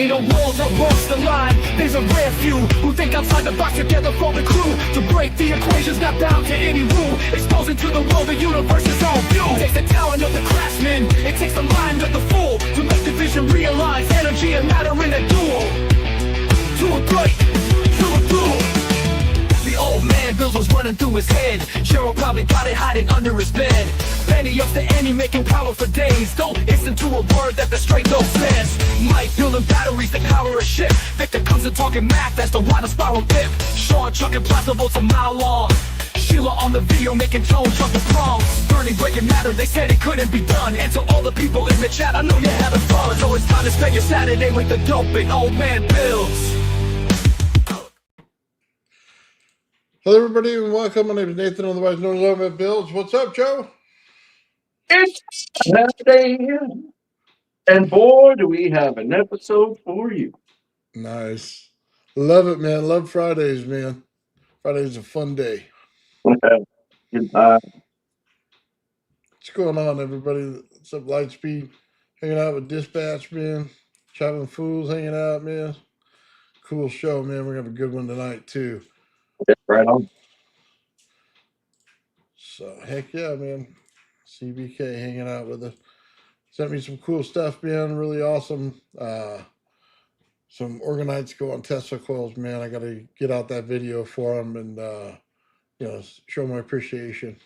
In a world that walks the line, there's a rare few who think outside the box together for the crew. To break the equations, not bound to any rule. Exposing to the world the universe's own view. It takes the talent of the craftsman, it takes the mind of the fool, to make the vision realize energy and matter in a duel. To a great, to a duel. The old man Bills was running through his head. Cheryl probably got it hiding under his bed. Penny up to Annie, making power for days. Don't listen to a word that the straight no says. Mike building batteries that power a ship. Victor comes and talking math, that's the water spiral dip. Sean trucking plasma bolts a mile long. Sheila on the video making tones from the prongs. Burning, breaking matter, they said it couldn't be done. And to all the people in the chat, I know you're having fun. So it's time to spend your Saturday with the doping old man Bills. Hello everybody and welcome. My name is Nathan, otherwise known as Old Man Bills. What's up, Joe? It's Saturday, and boy, do we have an episode for you. Nice. Love it, man. Love Fridays, man. Friday's a fun day. Good What's going on, everybody? What's up, Lightspeed? Hanging out with Dispatch, man. Chopping Fools hanging out, man. Cool show, man. We're going to have a good one tonight, too. Right on. So, heck yeah, man. CBK hanging out with us. Sent me some cool stuff, man. Really awesome. Some Organites go on Tesla coils, man. I got to get out that video for them and, show my appreciation.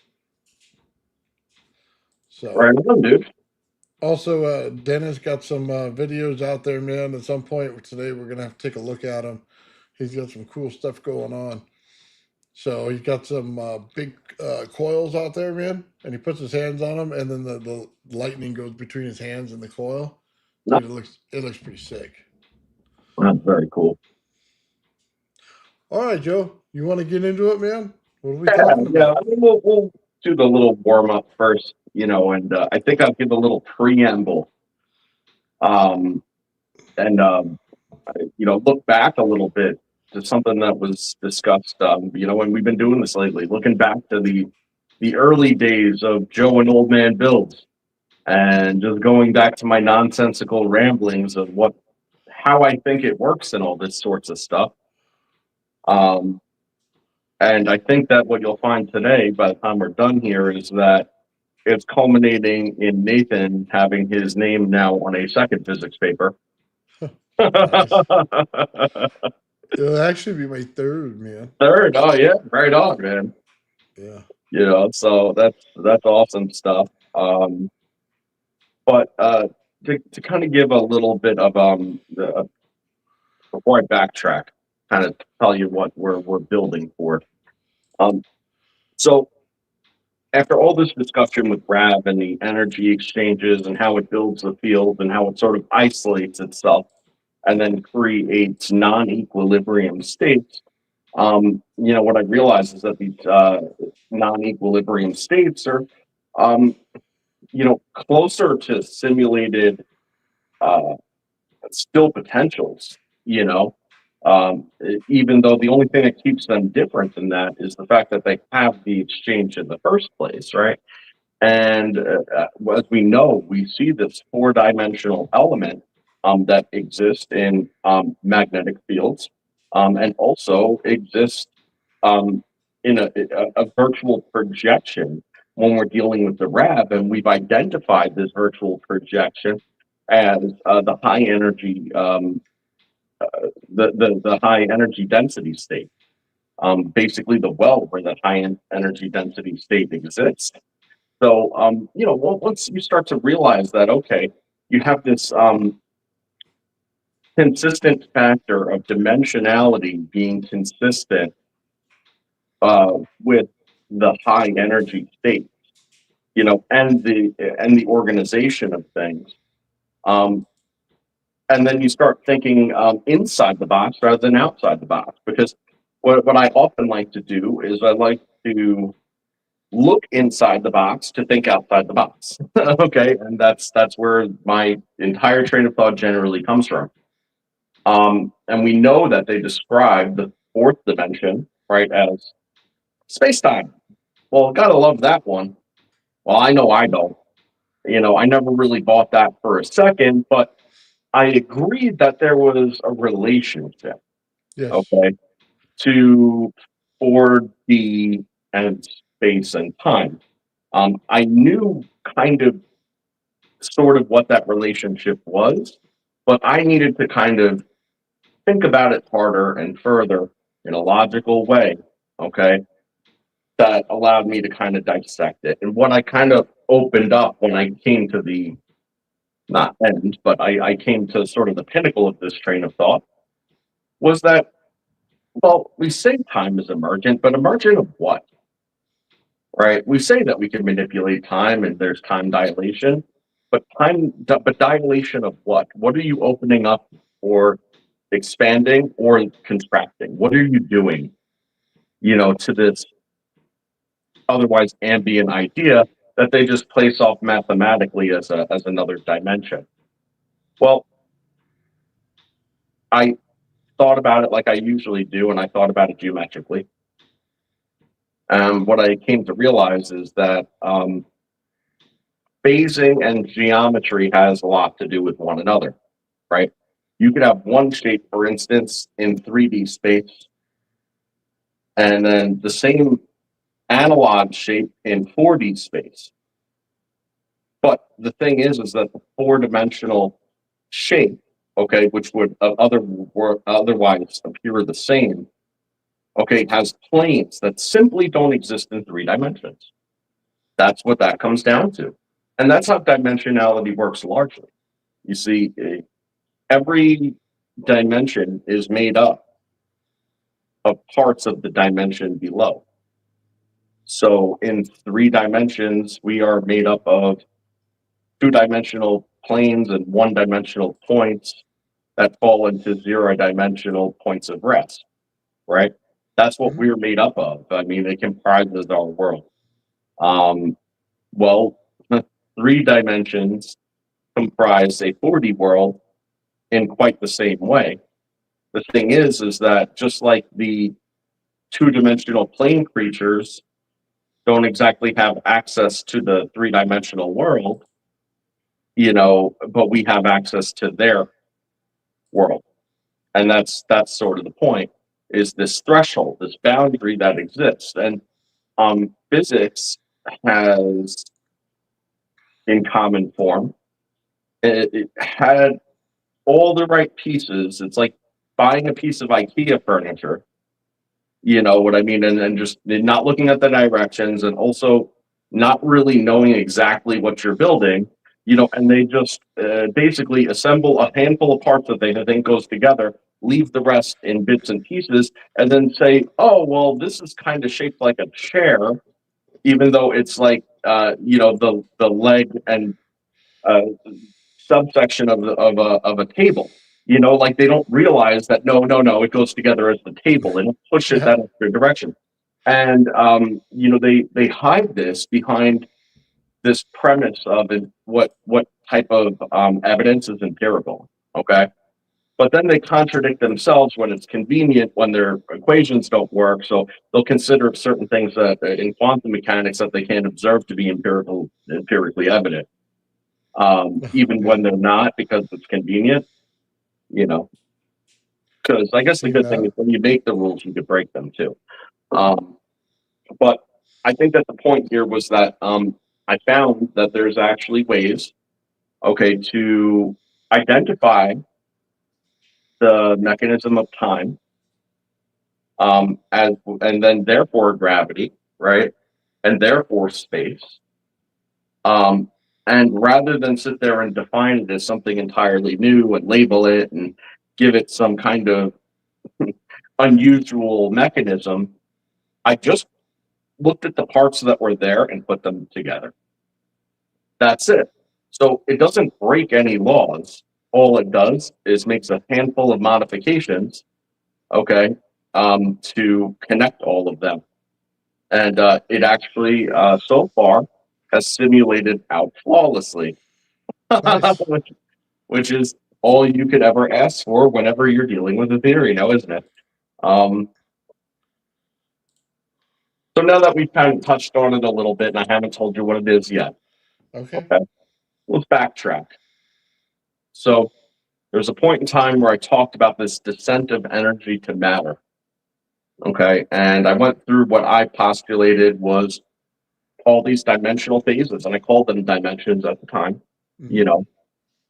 So, right on, dude. Also, Dennis got some videos out there, man. At some point today, we're going to have to take a look at him. He's got some cool stuff going on. So he's got some big coils out there, man, and he puts his hands on them, and then the lightning goes between his hands and the coil. No. It looks pretty sick. That's very cool. All right, Joe, you want to get into it, man? What are we talking about? Yeah, I mean, we'll do the little warm up first, and I think I'll give a little preamble, and look back a little bit to something that was discussed, and we've been doing this lately, looking back to the early days of Joe and Old Man Bills, and just going back to my nonsensical ramblings of how I think it works and all this sorts of stuff. And I think that what you'll find today, by the time we're done here, is that it's culminating in Nathan having his name now on a second physics paper. It'll actually be my third, man. Third? Oh yeah, right on, man. Yeah. So that's awesome stuff. But to kind of give a little bit of before I backtrack, kind of tell you what we're building for. So after all this discussion with Rav and the energy exchanges and how it builds the field and how it sort of isolates itself and then creates non-equilibrium states, what I realized is that these non-equilibrium states are, closer to simulated still potentials, even though the only thing that keeps them different than that is the fact that they have the exchange in the first place, right? And as we know, we see this four-dimensional element that exists in magnetic fields and also exists in a virtual projection when we're dealing with the RAV, and we've identified this virtual projection as the high energy, the high energy density state, basically the well where that high energy density state exists. So, once you start to realize that, okay, you have this consistent factor of dimensionality being consistent with the high energy state, and the organization of things. And then you start thinking inside the box rather than outside the box, because what I often like to do is I like to look inside the box to think outside the box. Okay, and that's where my entire train of thought generally comes from. And we know that they describe the fourth dimension, right, as space-time. Well, gotta love that one. Well, I know I don't. I never really bought that for a second, but I agreed that there was a relationship, Yes. okay, to 4D and space and time. I knew kind of sort of what that relationship was, but I needed to kind of think about it harder and further in a logical way, okay, that allowed me to kind of dissect it. And what I kind of opened up when I came to the not end, but I came to sort of the pinnacle of this train of thought was that, well, we say time is emergent, but emergent of what? Right? We say that we can manipulate time and there's time dilation, but but dilation of what? What are you opening up or expanding or contracting? What are you doing, to this otherwise ambient idea that they just place off mathematically as another dimension? Well, I thought about it like I usually do, and I thought about it geometrically. What I came to realize is that phasing and geometry has a lot to do with one another, right? You could have one shape, for instance, in 3D space, and then the same analog shape in 4D space. But the thing is that the four-dimensional shape, okay, which would otherwise appear the same, okay, has planes that simply don't exist in 3 dimensions. That's what that comes down to. And that's how dimensionality works largely. You see, every dimension is made up of parts of the dimension below. So in 3 dimensions, we are made up of 2 dimensional planes and 1 dimensional points that fall into 0 dimensional points of rest, right? That's what we're made up of. I mean, it comprises our world. Well, 3 dimensions comprise a 4D world in quite the same way. The thing is that just like the 2 dimensional plane creatures don't exactly have access to the 3 dimensional world, but we have access to their world. And that's sort of the point, is this threshold, this boundary that exists. And physics has, in common form, it had all the right pieces. It's like buying a piece of IKEA furniture, you know what I mean? And just not looking at the directions and also not really knowing exactly what you're building, and they just basically assemble a handful of parts that they think goes together, leave the rest in bits and pieces, and then say, oh, well, this is kind of shaped like a chair, even though it's like, the leg and subsection of a table. Like they don't realize that no, it goes together as the table and push it Yeah. that extra direction. And they hide this behind this premise of what type of evidence is empirical. Okay. But then they contradict themselves when it's convenient, when their equations don't work. So they'll consider certain things that in quantum mechanics that they can't observe to be empirically evident. Even when they're not, because it's convenient, because I guess the good thing is when you make the rules, you could break them too. But I think that the point here was that I found that there's actually ways, okay, to identify the mechanism of time, and then therefore gravity, right, and therefore space. And rather than sit there and define it as something entirely new and label it and give it some kind of unusual mechanism, I just looked at the parts that were there and put them together. That's it. So it doesn't break any laws. All it does is makes a handful of modifications, okay, to connect all of them. And it actually, so far, has simulated out flawlessly, Nice. which is all you could ever ask for whenever you're dealing with a theory now, isn't it? So now that we've kind of touched on it a little bit, and I haven't told you what it is yet, Okay. okay, let's backtrack. So There's a point in time where I talked about this descent of energy to matter. Okay, and I went through what I postulated was all these dimensional phases, and I called them dimensions at the time, you know,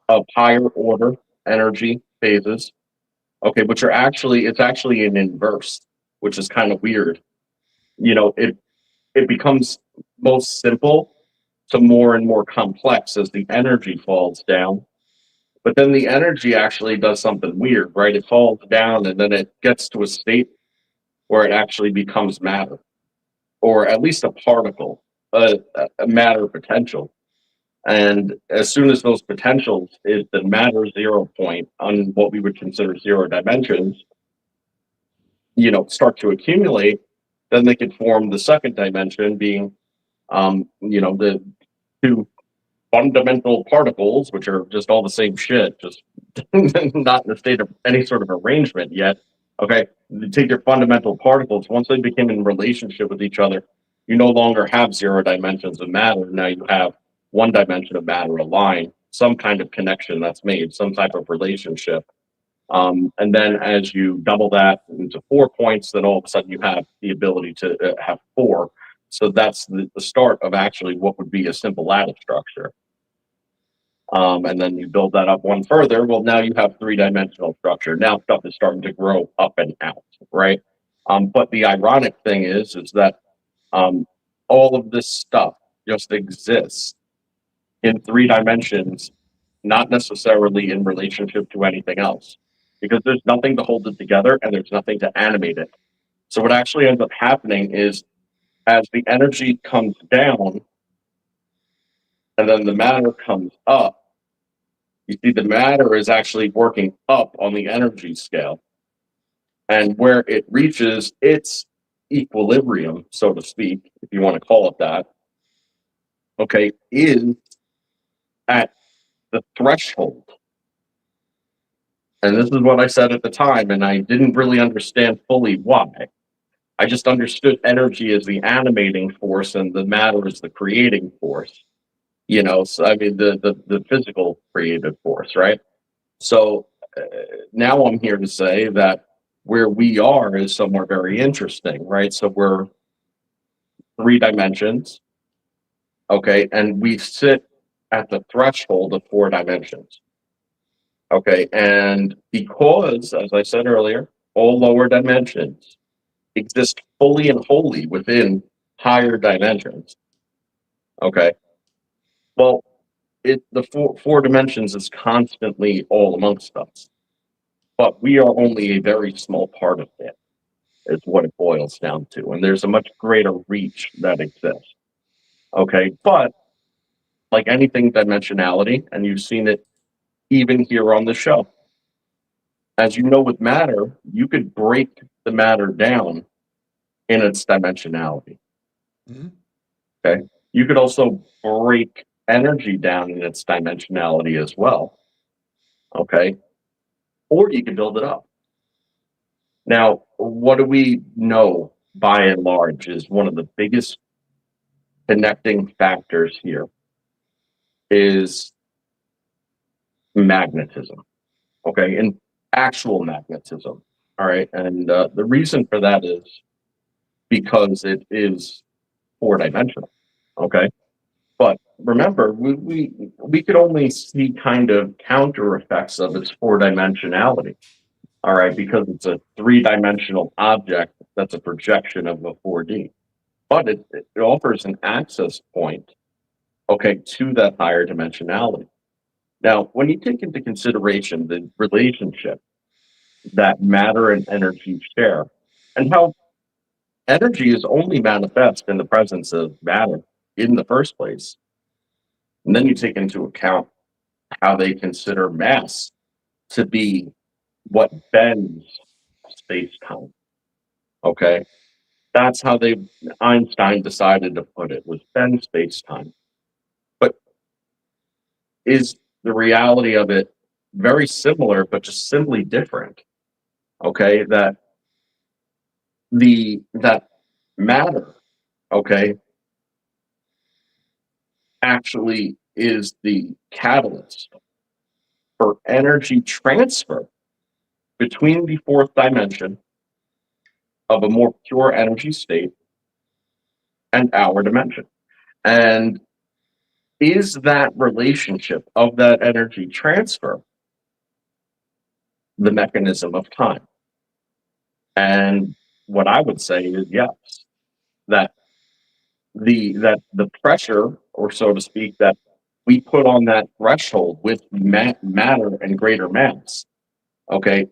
of higher order energy phases. Okay, which are actually, it's actually an inverse, which is kind of weird. You know, it becomes most simple to more and more complex as the energy falls down. But then the energy actually does something weird, right? It falls down and then it gets to a state where it actually becomes matter, or at least a particle, a matter potential. And as soon as those potentials is the matter 0 point on what we would consider 0 dimensions, you know, start to accumulate, then they can form the second dimension being, you know, the two fundamental particles, which are just all the same shit, just not in a state of any sort of arrangement yet. Okay, you take your fundamental particles, once they become in relationship with each other, you no longer have 0 dimensions of matter. Now you have 1 dimension of matter, a line, some kind of connection that's made, some type of relationship. And then as you double that into 4 points, then all of a sudden you have the ability to have 4. So that's the start of actually what would be a simple lattice structure. And then you build that up one further. Well, now you have 3-dimensional structure. Now stuff is starting to grow up and out, right? But the ironic thing is that all of this stuff just exists in 3 dimensions, not necessarily in relationship to anything else, because there's nothing to hold it together and there's nothing to animate it. So what actually ends up happening is as the energy comes down and then the matter comes up, you see the matter is actually working up on the energy scale. And where it reaches its equilibrium, so to speak, if you want to call it that, okay, is at the threshold. And this is what I said at the time, and I didn't really understand fully why. I just understood energy as the animating force and the matter as the creating force. You know, so I mean the physical creative force, right? So now I'm here to say that where we are is somewhere very interesting, right? So we're 3 dimensions, okay, and we sit at the threshold of 4 dimensions. Okay, and because, as I said earlier, all lower dimensions exist fully and wholly within higher dimensions. Okay, well, the four dimensions is constantly all amongst us, but we are only a very small part of it, is what it boils down to, and there's a much greater reach that exists. Okay, but like anything dimensionality, and you've seen it even here on the show. As you know, with matter, you could break the matter down in its dimensionality. Mm-hmm. Okay. You could also break energy down in its dimensionality as well. Okay. Or you can build it up. Now, what do we know by and large is one of the biggest connecting factors here is magnetism. Okay. And actual magnetism. All right. And the reason for that is because it is 4-dimensional. Okay. But remember, we could only see kind of counter effects of its 4-dimensionality. All right. Because it's a 3-dimensional object that's a projection of a 4D. But it offers an access point, okay, to that higher dimensionality. Now, when you take into consideration the relationship that matter and energy share, and how energy is only manifest in the presence of matter in the first place, and then you take into account how they consider mass to be what bends space-time. Okay, that's how Einstein decided to put it, was bend space-time. But is the reality of it very similar, but just simply different? Okay, that matter, okay, actually is the catalyst for energy transfer between the fourth dimension of a more pure energy state and our dimension. And is that relationship of that energy transfer the mechanism of time? And what I would say is yes, that the pressure, or so to speak, that we put on that threshold with matter and greater mass, okay,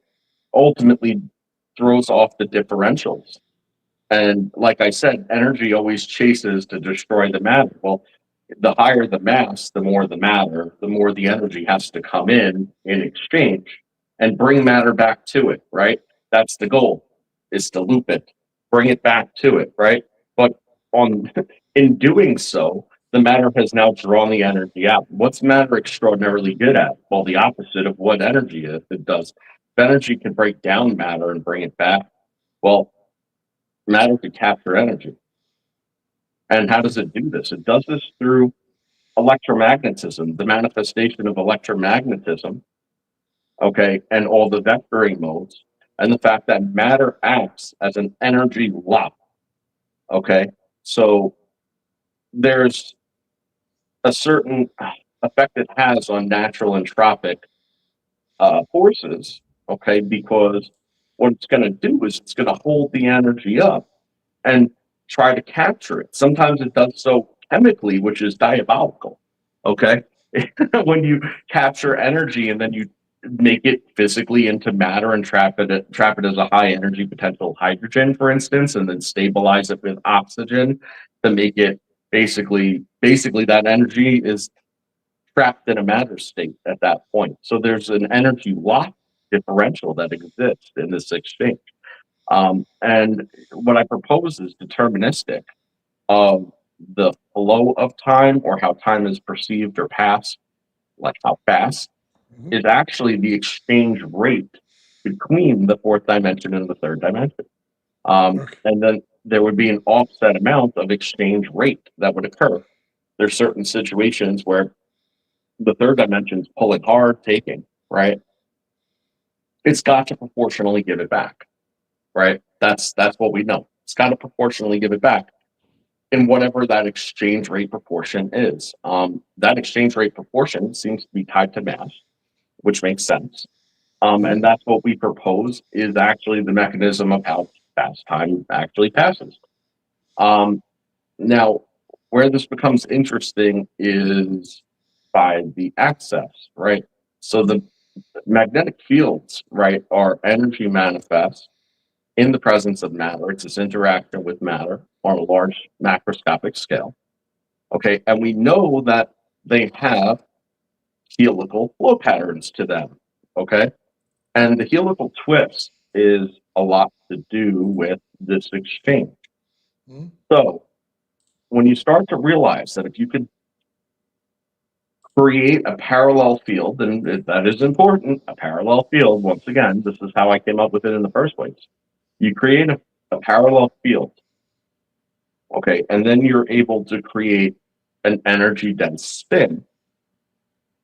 ultimately throws off the differentials. And like I said, energy always chases to destroy the matter. Well, the higher the mass, the more the matter, the more the energy has to come in exchange and bring matter back to it, right? That's the goal, is to loop it, bring it back to it, right? But on in doing so, the matter has now drawn the energy out. What's matter extraordinarily good at? Well, the opposite of what energy is, it does. If energy can break down matter and bring it back, well, matter can capture energy. And how does it do this? It does this through electromagnetism, the manifestation of electromagnetism, okay, and all the vectoring modes, and the fact that matter acts as an energy lock, okay? So there's a certain effect it has on natural entropic forces, okay, because what it's going to do is it's going to hold the energy up and try to capture it. Sometimes it does so chemically, which is diabolical. Okay. When you capture energy and then you make it physically into matter and trap it as a high energy potential hydrogen, for instance, and then stabilize it with oxygen to make it basically that energy is trapped in a matter state at that point. So there's an energy lock differential that exists in this exchange. And what I propose is deterministic of the flow of time, or how time is perceived or passed, like how fast, is actually the exchange rate between the fourth dimension and the third dimension. And then there would be an offset amount of exchange rate that would occur. There's certain situations where the third dimension is pulling hard, taking, right? It's got to proportionally give it back, right? That's what we know. It's got to proportionally give it back in whatever that exchange rate proportion is. That exchange rate proportion seems to be tied to mass, which makes sense. And that's what we propose is actually the mechanism of how fast time actually passes. Now, where this becomes interesting is by the access, right? So the magnetic fields, right, are energy manifest in the presence of matter. It's this interaction with matter on a large macroscopic scale. Okay, and we know that they have helical flow patterns to them. Okay, and the helical twist is a lot to do with this exchange. So when you start to realize that if you could create a parallel field, and that is important, a parallel field, once again, this is how I came up with it in the first place. You create a parallel field, okay, and then you're able to create an energy dense spin,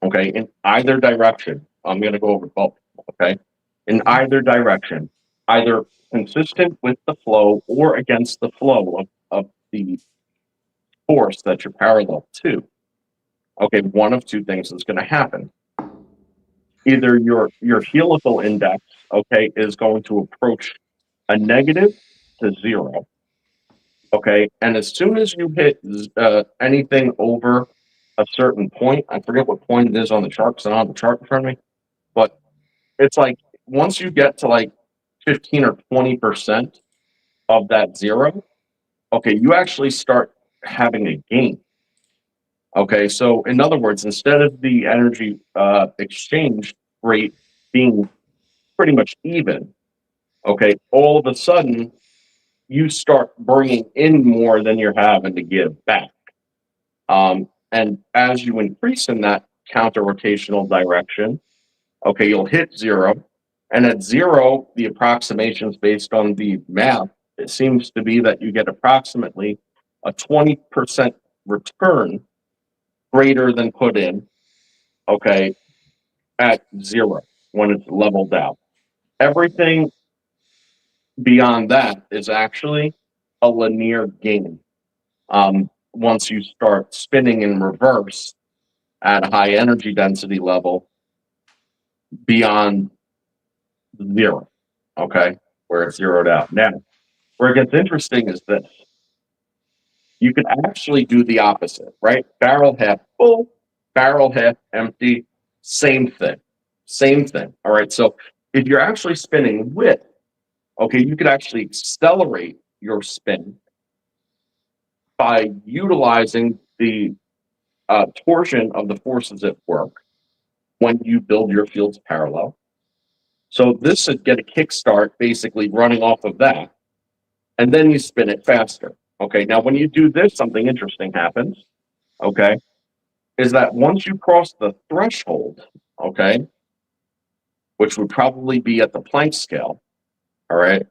okay, in either direction. I'm going to go over both, okay, in either direction, either consistent with the flow or against the flow of the force that you're parallel to. Okay, one of two things is going to happen. Either your helical index, okay, is going to approach a negative to zero, okay, and as soon as you hit anything over a certain point, I forget what point it is on the chart because I don't have the chart in front of me, but it's like once you get to like 15 or 20% of that zero, okay, you actually start having a gain. Okay, so in other words, instead of the energy exchange rate being pretty much even, okay, all of a sudden you start bringing in more than you're having to give back. And as you increase in that counter rotational direction, okay, you'll hit zero. And at zero, the approximations based on the math, it seems to be that you get approximately a 20% return greater than put in, okay, at zero when it's leveled out. Everything beyond that is actually a linear game. Once you start spinning in reverse at a high energy density level beyond zero, okay, where it's zeroed out. Now, where it gets interesting is this. You can actually do the opposite, right? Barrel half full, barrel half empty, same thing. Same thing. All right. So if you're actually spinning with, okay, you could actually accelerate your spin by utilizing the torsion of the forces at work when you build your fields parallel. So this should get a kickstart basically running off of that, and then you spin it faster. Okay, now when you do this, something interesting happens, okay, is that once you cross the threshold, okay, which would probably be at the Planck scale, all right,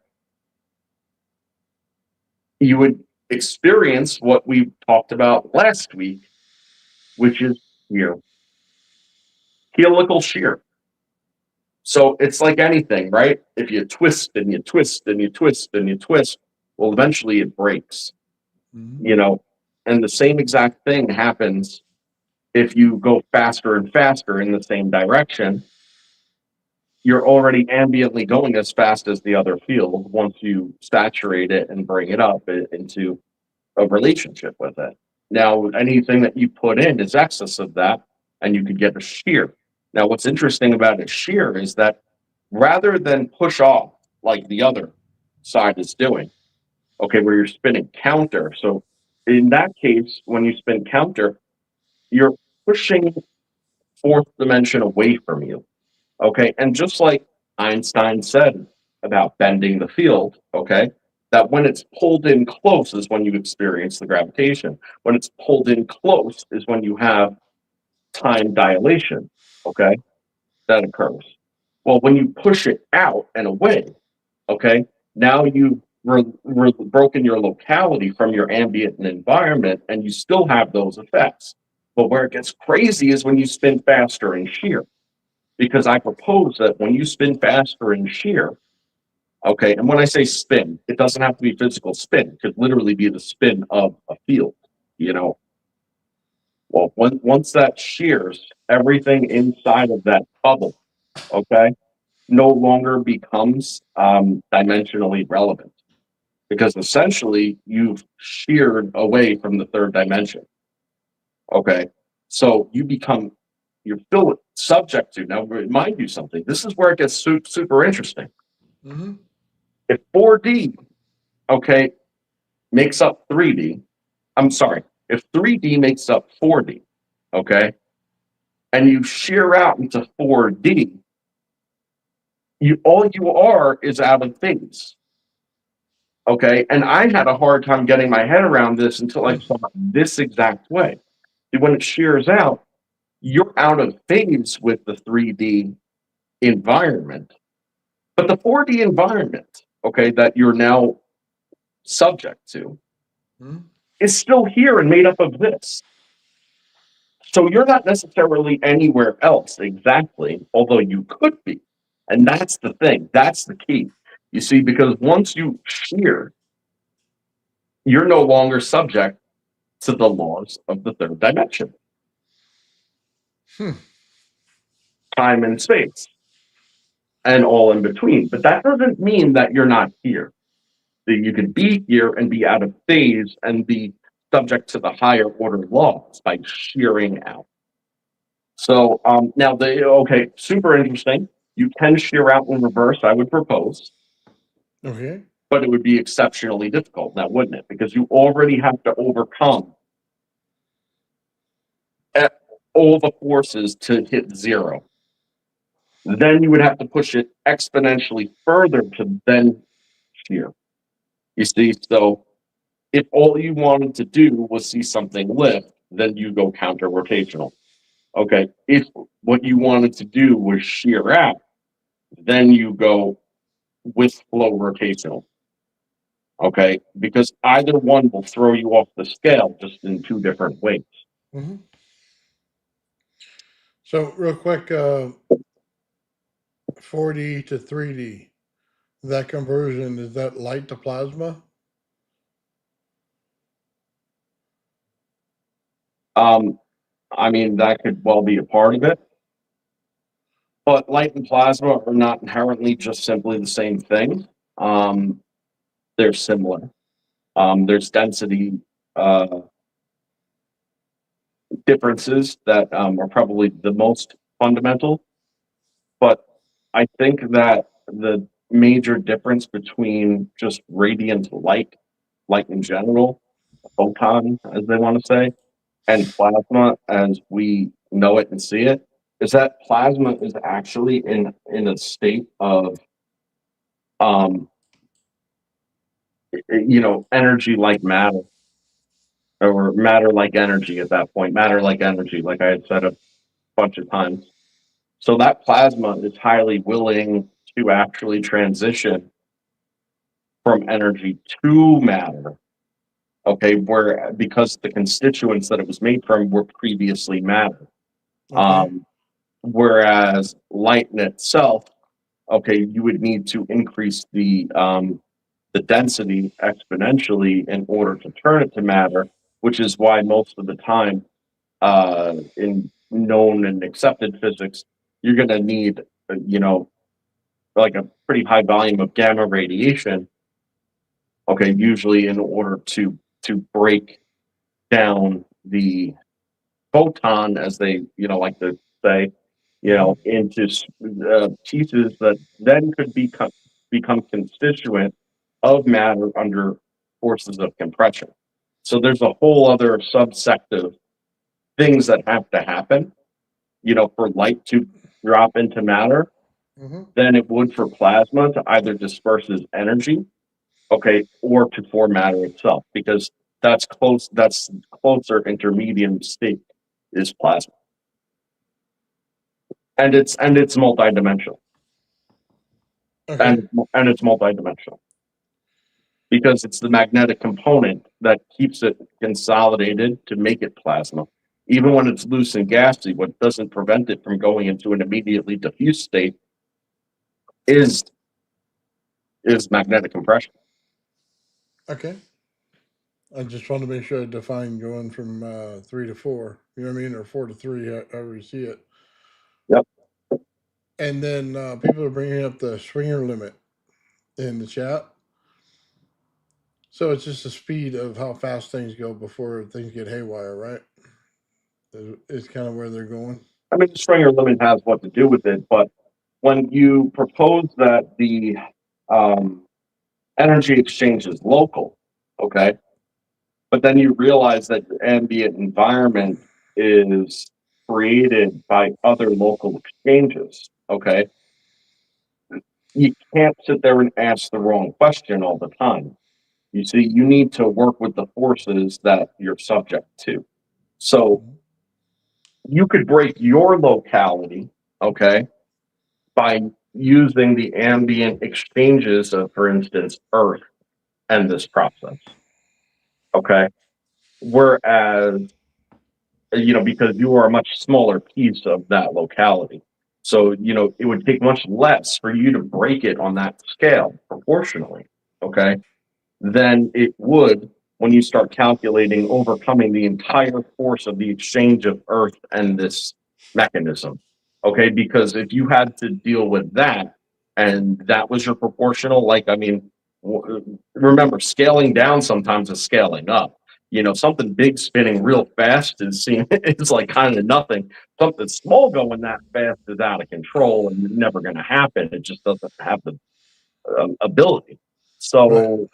you would experience what we talked about last week, which is shear, helical shear. So it's like anything, right? If you twist and you twist and you twist and you twist, well, eventually it breaks, you know, and the same exact thing happens if you go faster and faster in the same direction. You're already ambiently going as fast as the other field once you saturate it and bring it up into a relationship with it. Now, anything that you put in is excess of that, and you could get a shear. Now, what's interesting about a shear is that rather than push off like the other side is doing, okay, where you're spinning counter. So in that case, when you spin counter, you're pushing fourth dimension away from you. Okay. And just like Einstein said about bending the field, okay, that when it's pulled in close is when you experience the gravitation. When it's pulled in close is when you have time dilation, okay, that occurs. Well, when you push it out and away, okay, now you've broken your locality from your ambient environment, and you still have those effects. But where it gets crazy is when you spin faster and shear. Because I propose that when you spin faster and shear, okay, and when I say spin, it doesn't have to be physical spin. It could literally be the spin of a field, you know. Well, once that shears, everything inside of that bubble, okay, no longer becomes dimensionally relevant, because essentially you've sheared away from the third dimension. Okay, so you're still subject to. Now, remind you something. This is where it gets super interesting. If 4D, okay, makes up 3D, I'm sorry, if 3D makes up 4D, okay, and you shear out into 4D, all you are is out of phase. Okay, and I had a hard time getting my head around this until I saw this exact way. When it shears out, you're out of phase with the 3D environment. But the 4D environment, okay, that you're now subject to is still here and made up of this. So you're not necessarily anywhere else exactly, although you could be. And that's the thing. That's the key. You see, because once you shear, you're no longer subject to the laws of the third dimension. Time and space, and all in between. But that doesn't mean that you're not here. That you can be here and be out of phase and be subject to the higher order laws by shearing out. So now super interesting. You can shear out in reverse, I would propose. Okay. But it would be exceptionally difficult now, wouldn't it? Because you already have to overcome all the forces to hit zero. Then you would have to push it exponentially further to then shear. You see, so if all you wanted to do was see something lift, then you go counter rotational. Okay, if what you wanted to do was shear out, then you go with flow rotational. Okay, because either one will throw you off the scale just in two different ways. So real quick, 4D to 3D, that conversion, is that light to plasma? I mean, that could well be a part of it, but light and plasma are not inherently just simply the same thing. Um, they're similar. There's density uh, differences that are probably the most fundamental, but I think that the major difference between just radiant light in general, photon, as they want to say, and plasma as we know it and see it, is that plasma is actually in a state of um, energy like matter, or matter like energy at that point, matter like energy, like I had said a bunch of times. So that plasma is highly willing to actually transition from energy to matter. Okay, where because the constituents that it was made from were previously matter. Okay. Um, Whereas light in itself, okay, you would need to increase the density exponentially in order to turn it to matter, which is why most of the time, in known and accepted physics, you're going to need, like a pretty high volume of gamma radiation. Okay, usually in order to break down the photon, as they like to say, Hmm. into pieces that then could become constituent of matter under forces of compression. So there's a whole other subsect of things that have to happen, for light to drop into matter Hmm. than it would for plasma to either disperse as energy, okay, or to form matter itself, because that's closer intermediate state is plasma. And it's multidimensional. Okay. And it's multidimensional because it's the magnetic component that keeps it consolidated to make it plasma. Even when it's loose and gassy, what doesn't prevent it from going into an immediately diffuse state is is magnetic compression. Okay. I just want to make sure I define going from 3 to 4. You know what I mean, or 4 to 3, however you see it. Yep. And then people are bringing up the swinger limit in the chat. So it's just the speed of how fast things go before things get haywire, right? Is kind of where they're going. I mean, the Springer limit has what to do with it, but when you propose that the um, energy exchange is local, okay, but then you realize that your ambient environment is created by other local exchanges, okay, you can't sit there and ask the wrong question all the time. You see, you need to work with the forces that you're subject to. So Mhm. you could break your locality, okay, by using the ambient exchanges of, for instance, Earth and this process, okay? Whereas, because you are a much smaller piece of that locality. So, it would take much less for you to break it on that scale proportionally, okay, than it would when you start calculating overcoming the entire force of the exchange of Earth and this mechanism. Okay, because if you had to deal with that and that was your proportional, like, I mean, remember, scaling down sometimes is scaling up. Something big spinning real fast is seen it's like kind of nothing. Something small going that fast is out of control and never going to happen. It just doesn't have the ability. Right. So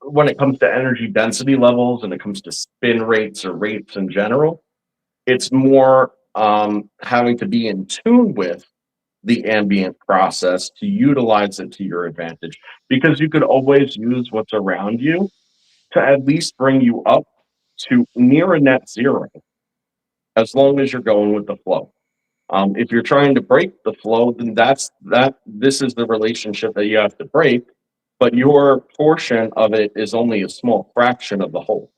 when it comes to energy density levels and it comes to spin rates or rates in general, it's more having to be in tune with the ambient process to utilize it to your advantage, because you could always use what's around you to at least bring you up to near a net zero as long as you're going with the flow. If you're trying to break the flow, then this is the relationship that you have to break, but your portion of it is only a small fraction of the whole.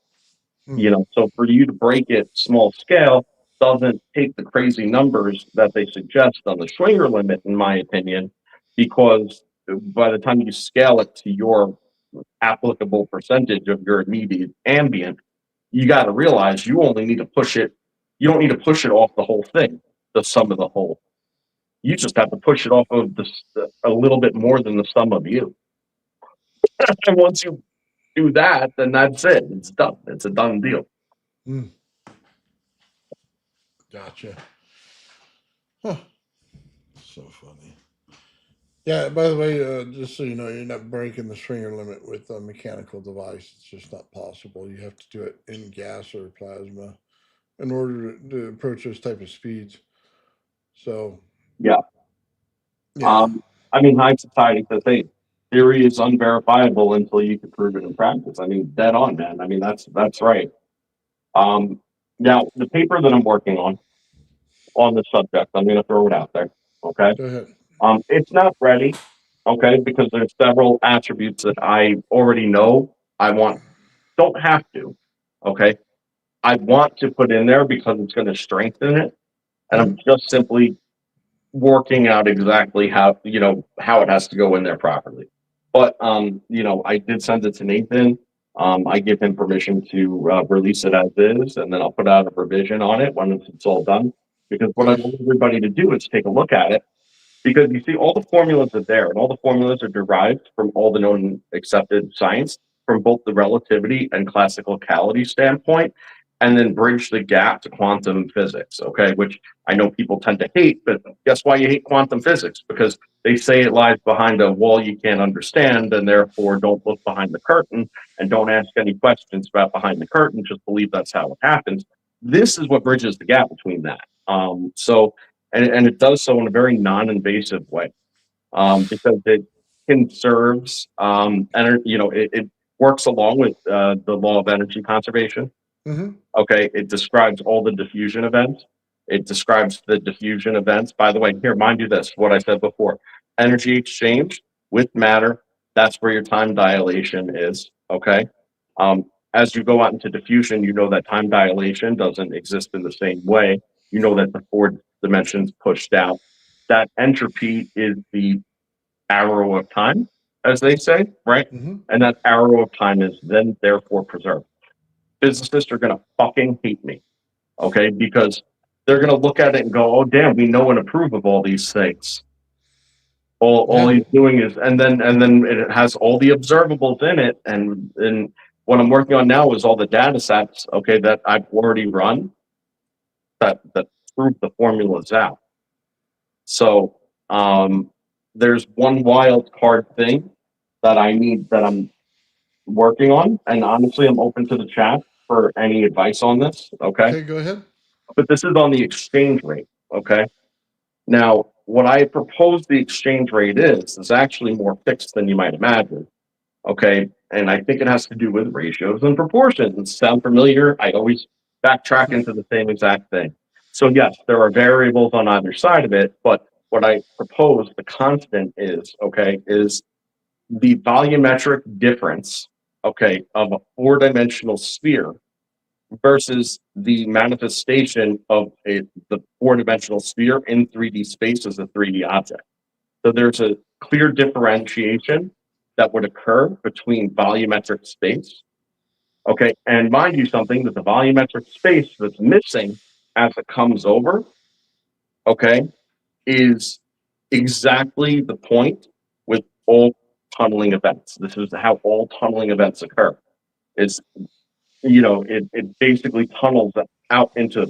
Hmm. So for you to break it small scale, doesn't take the crazy numbers that they suggest on the Schwinger limit, in my opinion, because by the time you scale it to your applicable percentage of your immediate ambient, you got to realize you only need to push it. You don't need to push it off the whole thing, the sum of the whole. You just have to push it off of a little bit more than the sum of you. And once you do that, then that's it. It's done. It's a done deal. Mm. Gotcha. Huh. So funny. Yeah, by the way, just so you know, you're not breaking the Schwinger limit with a mechanical device. It's just not possible. You have to do it in gas or plasma in order to approach those type of speeds. So, Yeah. yeah. I mean, high society says, hey, theory is unverifiable until you can prove it in practice. I mean, dead on, man. I mean, that's right. Now, the paper that I'm working on the subject, I'm going to throw it out there. Okay. Go ahead. It's not ready. Okay, because there's several attributes that I already know I want. Don't have to. Okay, I want to put in there because it's going to strengthen it, and I'm just simply working out exactly how it has to go in there properly. But I did send it to Nathan. I give him permission to release it as is, and then I'll put out a revision on it when it's all done. Because what I want everybody to do is take a look at it, because you see all the formulas are there, and all the formulas are derived from all the known accepted science from both the relativity and classicality standpoint, and then bridge the gap to quantum physics, okay, which I know people tend to hate, but guess why you hate quantum physics? Because they say it lies behind a wall you can't understand, and therefore don't look behind the curtain and don't ask any questions about behind the curtain, just believe that's how it happens. This is what bridges the gap between that. And it does so in a very non-invasive way, because it conserves energy. It works along with the law of energy conservation. Mm-hmm. Okay, it describes all the diffusion events. It describes the diffusion events. By the way, here, mind you this, what I said before. Energy exchange with matter, that's where your time dilation is, okay? As you go out into diffusion, you know that time dilation doesn't exist in the same way. You know that the four dimensions pushed out. That entropy is the arrow of time, as they say, right? Mm-hmm. And that arrow of time is then therefore preserved. Physicists are going to fucking hate me, okay? Because they're going to look at it and go, "Oh, damn, we know and approve of all these things." All he's doing is, and then it has all the observables in it, and what I'm working on now is all the data sets, okay, that I've already run that prove the formulas out. So there's one wild card thing that I'm working on, and honestly, I'm open to the chat for any advice on this. Okay, go ahead. But this is on the exchange rate. Okay. Now, what I propose the exchange rate is actually more fixed than you might imagine. Okay. And I think it has to do with ratios and proportions. Sound familiar? I always backtrack into the same exact thing. So, yes, there are variables on either side of it, but what I propose, the constant is, okay, is the volumetric difference, okay, of a four-dimensional sphere versus the manifestation of the four-dimensional sphere in 3D space as a 3D object. So there's a clear differentiation that would occur between volumetric space. Okay, and mind you something, that the volumetric space that's missing as it comes over, okay, is exactly the point with all tunneling events. This is how all tunneling events occur. Is it basically tunnels out into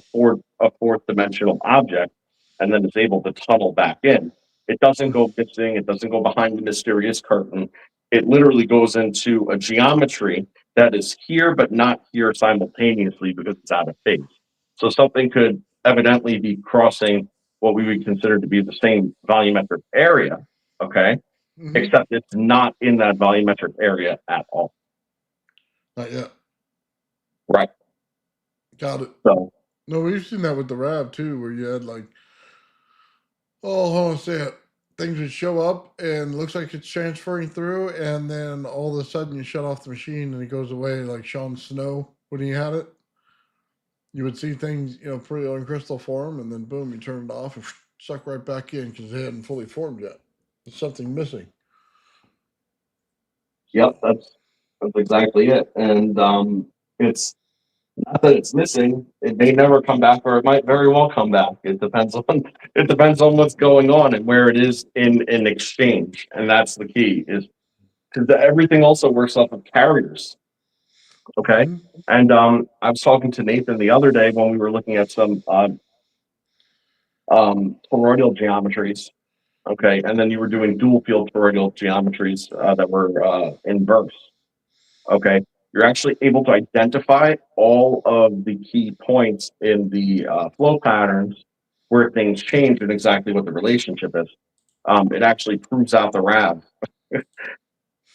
a fourth dimensional object, and then it's able to tunnel back in. It doesn't go missing. It doesn't go behind the mysterious curtain. It literally goes into a geometry that is here but not here simultaneously because it's out of phase. So something could evidently be crossing what we would consider to be the same volumetric area, okay? Mm-hmm. Except it's not in that volumetric area at all. Not yet. Right. Got it. So no, we've seen that with the RAV too, where you had like, oh, hold on a second, things would show up and looks like it's transferring through, and then all of a sudden you shut off the machine and it goes away, like Sean Snow when he had it. You would see things, pretty on crystal form, and then boom, you turn it off and suck right back in because they hadn't fully formed yet. There's something missing. Yep, that's exactly it. And it's not that it's missing; it may never come back, or it might very well come back. It depends on what's going on and where it is in exchange, and that's the key. Is because everything also works off of carriers. Okay, Mm-hmm. and I was talking to Nathan the other day when we were looking at some toroidal geometries. Okay, and then you were doing dual field toroidal geometries that were inverse. Okay, you're actually able to identify all of the key points in the flow patterns where things change and exactly what the relationship is. It actually proves out the RAV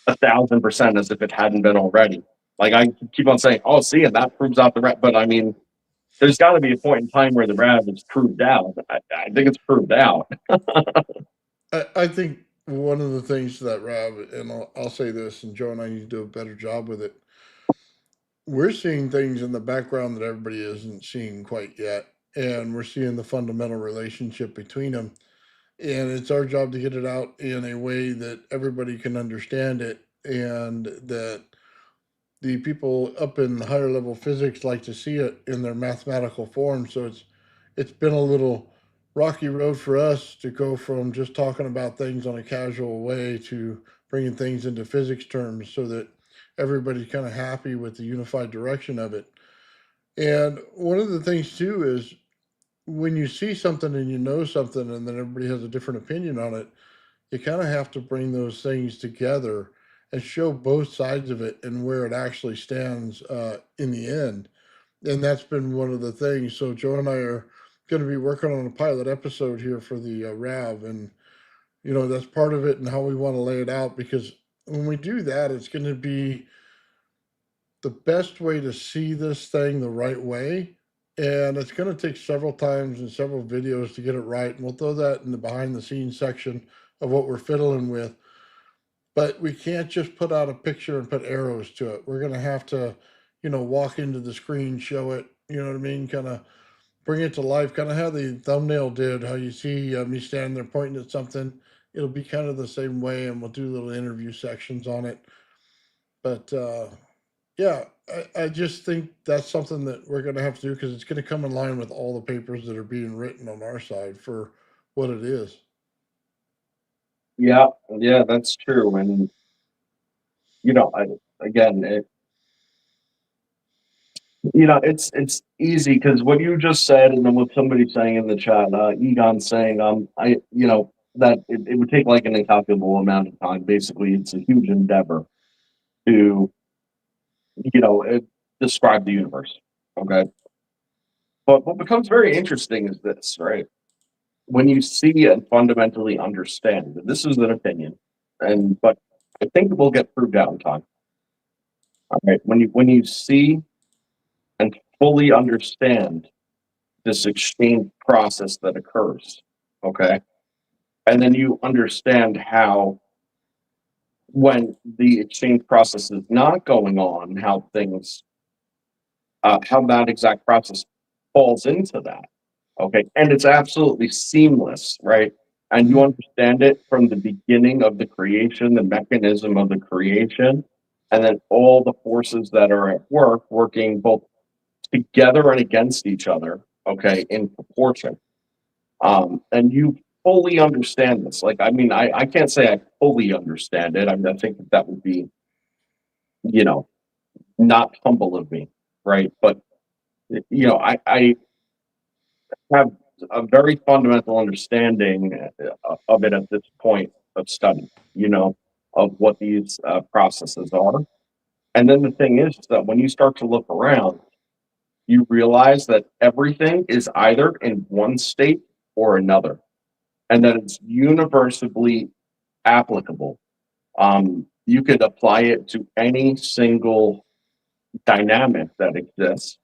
1,000% as if it hadn't been already. Like I keep on saying, oh, see, and that proves out the RAV. But I mean, there's got to be a point in time where the RAV is proved out. I think it's proved out. I think one of the things that Rob, and I'll say this, and Joe and I need to do a better job with it. We're seeing things in the background that everybody isn't seeing quite yet, and we're seeing the fundamental relationship between them. And it's our job to get it out in a way that everybody can understand it, and that the people up in higher level physics like to see it in their mathematical form. So it's been a little rocky road for us to go from just talking about things on a casual way to bringing things into physics terms so that everybody's kind of happy with the unified direction of it. And one of the things too is when you see something and you know something and then everybody has a different opinion on it, you kind of have to bring those things together and show both sides of it and where it actually stands in the end. And that's been one of the things. So Joe and I are going to be working on a pilot episode here for the RAV, and that's part of it and how we want to lay it out, because when we do that, it's going to be the best way to see this thing the right way. And it's going to take several times and several videos to get it right. And we'll throw that in the behind the scenes section of what we're fiddling with. But we can't just put out a picture and put arrows to it. We're going to have to, walk into the screen, show it, you know what I mean? Kind of bring it to life, kind of how the thumbnail did, how you see me standing there pointing at something. It'll be kind of the same way, and we'll do little interview sections on it. But yeah, I just think that's something that we're going to have to do because it's going to come in line with all the papers that are being written on our side for what it is. Yeah, yeah, that's true. And again, it's easy because what you just said, and then what somebody saying in the chat, Egon saying, that it would take like an incalculable amount of time. Basically, it's a huge endeavor to, describe the universe. Okay, but what becomes very interesting is this, right? When you see and fundamentally understand, and this is an opinion, but I think it will get proved out in time. All right, when you see and fully understand this exchange process that occurs, okay, and then you understand how when the exchange process is not going on, how that exact process falls into that. Okay. And it's absolutely seamless, right? And you Mhm. understand it from the beginning of the creation, the mechanism of the creation, and then all the forces that are at work working both together and against each other, okay, in proportion. And you fully understand this. Like, I mean, I can't say I fully understand it. I mean, I think that would be, you know, not humble of me, right? But I have a very fundamental understanding of it at this point of study, of what these processes are. And then the thing is that when you start to look around, you realize that everything is either in one state or another, and that it's universally applicable. You could apply it to any single dynamic that exists.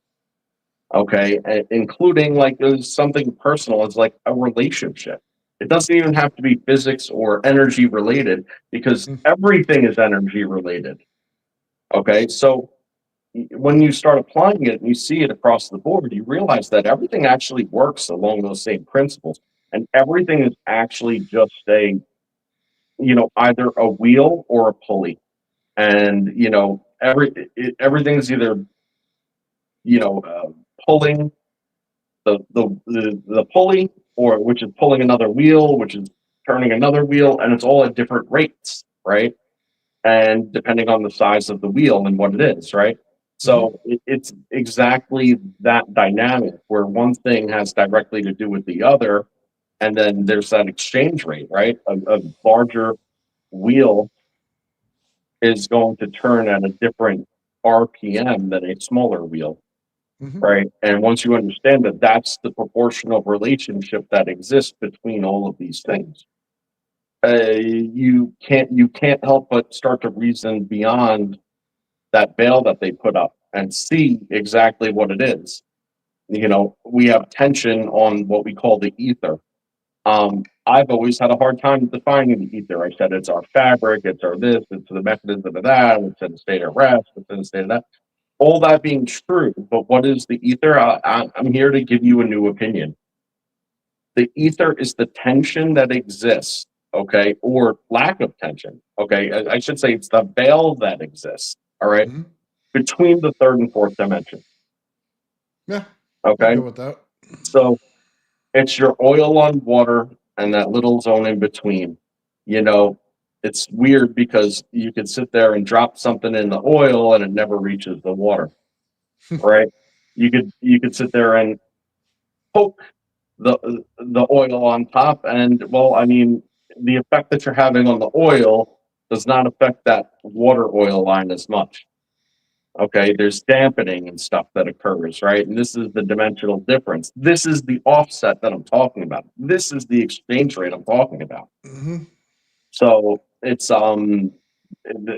Okay, including like there's something personal as like a relationship. It doesn't even have to be physics or energy related because Mm. everything is energy related. Okay, so when you start applying it and you see it across the board, you realize that everything actually works along those same principles, and everything is actually just either a wheel or a pulley, and everything's either pulling the pulley, or which is pulling another wheel, which is turning another wheel, and it's all at different rates, right? And depending on the size of the wheel and what it is, right? Hmm. So it's exactly that dynamic where one thing has directly to do with the other, and then there's that exchange rate, right? A larger wheel is going to turn at a different RPM than a smaller wheel, Hmm. right? And once you understand that that's the proportional relationship that exists between all of these things, you can't help but start to reason beyond that veil that they put up and see exactly what it is. We have tension on what we call the ether. I've always had a hard time defining the ether. I said it's our fabric, it's our this, it's the mechanism of that, it's in a state of rest, it's in a state of that. All that being true, but what is the ether? I'm here to give you a new opinion. The ether is the tension that exists, okay, or lack of tension, okay. I should say it's the veil that exists, all right, Hmm. between the third and fourth dimension, Yeah, I'll okay. go with that. So it's your oil on water and that little zone in between. You know, it's weird because you could sit there and drop something in the oil and it never reaches the water, right? You could sit there and poke the oil on top, and well, I mean, the effect that you're having on the oil does not affect that water oil line as much. Okay, there's dampening and stuff that occurs, right? And this is the dimensional difference. This is the offset that I'm talking about. This is the exchange rate I'm talking about. Hmm. So it's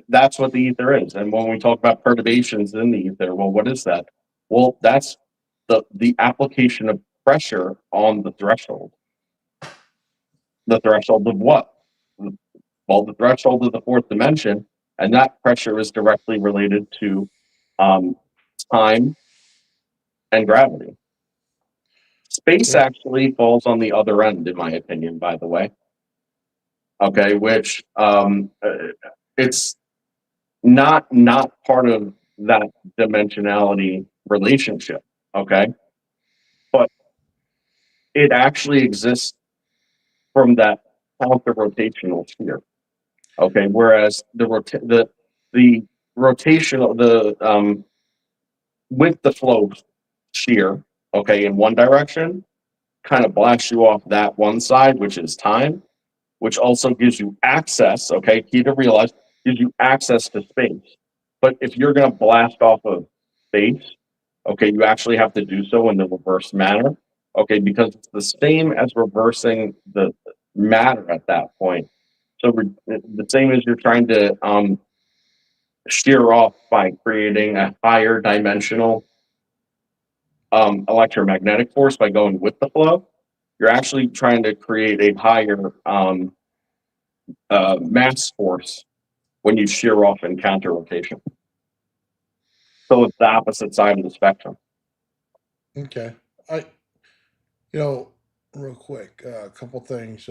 that's what the ether is. And when we talk about perturbations in the ether, well, what is that? Well, that's the application of pressure on the threshold. The threshold of what? Well, the threshold of the fourth dimension, and that pressure is directly related to um, time and gravity. Space Yeah. actually falls on the other end, in my opinion, by the way. Okay, which it's not part of that dimensionality relationship. Okay, but it actually exists from that counter rotational sphere. Okay, whereas the rotational the with the flow shear, okay, in one direction, kind of blasts you off that one side, which is time, which also gives you access, okay, key to realize, gives you access to space. But if you're going to blast off of space, okay, you actually have to do so in the reverse manner, okay, because it's the same as reversing the matter at that point. So the same as you're trying to shear off by creating a higher dimensional electromagnetic force by going with the flow, you're actually trying to create a higher mass force when you shear off in counter rotation. So it's the opposite side of the spectrum. Okay. I, you know, real quick, a couple things.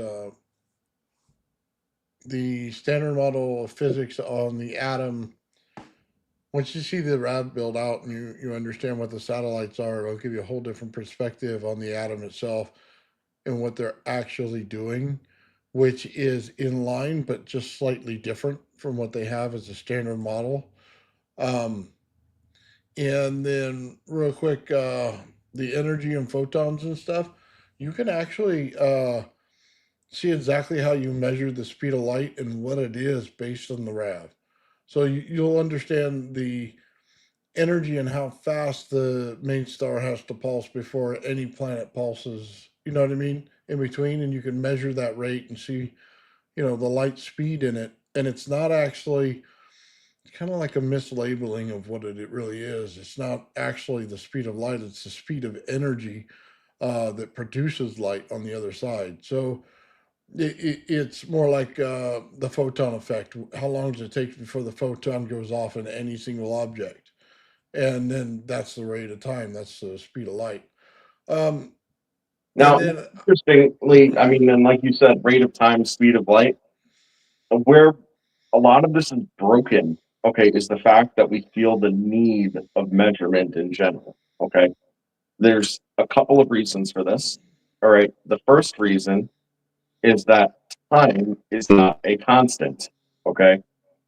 The standard model of physics on the atom, once you see the RAV build out and you understand what the satellites are, it'll give you a whole different perspective on the atom itself and what they're actually doing, which is in line but just slightly different from what they have as a standard model. Um, and then, real quick, the energy and photons and stuff, you can actually see exactly how you measure the speed of light and what it is based on the RAV. So you'll understand the energy and how fast the main star has to pulse before any planet pulses. You know what I mean? In between, and you can measure that rate and see, the light speed in it. And it's not actually, it's kind of like a mislabeling of what it really is. It's not actually the speed of light, it's the speed of energy that produces light on the other side. So it's more like the photon effect. How long does it take before the photon goes off in any single object? and then that's the rate of time. That's the speed of light. Um, and Now, then interestingly, I mean, and like you said, rate of time, speed of light, where a lot of this is broken, okay, is the fact that we feel the need of measurement in general. Okay. There's a couple of reasons for this. All right. The first reason is that time is not a constant. Okay.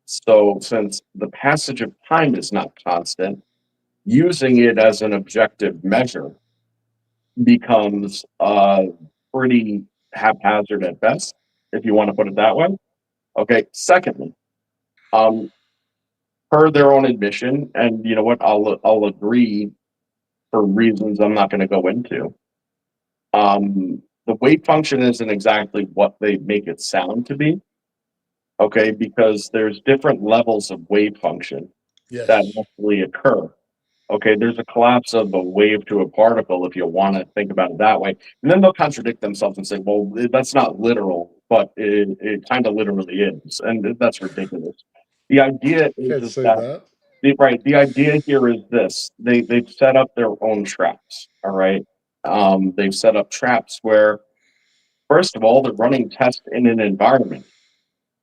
So, since the passage of time is not constant, using it as an objective measure becomes pretty haphazard at best, if you want to put it that way. Okay. Secondly, um, per their own admission, and you know what, I'll agree for reasons I'm not going to go into. The wave function isn't exactly what they make it sound to be. Okay, because there's different levels of wave function that yes, actually occur. Okay, there's a collapse of a wave to a particle if you want to think about it that way. And then they'll contradict themselves and say, well, that's not literal, but it kind of literally is. And that's ridiculous. The idea can't is say that, that. right, the idea here is this they've set up their own traps. All right. They've set up traps where, first of all, they're running tests in an environment.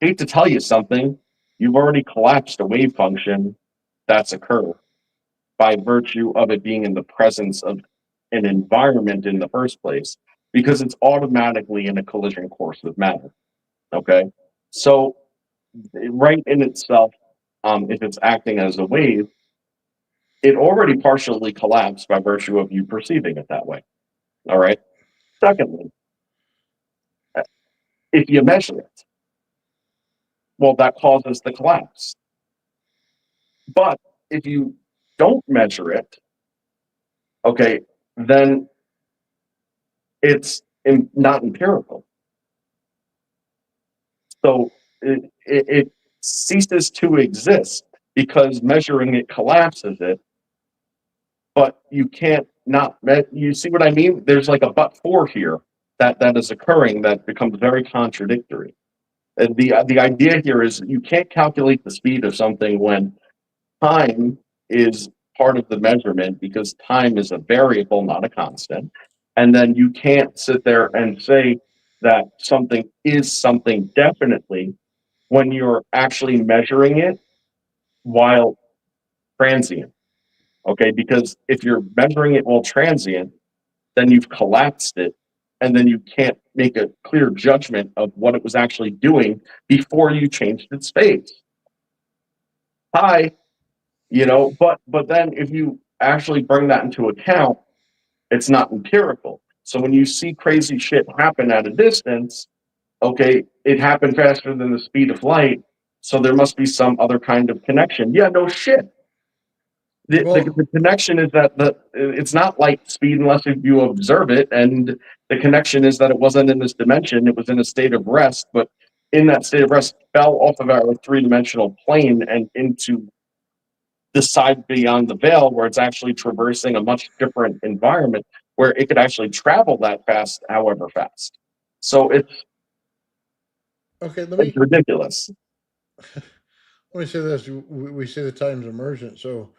Hate to tell you something, you've already collapsed a wave function that's occurred by virtue of it being in the presence of an environment in the first place, because it's automatically in a collision course with matter. Okay. So, right in itself, if it's acting as a wave, it already partially collapsed by virtue of you perceiving it that way. All right. Secondly, if you measure it, well, that causes the collapse. But if you don't measure it, okay, then it's not empirical. So it ceases to exist because measuring it collapses it, but you can't not, you see what I mean? There's like a but for here that is occurring that becomes very contradictory. And the idea here is you can't calculate the speed of something when time is part of the measurement, because time is a variable, not a constant. And then you can't sit there and say that something is something definitely when you're actually measuring it while transient. Okay, because if you're measuring it while transient, then you've collapsed it, and then you can't make a clear judgment of what it was actually doing before you changed its phase. Hi, but then if you actually bring that into account, it's not empirical. So when you see crazy shit happen at a distance, okay, it happened faster than the speed of light, so there must be some other kind of connection. Yeah, no shit. The Well, connection is that it's not light speed unless if you observe it, and the connection is that it wasn't in this dimension; it was in a state of rest. But in that state of rest, fell off of our three-dimensional plane and into the side beyond the veil, where it's actually traversing a much different environment, where it could actually travel that fast, however fast. So okay, it's ridiculous. let me say this. We say the time's emergent. So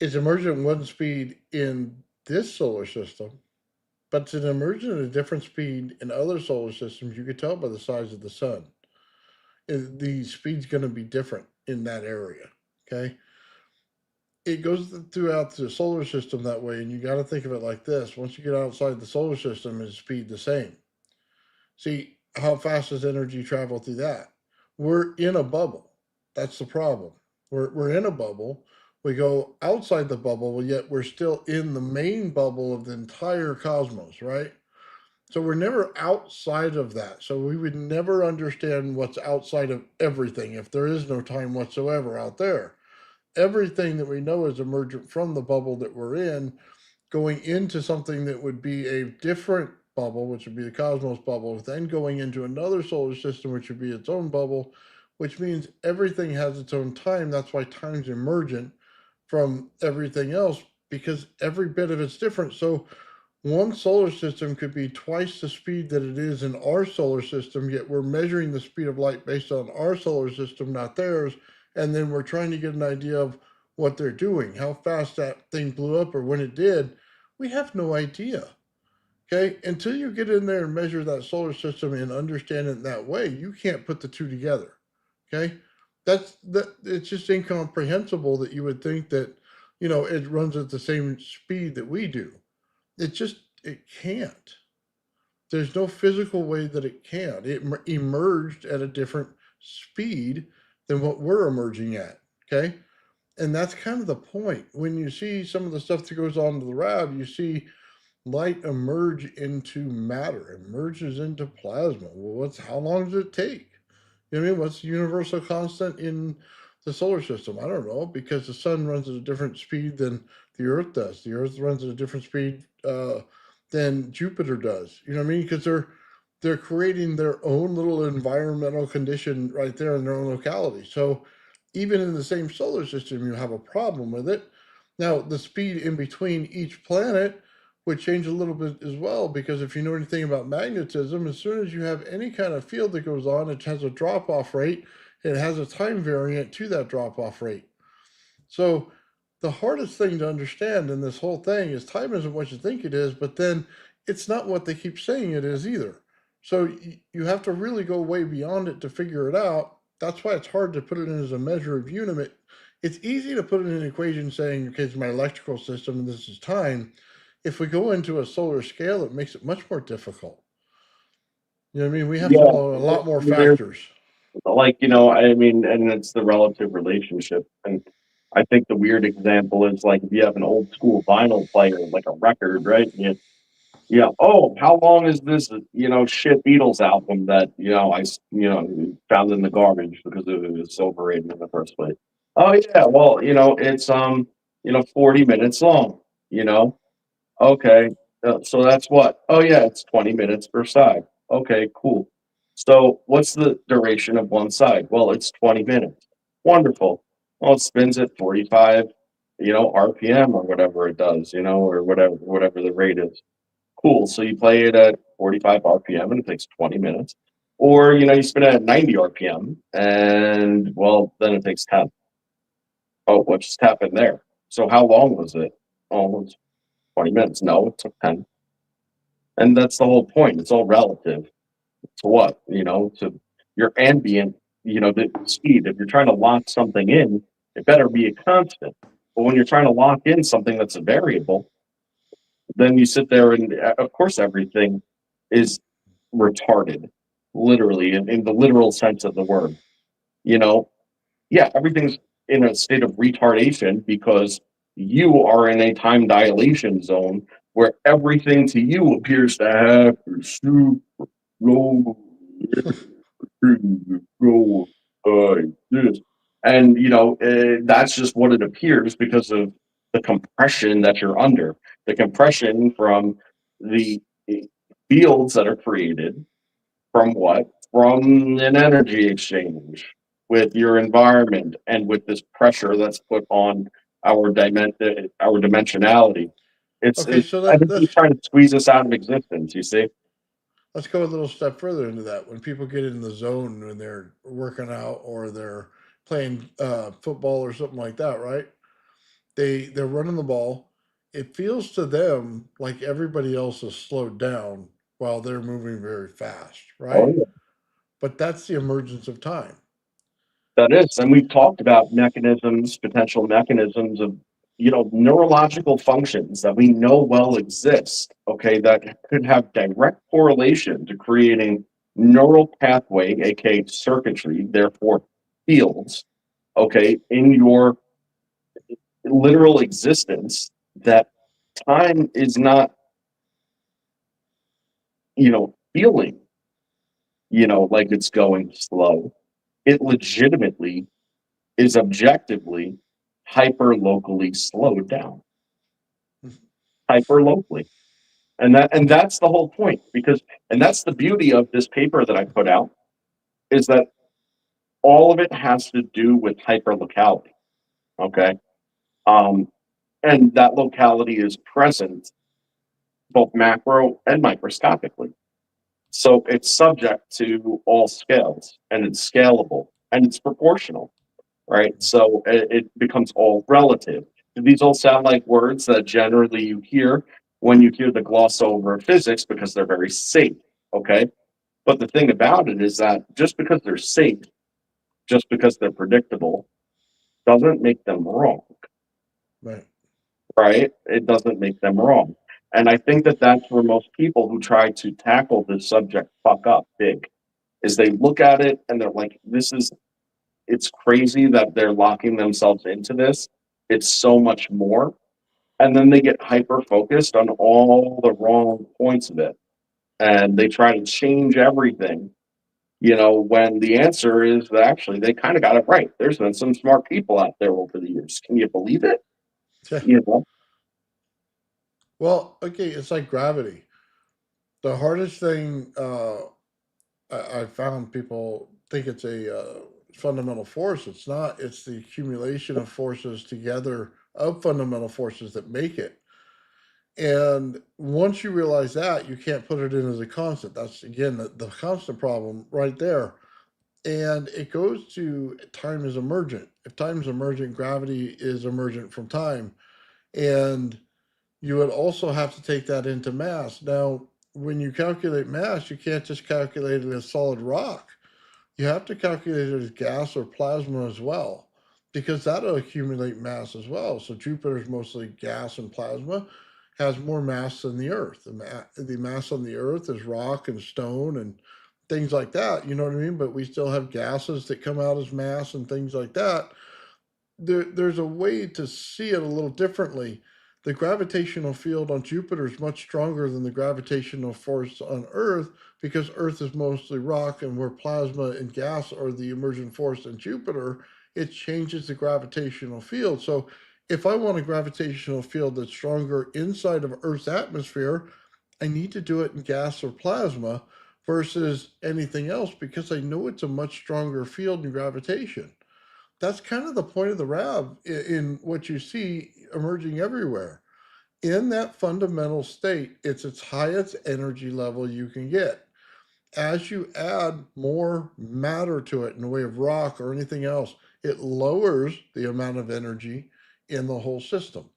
it's emergent one speed in this solar system, but it's an emergent at a different speed in other solar systems. You could tell by the size of the sun. The speed's going to be different in that area. Okay. It goes throughout the solar system that way, and you got to think of it like this: once you get outside the solar system, is speed the same? See, how fast does energy travel through that? We're in a bubble. That's the problem. We're in a bubble. We go outside the bubble, yet we're still in the main bubble of the entire cosmos, right? So we're never outside of that. So we would never understand what's outside of everything if there is no time whatsoever out there. Everything that we know is emergent from the bubble that we're in, going into something that would be a different bubble, which would be the cosmos bubble, then going into another solar system, which would be its own bubble, which means everything has its own time. That's why time's emergent from everything else, because every bit of it's different. So one solar system could be twice the speed that it is in our solar system, yet we're measuring the speed of light based on our solar system, not theirs. And then we're trying to get an idea of what they're doing. How fast that thing blew up or when it did, we have no idea. Okay, until you get in there and measure that solar system and understand it in that way, you can't put the two together. Okay, that it's just incomprehensible that you would think that it runs at the same speed that we do. It can't. There's no physical way that it can. It emerged at a different speed than what we're emerging at. Okay, and that's kind of the point. When you see some of the stuff that goes on in the lab, you see light emerge into matter, emerges into plasma. Well, how long does it take? You know what I mean? What's the universal constant in the solar system? I don't know, because the sun runs at a different speed than the Earth does. The Earth runs at a different speed than Jupiter does. You know what I mean? Because they're creating their own little environmental condition right there in their own locality. So even in the same solar system, you have a problem with it. Now, the speed in between each planet would change a little bit as well, because if you know anything about magnetism, as soon as you have any kind of field that goes on, it has a drop off rate. It has a time variant to that drop off rate. So the hardest thing to understand in this whole thing is time isn't what you think it is, but then it's not what they keep saying it is either. So you have to really go way beyond it to figure it out. That's why it's hard to put it in as a measure of unit. It's easy to put it in an equation saying, okay, it's my electrical system and this is time. If we go into a solar scale, it makes it much more difficult. You know what I mean? We have to Yeah, know a lot more there's factors. like, I mean, and it's the relative relationship. And I think the weird example is like if you have an old school vinyl player, like a record, right? Yeah. Oh, how long is this, shit Beatles album that, found in the garbage because it was overrated in the first place? Oh yeah, well, it's 40 minutes long, you know. Okay. So that's what? Oh yeah, it's 20 minutes per side. Okay, cool. So what's the duration of one side? Well, it's 20 minutes. Wonderful. Well, it spins at 45, RPM or whatever it does, or whatever the rate is. Cool. So you play it at 45 RPM and it takes 20 minutes. Or, you spin it at 90 RPM and well, then it takes 10. Oh, what just happened there? So how long was it? Oh, it's 20 minutes. No, it took 10. And that's the whole point. It's all relative to what? To your ambient, the speed. If you're trying to lock something in, it better be a constant. But when you're trying to lock in something that's a variable, then you sit there and of course everything is retarded, literally, in the literal sense of the word. You know, yeah, everything's in a state of retardation because you are in a time dilation zone where everything to you appears to have super slow go like this. And that's just what it appears because of the compression that you're under, the compression from the fields that are created from what? From an energy exchange with your environment and with this pressure that's put on our dimensionality. Okay, so I think he's trying to squeeze us out of existence, you see? let's go a little step further into that. When people get in the zone when they're working out or they're playing football or something like that, right? They're running the ball. It feels to them like everybody else is slowed down while they're moving very fast, Oh, right? yeah. But that's the emergence of time. That is, and we've talked about potential mechanisms of, neurological functions that we know well exist, okay, that could have direct correlation to creating neural pathway, aka circuitry, therefore fields, okay, in your literal existence that time is not, feeling, like it's going slow. It legitimately is objectively hyper locally slowed down, hyper locally. And that's the whole point, because and that's the beauty of this paper that I put out, is that all of it has to do with hyper locality. Okay. Um, and that locality is present both macro and microscopically. So it's subject to all scales and it's scalable and it's proportional. right? So it becomes all relative. These all sound like words that generally you hear when you hear the gloss over physics because they're very safe, okay? But the thing about it is that just because they're safe, just because they're predictable, doesn't make them wrong, Right. right? It doesn't make them wrong. And I think that that's where most people who try to tackle this subject fuck up big, is they look at it and they're like, it's crazy that they're locking themselves into this. It's so much more. And then they get hyper focused on all the wrong points of it. And they try to change everything, when the answer is that actually they kind of got it right. There's been some smart people out there over the years. Can you believe it? Yeah. You know? Well, okay, it's like gravity. The hardest thing I found people think it's a fundamental force. It's not. It's the accumulation of forces together of fundamental forces that make it. And once you realize that, you can't put it in as a constant. That's again the constant problem right there. And it goes to time is emergent. If time is emergent, gravity is emergent from time. And you would also have to take that into mass. Now, when you calculate mass, you can't just calculate it as solid rock. You have to calculate it as gas or plasma as well, because that'll accumulate mass as well. So Jupiter is mostly gas and plasma, has more mass than the Earth. The mass on the Earth is rock and stone and things like that. You know what I mean? But we still have gases that come out as mass and things like that. There's a way to see it a little differently. The gravitational field on Jupiter is much stronger than the gravitational force on Earth because Earth is mostly rock, and where plasma and gas are the emergent force in Jupiter, it changes the gravitational field. So if I want a gravitational field that's stronger inside of Earth's atmosphere, I need to do it in gas or plasma versus anything else because I know it's a much stronger field in gravitation. That's kind of the point of the RAV in what you see emerging everywhere. In that fundamental state, it's its highest energy level you can get. As you add more matter to it in the way of rock or anything else, it lowers the amount of energy in the whole system.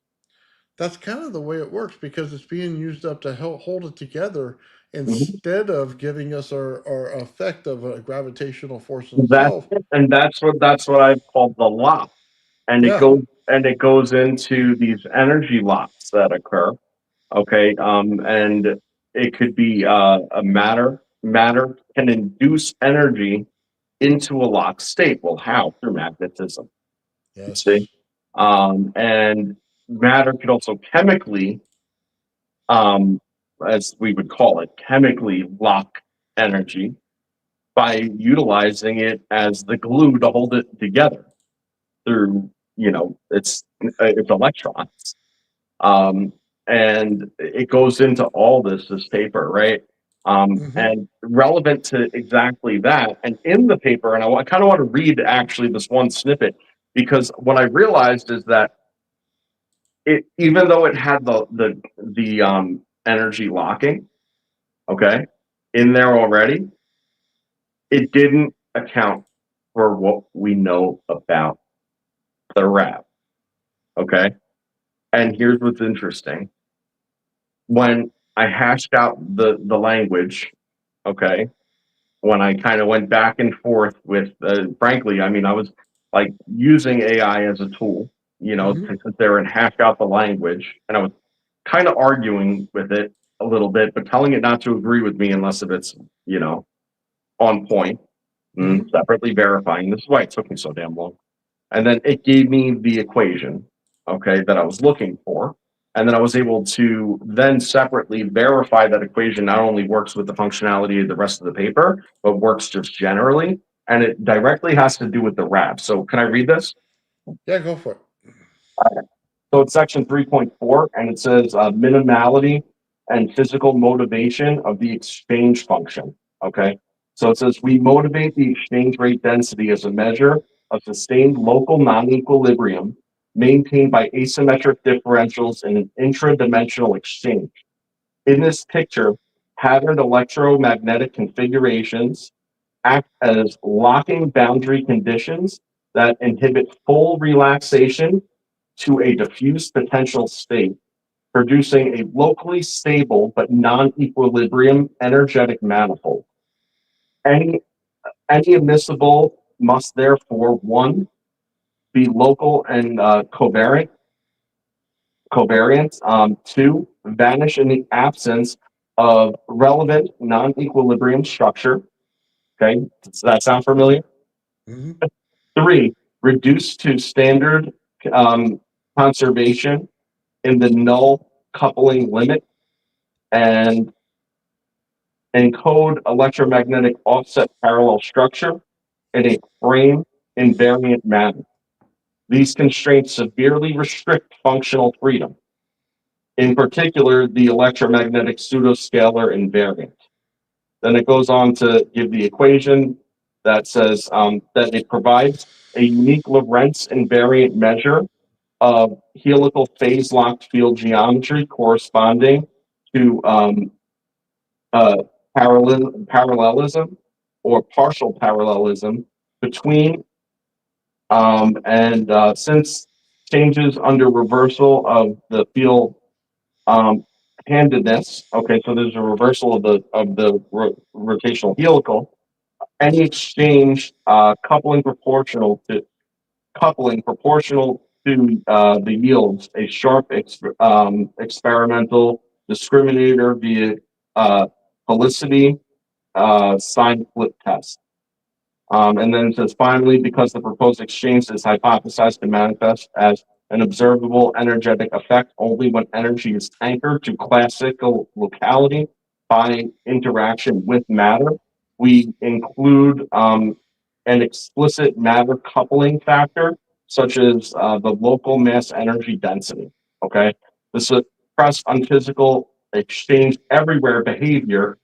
That's kind of the way it works because it's being used up to help hold it together Mhm. instead of giving us our effect of a gravitational force in That's itself. it. And that's what I've called the lock. And it Yeah. goes into these energy locks that occur. Okay. And it could be a matter can induce energy into a locked state. Well, how? Through magnetism. You see? Yes. And matter could also chemically, um, as we would call it, chemically lock energy by utilizing it as the glue to hold it together through, its electrons. Um, and it goes into all this paper, right? Hmm. And relevant to exactly that. And in the paper, and I kind of want to read actually this one snippet because what I realized is that even though it had the energy locking, okay, in there already, it didn't account for what we know about the rap. Okay. And here's what's interesting. When I hashed out the language, okay, when I kind of went back and forth with, frankly, I mean, I was like using AI as a tool, Hmm. to sit there and hash out the language. And I was kind of arguing with it a little bit, but telling it not to agree with me unless if it's, on point, Hmm. separately verifying. This is why it took me so damn long. And then it gave me the equation, okay, that I was looking for. And then I was able to then separately verify that equation not only works with the functionality of the rest of the paper, but works just generally. And it directly has to do with the RAB. So can I read this? Yeah, go for it. So it's section 3.4, and it says minimality and physical motivation of the exchange function. Okay. So it says we motivate the exchange rate density as a measure of sustained local non-equilibrium maintained by asymmetric differentials in an intradimensional exchange. In this picture, patterned electromagnetic configurations act as locking boundary conditions that inhibit full relaxation to a diffuse potential state, producing a locally stable but non-equilibrium energetic manifold. Any, any immiscible must therefore, one, be local and covariant, two, vanish in the absence of relevant non-equilibrium structure. Okay, does that sound familiar? Hmm. Three, reduce to standard um, conservation in the null coupling limit, and encode electromagnetic offset parallel structure in a frame invariant manner. These constraints severely restrict functional freedom, in particular, the electromagnetic pseudoscalar invariant. Then it goes on to give the equation that says that it provides a unique Lorentz invariant measure of helical phase locked field geometry corresponding to uh, parallelism or partial parallelism between and since changes under reversal of the field um, handedness. Okay, so there's a reversal of the rotational helical. Any exchange coupling proportional to the yields a sharp experimental discriminator via helicity sign flip test. And then it says, finally, because the proposed exchange is hypothesized to manifest as an observable energetic effect only when energy is anchored to classical locality by interaction with matter, we include an explicit matter coupling factor, such as the local mass energy density. Okay, this suppress unphysical exchange everywhere behavior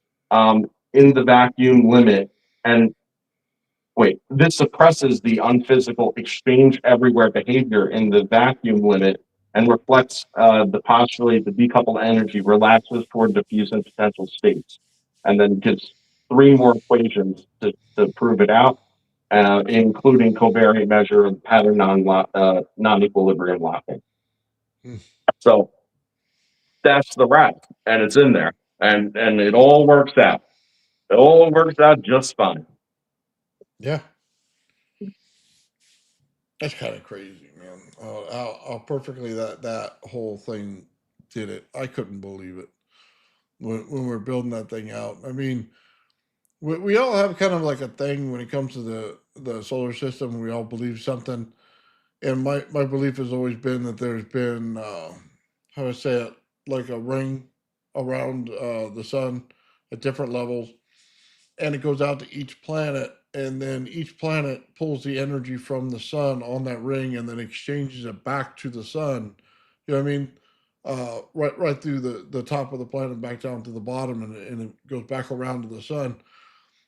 in the vacuum limit. And wait, this suppresses the unphysical exchange everywhere behavior in the vacuum limit and reflects the postulate the decoupled energy relaxes toward diffuse and potential states. And then gives three more equations to prove it out, including covariant measure of pattern non-equilibrium locking. Hmm. So that's the wrap, and it's in there, and it all works out. It all works out just fine. Yeah, that's kind of crazy, man. How perfectly that whole thing did it. I couldn't believe it when we were building that thing out. I mean, we all have kind of like a thing when it comes to the solar system. We all believe something, and my belief has always been that there's been how do I say it, like a ring around the sun at different levels, and it goes out to each planet, and then each planet pulls the energy from the sun on that ring and then exchanges it back to the sun. You know what I mean? Right through the top of the planet back down to the bottom, and it goes back around to the sun.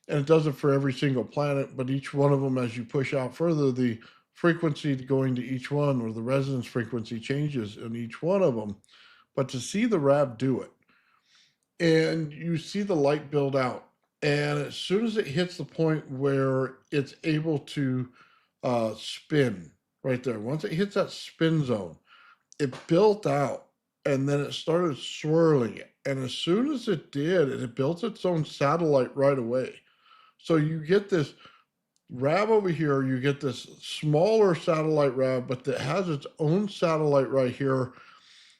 And it does it for every single planet, but each one of them, as you push out further, the frequency going to each one, or the resonance frequency, changes in each one of them. But to see the RAV do it, and you see the light build out, and as soon as it hits the point where it's able to spin right there, once it hits that spin zone, it built out, and then it started swirling it. And as soon as it did, it built its own satellite right away. So you get this RAV over here, you get this smaller satellite RAV, but that has its own satellite right here.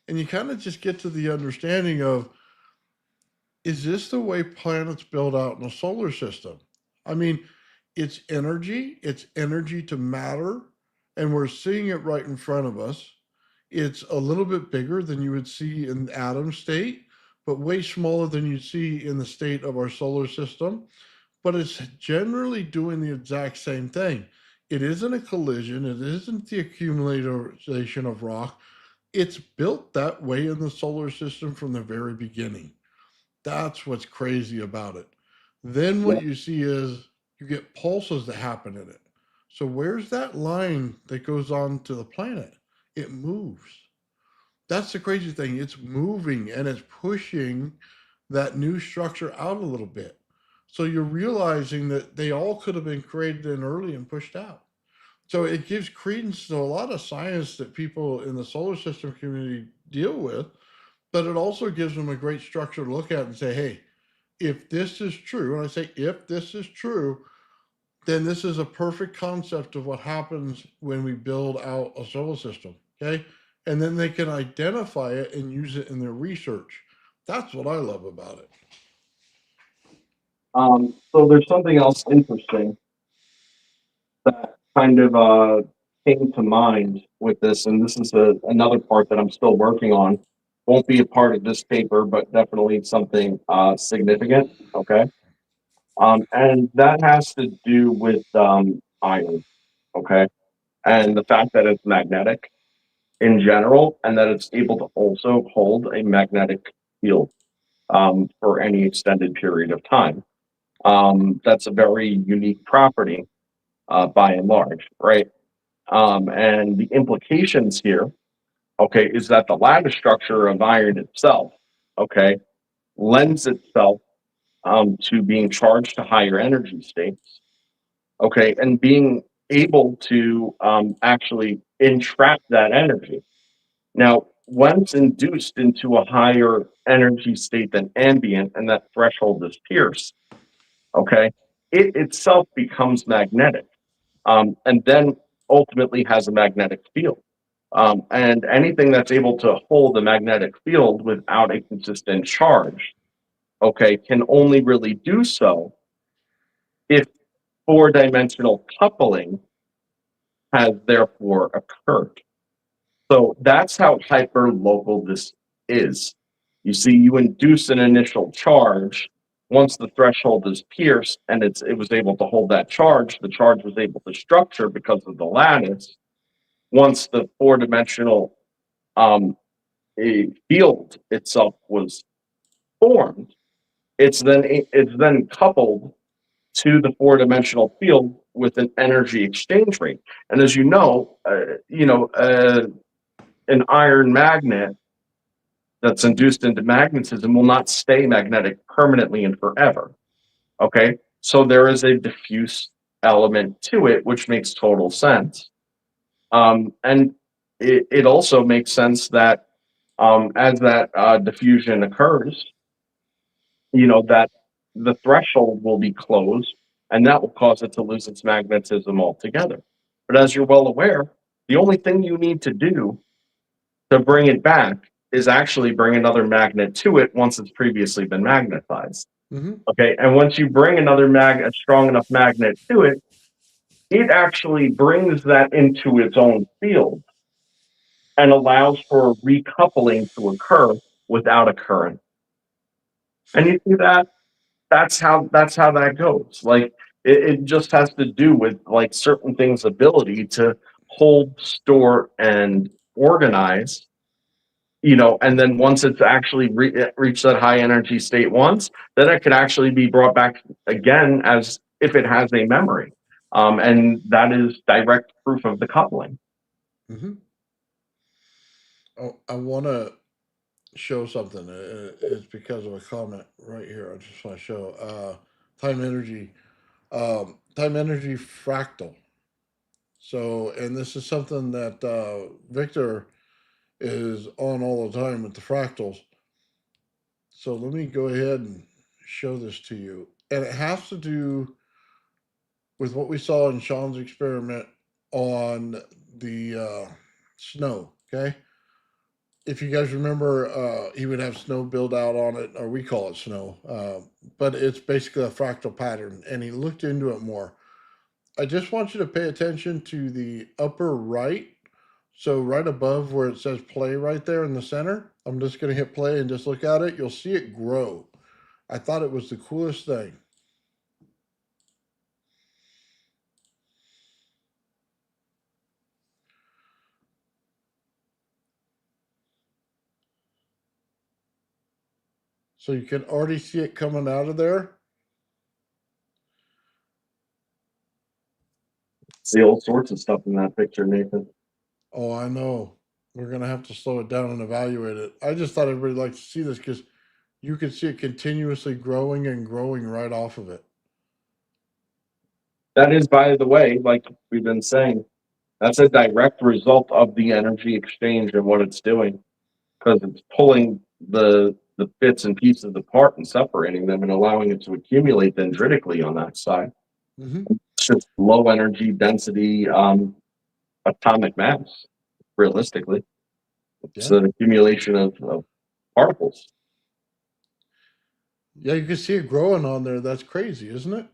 And you kind of just get to the understanding of, is this the way planets build out in the solar system? I mean, it's energy to matter, and we're seeing it right in front of us. It's a little bit bigger than you would see in atom state, but way smaller than you see in the state of our solar system. But it's generally doing the exact same thing. It isn't a collision, it isn't the accumulation of rock. It's built that way in the solar system from the very beginning. That's what's crazy about it. Then Yeah. what you see is you get pulses that happen in it. So where's that line that goes on to the planet? It moves. That's the crazy thing. It's moving and it's pushing that new structure out a little bit. So you're realizing that they all could have been created in early and pushed out. So it gives credence to a lot of science that people in the solar system community deal with, but it also gives them a great structure to look at and say, hey, if this is true, and I say if this is true, then this is a perfect concept of what happens when we build out a solar system. Okay. And then they can identify it and use it in their research. That's what I love about it. So there's something else interesting that kind of came to mind with this, and this is another part that I'm still working on. Won't be a part of this paper, but definitely something significant. Okay, and that has to do with iron. Okay, and the fact that it's magnetic in general, and that it's able to also hold a magnetic field for any extended period of time. That's a very unique property by and large, right? And the implications here, okay, is that the lattice structure of iron itself, okay, lends itself to being charged to higher energy states, okay, and being able to actually entrap that energy. Now, when it's induced into a higher energy state than ambient and that threshold is pierced, okay, it itself becomes magnetic, and then ultimately has a magnetic field. And anything that's able to hold a magnetic field without a consistent charge, okay, can only really do so if four-dimensional coupling has therefore occurred. So that's how hyperlocal this is. You see, you induce an initial charge. Once the threshold is pierced and it was able to hold that charge, the charge was able to structure because of the lattice. Once the four-dimensional field itself was formed, it's then coupled to the four-dimensional field with an energy exchange rate. And as an iron magnet that's induced into magnetism will not stay magnetic permanently and forever. Okay, so there is a diffuse element to it, which makes total sense. And it also makes sense that as that diffusion occurs, that the threshold will be closed, and that will cause it to lose its magnetism altogether. But as you're well aware, the only thing you need to do to bring it back is actually bring another magnet to it once it's previously been magnetized. Mm-hmm. Okay, and once you bring a strong enough magnet to it, it actually brings that into its own field and allows for recoupling to occur without a current. And you see that that's how that goes. Like it just has to do with like certain things' ability to hold, store, and organize. And then once it's actually reached that high energy state once, then it can actually be brought back again as if it has a memory. And that is direct proof of the coupling. Mm-hmm. Oh, I want to show something. It's because of a comment right here. I just want to show time energy fractal. So, and this is something that Victor is on all the time with the fractals. So let me go ahead and show this to you. And it has to do with what we saw in Sean's experiment on the snow. Okay. If you guys remember, he would have snow build out on it, or we call it snow, but it's basically a fractal pattern. And he looked into it more. I just want you to pay attention to the upper right. So right above where it says play right there in the center, I'm just going to hit play and just look at it. You'll see it grow. I thought it was the coolest thing. So you can already see it coming out of there. See all sorts of stuff in that picture, Nathan. Oh, I know. We're going to have to slow it down and evaluate it. I just thought everybody liked to see this because you can see it continuously growing and growing right off of it. That is, by the way, like we've been saying, That's a direct result of the energy exchange and what it's doing, because it's pulling the bits and pieces apart and separating them and allowing it to accumulate dendritically on that side. Hmm. It's just low energy density atomic mass, realistically. It's Yeah. an accumulation of particles. Yeah, you can see it growing on there. That's crazy, isn't it?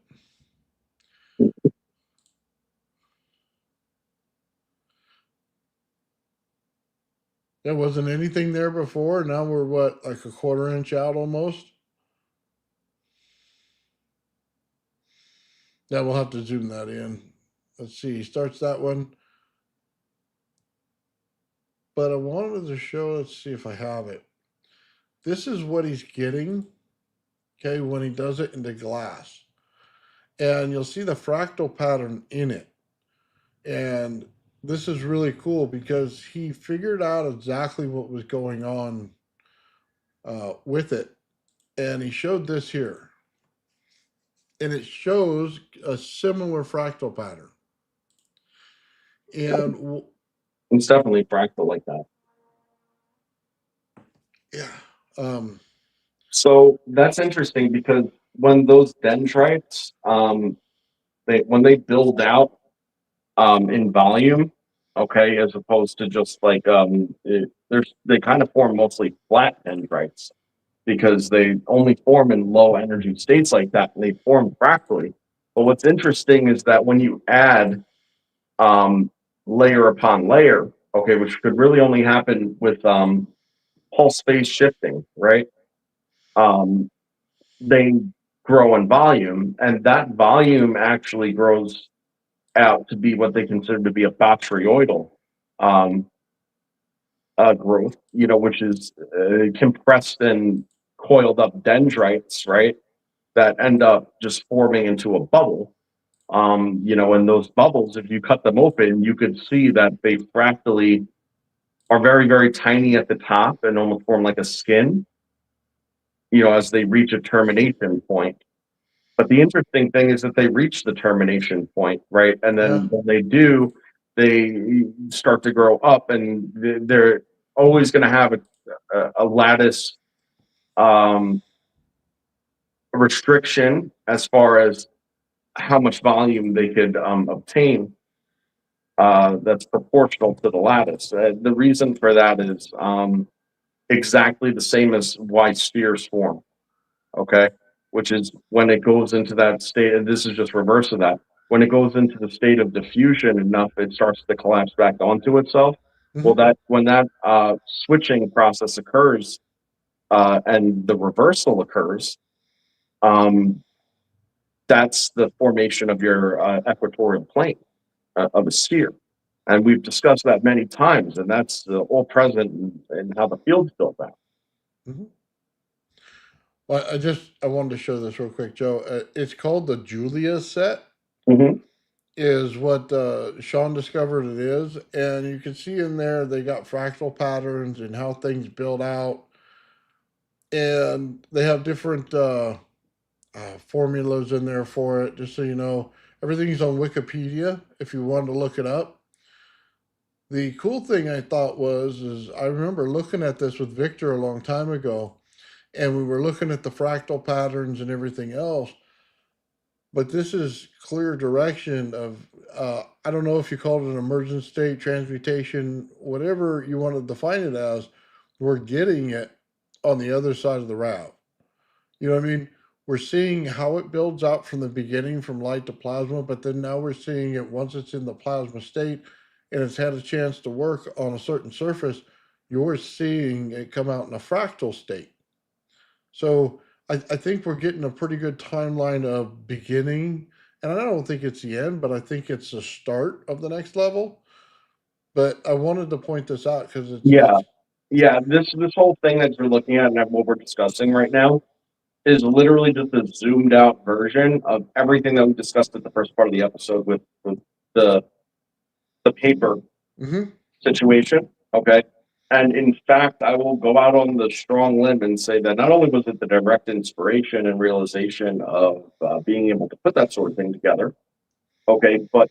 There wasn't anything there before. Now we're what, like a quarter inch out almost? Yeah, we'll have to zoom that in. Let's see. He starts that one. But I wanted to show, let's see if I have it. This is what he's getting, okay, when he does it into glass. And you'll see the fractal pattern in it. And this is really cool because he figured out exactly what was going on with it. And he showed this here. And it shows a similar fractal pattern. And It's definitely fractal like that. yeah, um, So that's interesting because when those dendrites, when they build out in volume, okay, as opposed to just like they kind of form mostly flat dendrites because they only form in low energy states like that, and they form fractally. But what's interesting is that when you add layer upon layer, okay, which could really only happen with pulse phase shifting, right? Um, they grow in volume, and that volume actually grows out to be what they consider to be a botryoidal um, growth, which is compressed and coiled up dendrites, right? That end up just forming into a bubble. And those bubbles, if you cut them open, you could see that they fractally are very, very tiny at the top and almost form like a skin, as they reach a termination point. But the interesting thing is that they reach the termination point, right? And yeah, then when they do, they start to grow up, and they're always going to have a lattice um, restriction as far as how much volume they could obtain. That's proportional to the lattice. The reason for that is exactly the same as why spheres form. Okay, which is when it goes into that state, and this is just reverse of that. When it goes into the state of diffusion enough, it starts to collapse back onto itself. Well, hmm, that when that switching process occurs and the reversal occurs, um, that's the formation of your equatorial plane of a sphere. And we've discussed that many times, and that's all present in how the field's built out. hmm. Well, I wanted to show this real quick, Joe. It's called the Julia set. Mm-hmm. Is what Sean discovered it is, and you can see in there they got fractal patterns and how things build out, and they have different formulas in there for it. Just so you know, everything's on Wikipedia if you wanted to look it up. The cool thing I thought is I remember looking at this with Victor a long time ago, and we were looking at the fractal patterns and everything else. But this is clear direction of I don't know if you call it an emergent state, transmutation, whatever you want to define it as. We're getting it on the other side of the route. You know what I mean? We're seeing how it builds out from the beginning, from light to plasma, but then now we're seeing it once it's in the plasma state and it's had a chance to work on a certain surface. You're seeing it come out in a fractal state. So I think we're getting a pretty good timeline of beginning, and I don't think it's the end, but I think it's the start of the next level. But I wanted to point this out because Yeah, it's yeah. This whole thing that you're looking at and what we're discussing right now is literally just a zoomed out version of everything that we discussed at the first part of the episode with the the paper mm-hmm, situation. Okay. And in fact, I will go out on the strong limb and say that not only was it the direct inspiration and realization of being able to put that sort of thing together, okay, but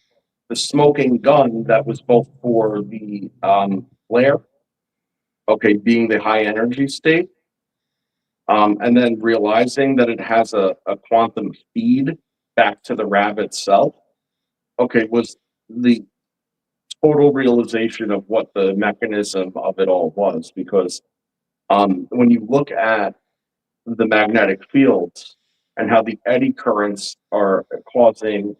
the smoking gun that was both for the flare, okay, being the high energy state, and then realizing that it has a quantum feed back to the RAV itself, okay, was the total realization of what the mechanism of it all was. Because when you look at the magnetic fields and how the eddy currents are causing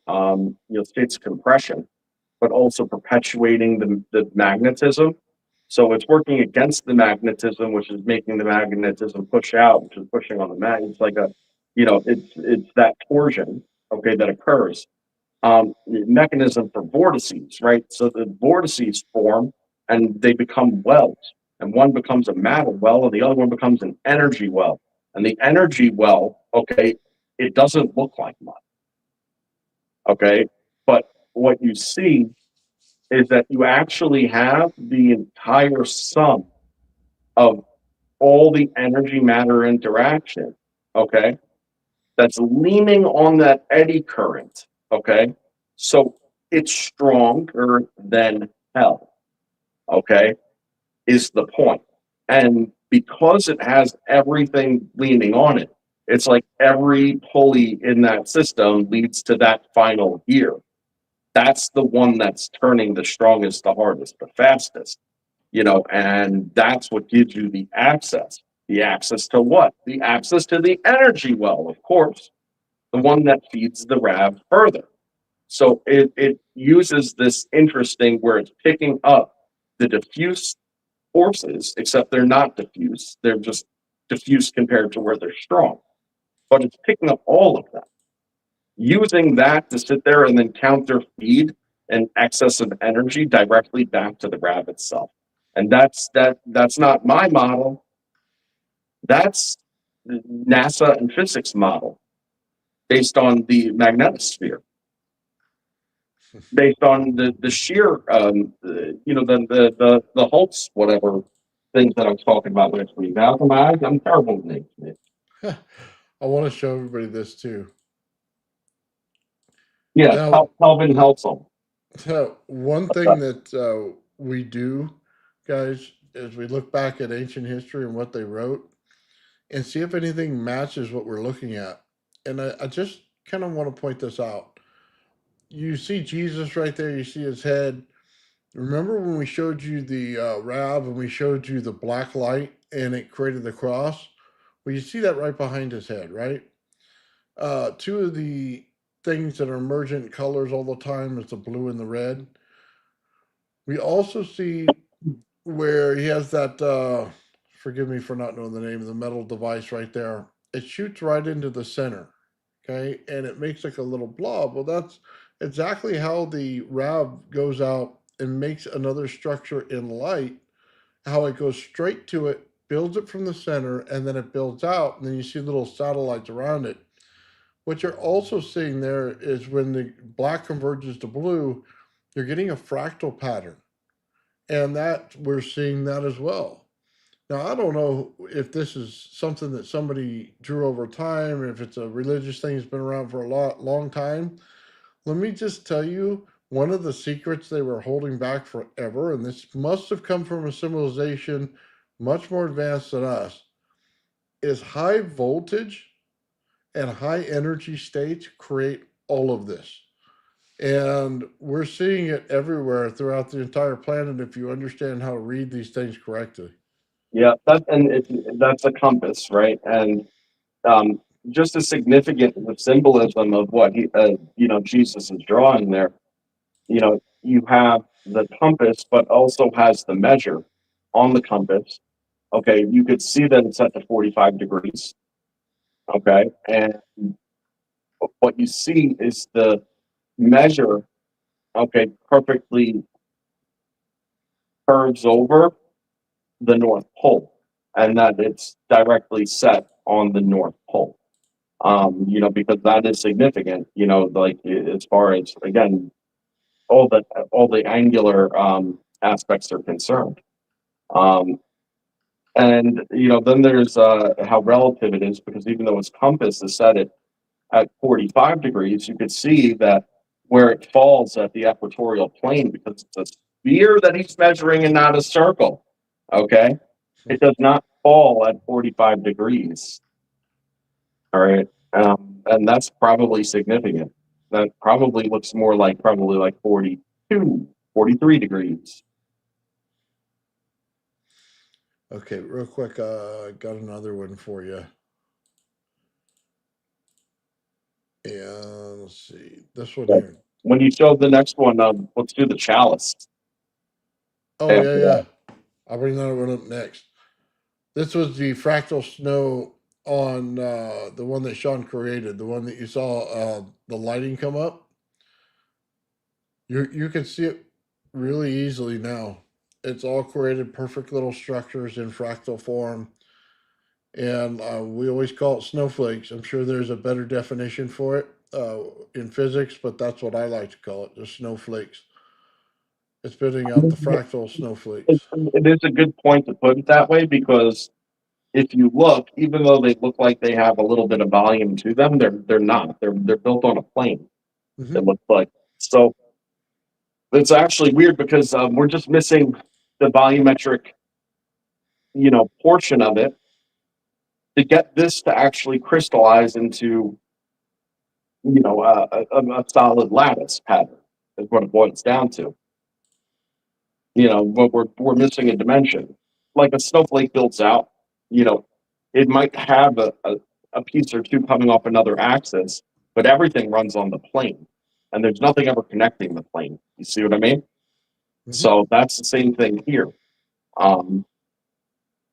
states of compression, but also perpetuating the magnetism. So it's working against the magnetism, which is making the magnetism push out, which is pushing on the magnet. It's like it's that torsion, okay, that occurs. The mechanism for vortices, right? So the vortices form and they become wells, and one becomes a matter well, and the other one becomes an energy well. And the energy well, okay, it doesn't look like much, okay, but what you see is that you actually have the entire sum of all the energy matter interaction, okay, that's leaning on that eddy current, okay? So it's stronger than hell, okay, is the point. And because it has everything leaning on it, it's like every pulley in that system leads to that final gear. That's the one that's turning the strongest, the hardest, the fastest, and that's what gives you the access. The access to what? The access to the energy well, of course, the one that feeds the RAV further. So it uses this interesting where it's picking up the diffuse forces, except they're not diffuse. They're just diffuse compared to where they're strong. But it's picking up all of that, using that to sit there and then counter feed an excess of energy directly back to the RAV itself. And that's not my model. That's the NASA and physics model based on the magnetosphere, based on the sheer, the Hulks, whatever things that I was talking about last week. Now, I'm terrible with names, man. I want to show everybody this too. Yeah, Now, Kelvin Helpsel. so one thing that we do, guys, is we look back at ancient history and what they wrote and see if anything matches what we're looking at. And I just kind of want to point this out. You see Jesus right there, you see his head. Remember when we showed you the RAV and we showed you the black light and it created the cross? Well, you see that right behind his head, right? Two of the things that are emergent colors all the time is the blue and the red. We also see where he has that, forgive me for not knowing the name of the metal device right there. It shoots right into the center, okay? And it makes like a little blob. Well, that's exactly how the RAV goes out and makes another structure in light, how it goes straight to it, builds it from the center, and then it builds out, and then you see little satellites around it. What you're also seeing there is when the black converges to blue, you're getting a fractal pattern. And that we're seeing that as well. Now, I don't know if this is something that somebody drew over time, or if it's a religious thing that's been around for a long time. Let me just tell you, one of the secrets they were holding back forever, and this must have come from a civilization much more advanced than us, is high voltage and high energy states create all of this. And we're seeing it everywhere throughout the entire planet if you understand how to read these things correctly. Yeah, that's a compass, right? And just as significant the symbolism of what Jesus is drawing there. You have the compass, but also has the measure on the compass. Okay, you could see that it's set to 45 degrees. Okay, and what you see is the measure, okay, perfectly curves over the North Pole, and that it's directly set on the North Pole. Because that is significant, like as far as, again, all the angular aspects are concerned. And then there's how relative it is, because even though its compass is set at 45 degrees, you could see that where it falls at the equatorial plane because it's a sphere that he's measuring and not a circle. Okay? It does not fall at 45 degrees. All right. And that's probably significant. That probably looks more like probably like 42, 43 degrees. Okay, real quick, got another one for you. And let's see, this one But here. when you show the next one, let's do the chalice. Oh, after yeah, that. yeah. I'll bring that one up next. This was the fractal snow on the one that Sean created, the one that you saw the lighting come up. You can see it really easily now. It's all created perfect little structures in fractal form. And we always call it snowflakes. I'm sure there's a better definition for it in physics, but that's what I like to call it, the snowflakes. It's spitting out the fractal snowflakes. It is a good point to put it that way because if you look, even though they look like they have a little bit of volume to them, they're not. They're built on a plane. Mm-hmm. It looks like so. It's actually weird because we're just missing the volumetric, portion of it to get this to actually crystallize into, a solid lattice pattern. Is what it boils down to. But we're missing a dimension. Like a snowflake builds out, it might have a piece or two coming off another axis, but everything runs on the plane, and there's nothing ever connecting the plane. You see what I mean? Mm-hmm. So that's the same thing here.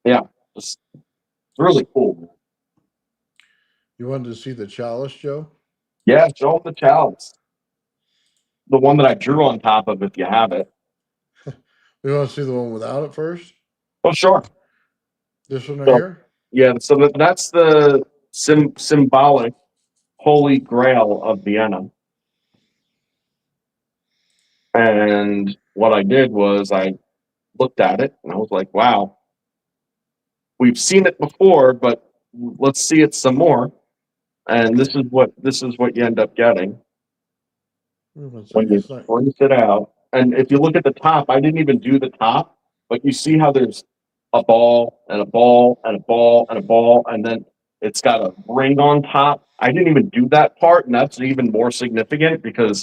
Yeah, just really cool. You wanted to see the chalice, Joe? Yeah, show them the chalice. The one that I drew on top of, if you have it. We want to see the one without it first? Oh, sure. This one right So, here? yeah, so that's the symbolic Holy Grail of Vienna. And what I did was I looked at it and I was like, wow, we've seen it before, but let's see it some more. And this is what you end up getting when you trace it out. And if you look at the top, I didn't even do the top, but you see how there's a ball and a ball and a ball and a ball, and then it's got a ring on top. I didn't even do that part, and that's even more significant because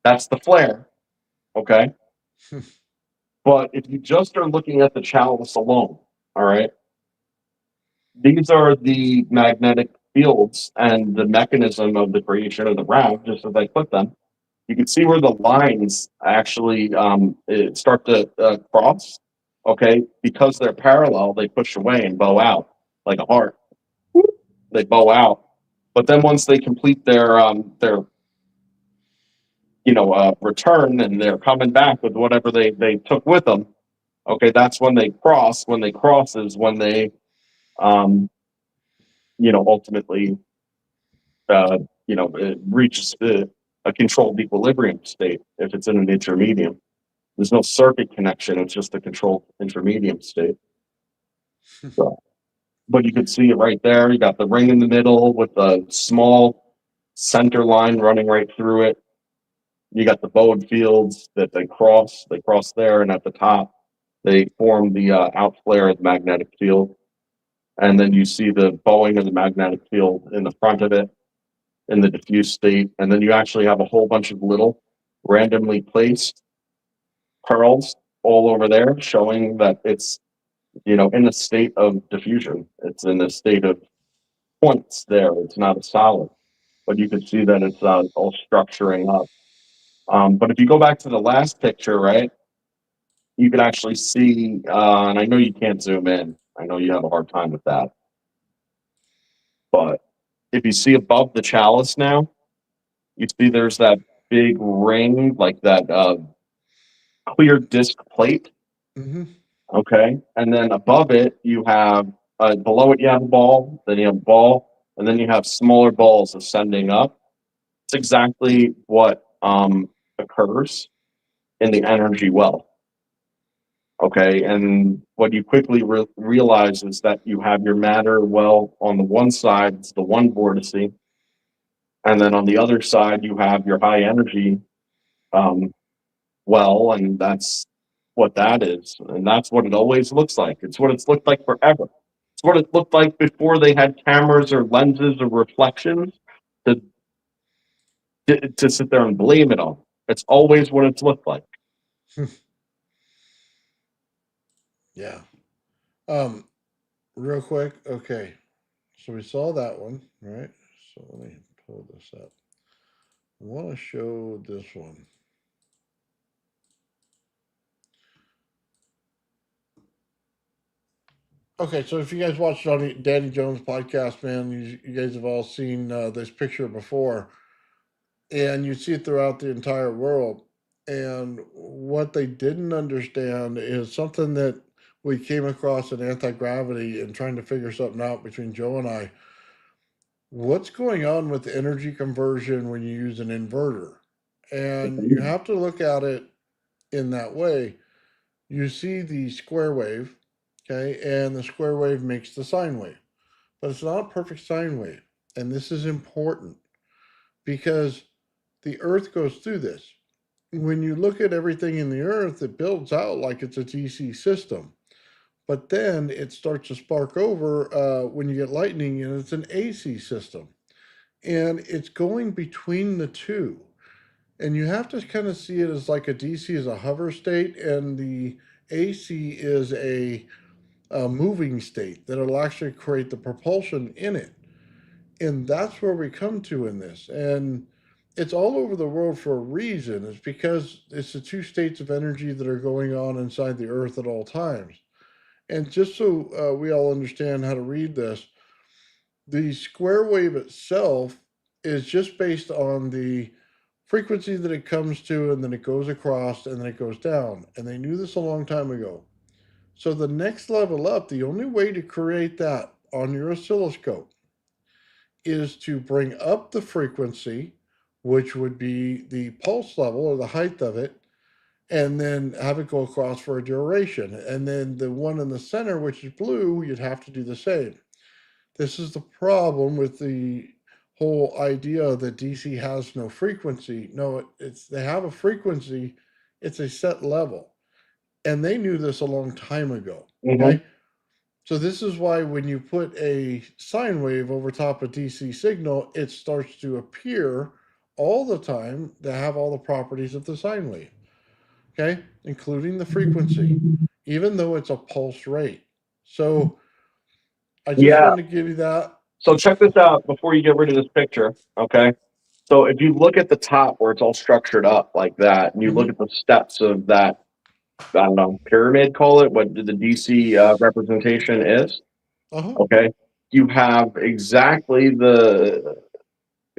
that's the flare. Okay. But if you just are looking at the chalice alone, all right, these are the magnetic fields and the mechanism of the creation of the raft, just as I put them. You can see where the lines actually start to cross, okay? Because they're parallel, they push away and bow out like a heart. They bow out. But then once they complete their return and they're coming back with whatever they took with them, okay, that's when they cross. When they cross is when they, ultimately, it reaches a controlled equilibrium state if it's in an intermedium. There's no circuit connection. It's just a controlled intermedium state. So, but you can see it right there. You got the ring in the middle with a small center line running right through it. You got the bowed fields that they cross there, and at the top they form the outflare of the magnetic field. And then you see the bowing of the magnetic field in the front of it in the diffuse state. And then you actually have a whole bunch of little randomly placed pearls all over there, showing that it's, in a state of diffusion. It's in a state of points there. It's not a solid, but you can see that it's all structuring up. But if you go back to the last picture, right, you can actually see, and I know you can't zoom in. I know you have a hard time with that. But if you see above the chalice now, you see there's that big ring, like that clear disc plate. Mm-hmm. Okay. And then above it, you have, below it, you have a ball, then you have a ball, and then you have smaller balls ascending up. It's exactly what occurs in the energy well. Okay. And what you quickly realize is that you have your matter well on the one side, it's the one vortice, And then on the other side, you have your high energy well, and that's what that is. And that's what it always looks like. It's what it's looked like forever. It's what it looked like before they had cameras or lenses or reflections to sit there and blame it on. It's always what it's looked like. Yeah. Real quick. Okay. So we saw that one, right? So let me pull this up. I want to show this one. Okay, so if you guys watched Danny Jones' podcast, man, you guys have all seen this picture before, and you see it throughout the entire world. And what they didn't understand is something that we came across in anti-gravity and trying to figure something out between Joe and I. What's going on with energy conversion when you use an inverter? And you have to look at it in that way. You see the square wave, okay, and the square wave makes the sine wave, but it's not a perfect sine wave. And this is important because the earth goes through this. When you look at everything in the earth, it builds out like it's a DC system, but then it starts to spark over when you get lightning, and it's an AC system, and it's going between the two. And you have to kind of see it as like a DC is a hover state, and the AC is a moving state that'll actually create the propulsion in it. And that's where we come to in this. And it's all over the world for a reason. It's because it's the two states of energy that are going on inside the earth at all times. And just so we all understand how to read this, the square wave itself is just based on the frequency that it comes to, and then it goes across, and then it goes down. And they knew this a long time ago. So the next level up, the only way to create that on your oscilloscope is to bring up the frequency, which would be the pulse level or the height of it, and then have it go across for a duration. And then the one in the center, which is blue, you'd have to do the same. This is the problem with the whole idea that DC has no frequency. No, they have a frequency, it's a set level. And they knew this a long time ago. Okay. So this is why when you put a sine wave over top of DC signal, it starts to appear all the time to have all the properties of the sine wave. Okay, including the frequency, even though it's a pulse rate. So I just wanted to give you that. So check this out before you get rid of this picture, okay? So if you look at the top where it's all structured up like that, and you look at the steps of that, I don't know, pyramid, call it, what the DC representation is, okay? You have exactly the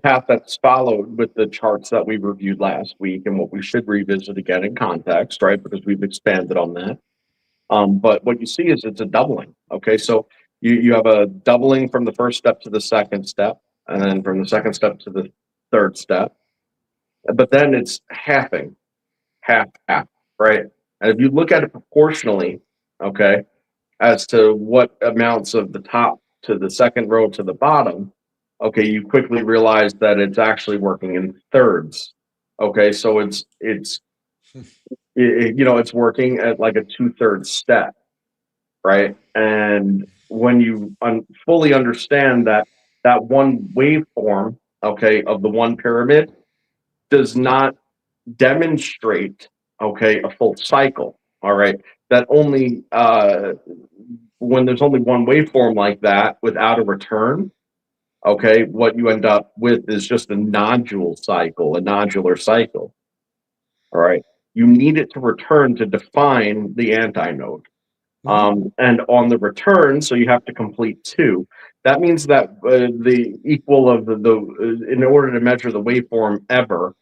path that's followed with the charts that we reviewed last week and what we should revisit again in context, right? Because we've expanded on that. But what you see is it's a doubling, okay? So you have a doubling from the first step to the second step, and then from the second step to the third step. But then it's halving, half, right? And if you look at it proportionally, okay, as to what amounts of the top to the second row to the bottom, okay, you quickly realize that it's actually working in thirds. Okay, so it's working at like a 2/3 step, right? And when you fully understand that one waveform, okay, of the one pyramid does not demonstrate, okay, a full cycle, all right? That only when there's only one waveform like that without a return, okay, what you end up with is just a nodular cycle, all right? You need it to return to define the antinode. And on the return, so you have to complete 2. That means that the equal of the in order to measure the waveform ever,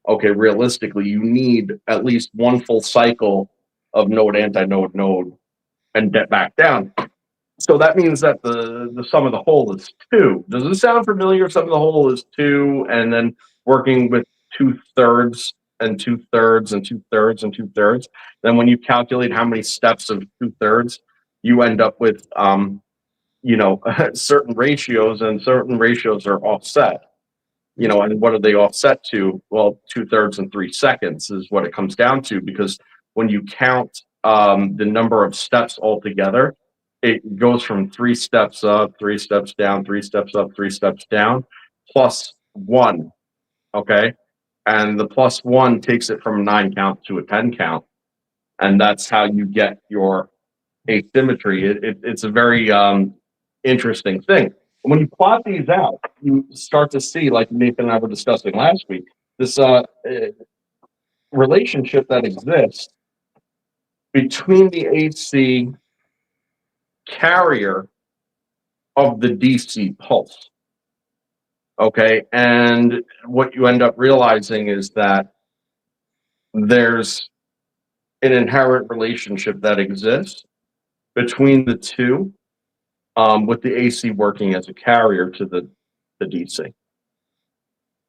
okay, realistically, you need at least one full cycle of node, antinode, node, and get back down. So that means that the sum of the whole is 2. Does it sound familiar? Sum of the whole is 2, and then working with 2/3 and 2/3 and 2/3 and 2/3. Then when you calculate how many steps of 2/3, you end up with certain ratios, and certain ratios are offset. and what are they offset to? Well, 2/3 and 3 seconds is what it comes down to, because when you count the number of steps altogether, it goes from 3 steps up, 3 steps down, 3 steps up, 3 steps down, plus 1. Okay. And the plus 1 takes it from a 9 count to a 10 count. And that's how you get your asymmetry. It's a very interesting thing. When you plot these out, you start to see, like Nathan and I were discussing last week, this relationship that exists between the AC carrier of the DC pulse. Okay. And what you end up realizing is that there's an inherent relationship that exists between the two, with the AC working as a carrier to the DC.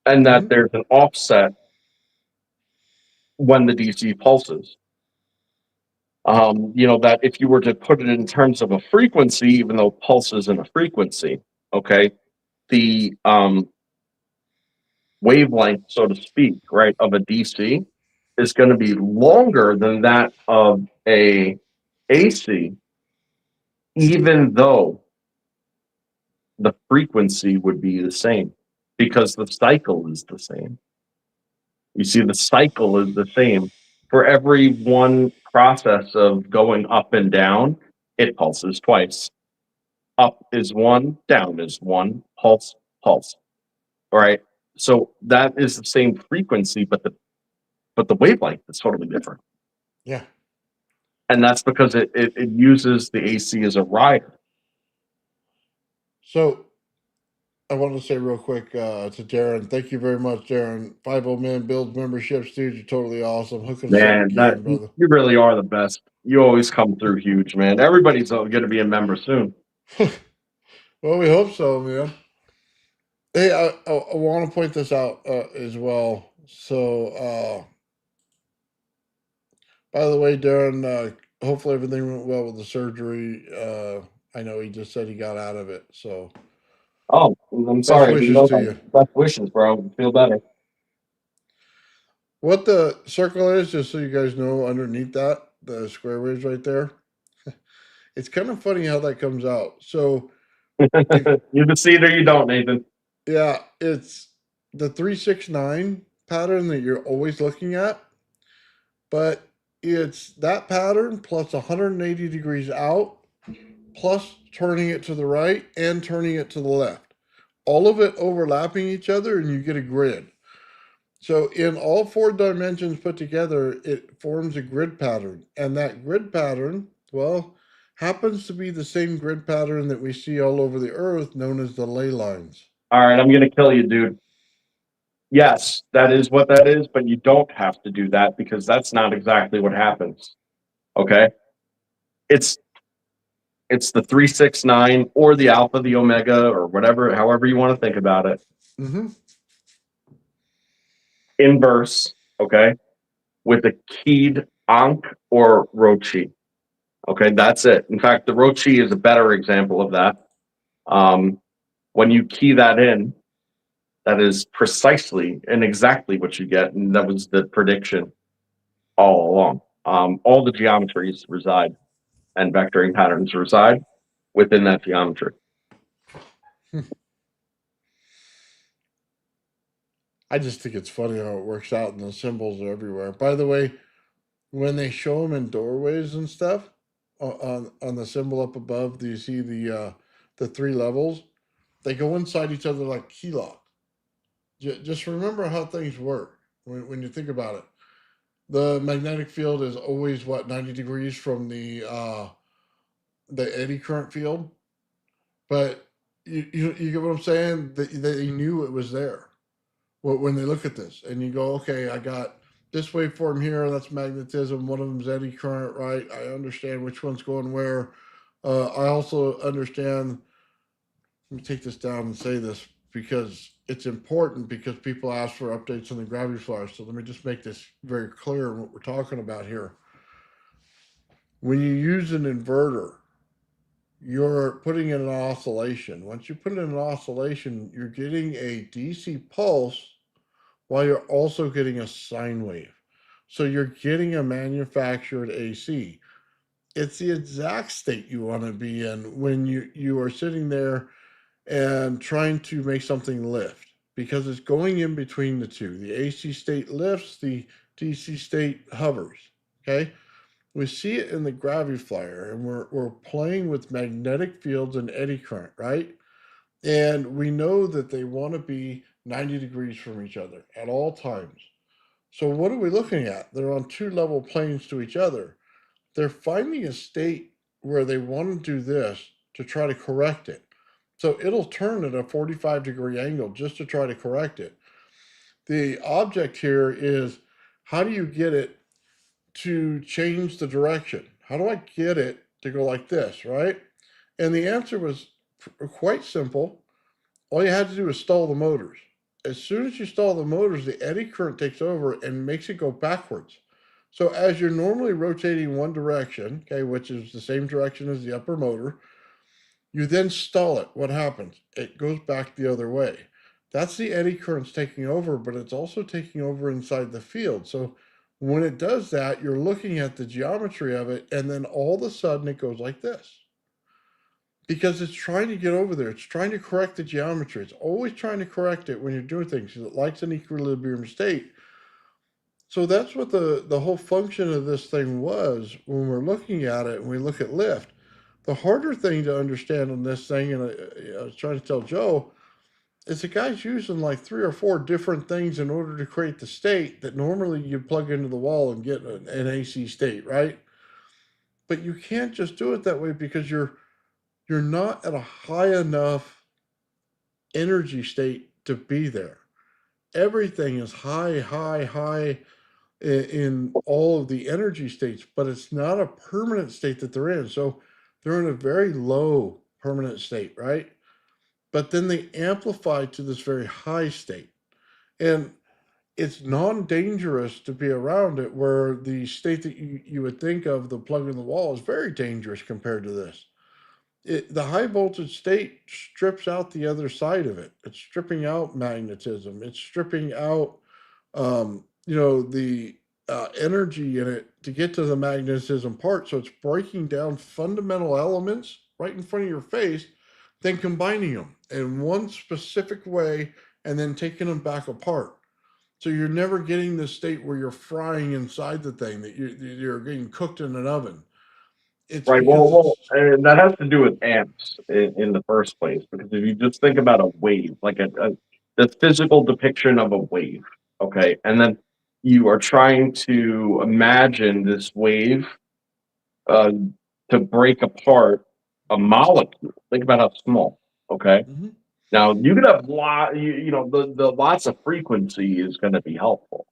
And that there's an offset when the DC pulses. That if you were to put it in terms of a frequency, even though pulse isn't a frequency, okay, the wavelength, so to speak, right, of a DC is going to be longer than that of a AC, even though the frequency would be the same, because the cycle is the same. You see, the cycle is the same. For every one process of going up and down, it pulses twice. Up is 1, down is 1, pulse, pulse. All right. So that is the same frequency, but the wavelength is totally different. Yeah. And that's because it uses the AC as a rider. So I want to say real quick to Darren, thank you very much, Darren. 50 Man Builds memberships, dude. You're totally awesome. Hooking us up Man, again, brother. you really are the best. You always come through huge, man. Everybody's going to be a member soon. Well, we hope so, man. Hey, I want to point this out as well. So, by the way, Darren, hopefully everything went well with the surgery. I know he just said he got out of it. So, Oh, I'm sorry. wishes to you. Best wishes, bro. Feel better. What the circle is, just so you guys know, underneath that, the square waves right there, it's kind of funny how that comes out. So, You can see it or you don't, Nathan. yeah, it's the 369 pattern that you're always looking at, but it's that pattern plus 180 degrees out, plus turning it to the right and turning it to the left. All of it overlapping each other, and you get a grid. So in all 4 dimensions put together, it forms a grid pattern. And that grid pattern, well, happens to be the same grid pattern that we see all over the earth, known as the ley lines. All right, I'm going to kill you, dude. Yes, that is what that is, but you don't have to do that, because that's not exactly what happens. Okay? It's the 369 or the alpha, the omega, or whatever, however you want to think about it. Mm-hmm. Inverse, okay, with a keyed Ankh or Rochi. Okay, that's it. In fact, the Rochi is a better example of that. When you key that in, that is precisely and exactly what you get, and that was the prediction all along. All the geometries reside, and vectoring patterns reside within that geometry. I just think it's funny how it works out, and the symbols are everywhere. By the way, when they show them in doorways and stuff, on the symbol up above, do you see the 3 levels? They go inside each other like key lock. Just remember how things work when you think about it. The magnetic field is always 90 degrees from the eddy current field, but you get what I'm saying? They knew it was there when they look at this, and you go, okay, I got this waveform here, that's magnetism. One of them's eddy current, right? I understand which one's going where. I also understand. Let me take this down and say this because it's important, because people ask for updates on the gravity flyer. So let me just make this very clear what we're talking about here. When you use an inverter, you're putting in an oscillation. Once you put in an oscillation, you're getting a DC pulse while you're also getting a sine wave. So you're getting a manufactured AC. It's the exact state you want to be in when you are sitting there and trying to make something lift, because it's going in between the two. The AC state lifts, the DC state hovers. Okay, we see it in the gravity flyer, and we're playing with magnetic fields and eddy current, right? And we know that they want to be 90 degrees from each other at all times. So what are we looking at? They're on two level planes to each other. They're finding a state where they want to do this to try to correct it. So it'll turn at a 45-degree angle just to try to correct it. The object here is, how do you get it to change the direction? How do I get it to go like this, right? And the answer was quite simple. All you had to do was stall the motors. As soon as you stall the motors, the eddy current takes over and makes it go backwards. So as you're normally rotating one direction, okay, which is the same direction as the upper motor, you then stall it. What happens? It goes back the other way. That's the eddy currents taking over, but it's also taking over inside the field. So when it does that, you're looking at the geometry of it, and then all of a sudden it goes like this. Because it's trying to get over there. It's trying to correct the geometry. It's always trying to correct it when you're doing things, because it likes an equilibrium state. So that's what the whole function of this thing was when we're looking at it and we look at lift. The harder thing to understand on this thing, and I was trying to tell Joe, is the guy's using like 3 or 4 different things in order to create the state that normally you plug into the wall and get an AC state, right? But you can't just do it that way, because you're not at a high enough energy state to be there. Everything is high in all of the energy states, but it's not a permanent state that they're in. So they're in a very low permanent state, right? But then they amplify to this very high state. And it's non-dangerous to be around it, where the state that you would think of, the plug in the wall, is very dangerous compared to this. The high voltage state strips out the other side of it. It's stripping out magnetism. It's stripping out, the energy in it to get to the magnetism part. So it's breaking down fundamental elements right in front of your face, then combining them in one specific way, and then taking them back apart. So you're never getting the state where you're frying inside the thing, that you're getting cooked in an oven. It's Right. because And that has to do with amps in the first place. Because if you just think about a wave, like the physical depiction of a wave, okay, and then you are trying to imagine this wave uh, to break apart a molecule. Think about how small. Okay. Mhm. Now you could have the lots of frequency is going to be helpful,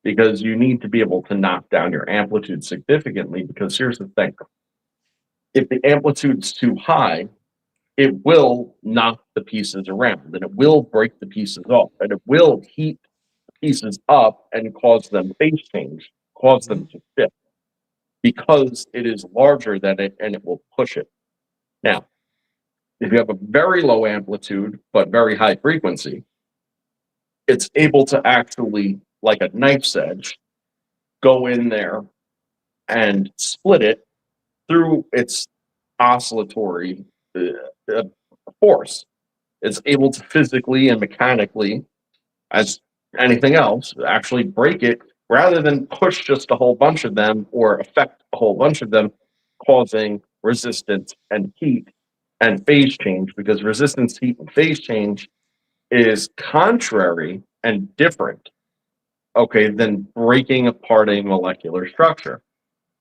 because you need to be able to knock down your amplitude significantly. Because here's the thing: if the amplitude's too high, it will knock the pieces around, and it will break the pieces off, and it will heat the pieces up and cause them phase change, cause them Mhm. to shift, because it is larger than it, and it will push it. Now, if you have a very low amplitude but very high frequency, it's able to actually, like a knife's edge, go in there and split it through its oscillatory uh, force. It's able to physically and mechanically, as anything else, actually break it, rather than push just a whole bunch of them or affect a whole bunch of them, causing resistance and heat and phase change, because resistance, heat, and phase change is contrary and different, okay, than breaking apart a molecular structure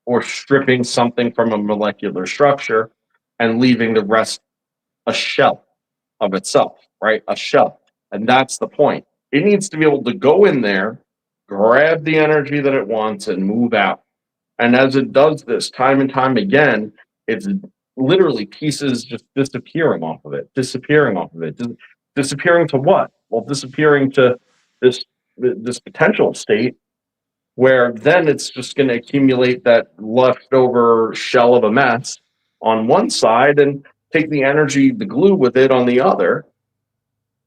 or stripping something from a molecular structure and leaving the rest a shell of itself, right? A shell. And that's the point. It needs to be able to go in there, grab the energy that it wants, and move out. And as it does this time and time again, it's literally pieces just disappearing off of it, disappearing off of it. Disappearing to what? Well, disappearing to this this potential state, where then it's just going to accumulate that leftover shell of a mess on one side, and take the energy, the glue with it on the other.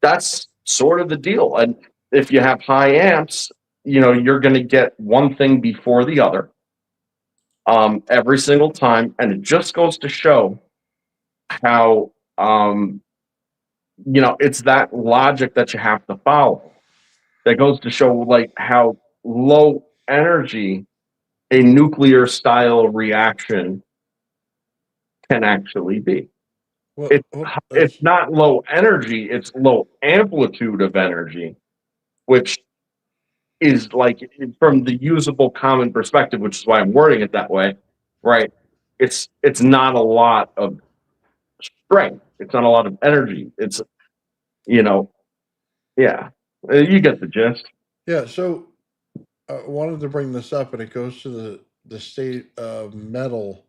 That's sort of the deal. And if you have high amps, you're going to get one thing before the other every single time. And it just goes to show how, it's that logic that you have to follow. That goes to show like how low energy a nuclear style reaction can actually be. Well, It's that's, it's not low energy, it's low amplitude of energy, which is like from the usable common perspective, which is why I'm wording it that way, right? It's not a lot of strength. It's not a lot of energy. It's you know, yeah. You get the gist. yeah. So I wanted to bring this up, and it goes to the state of metal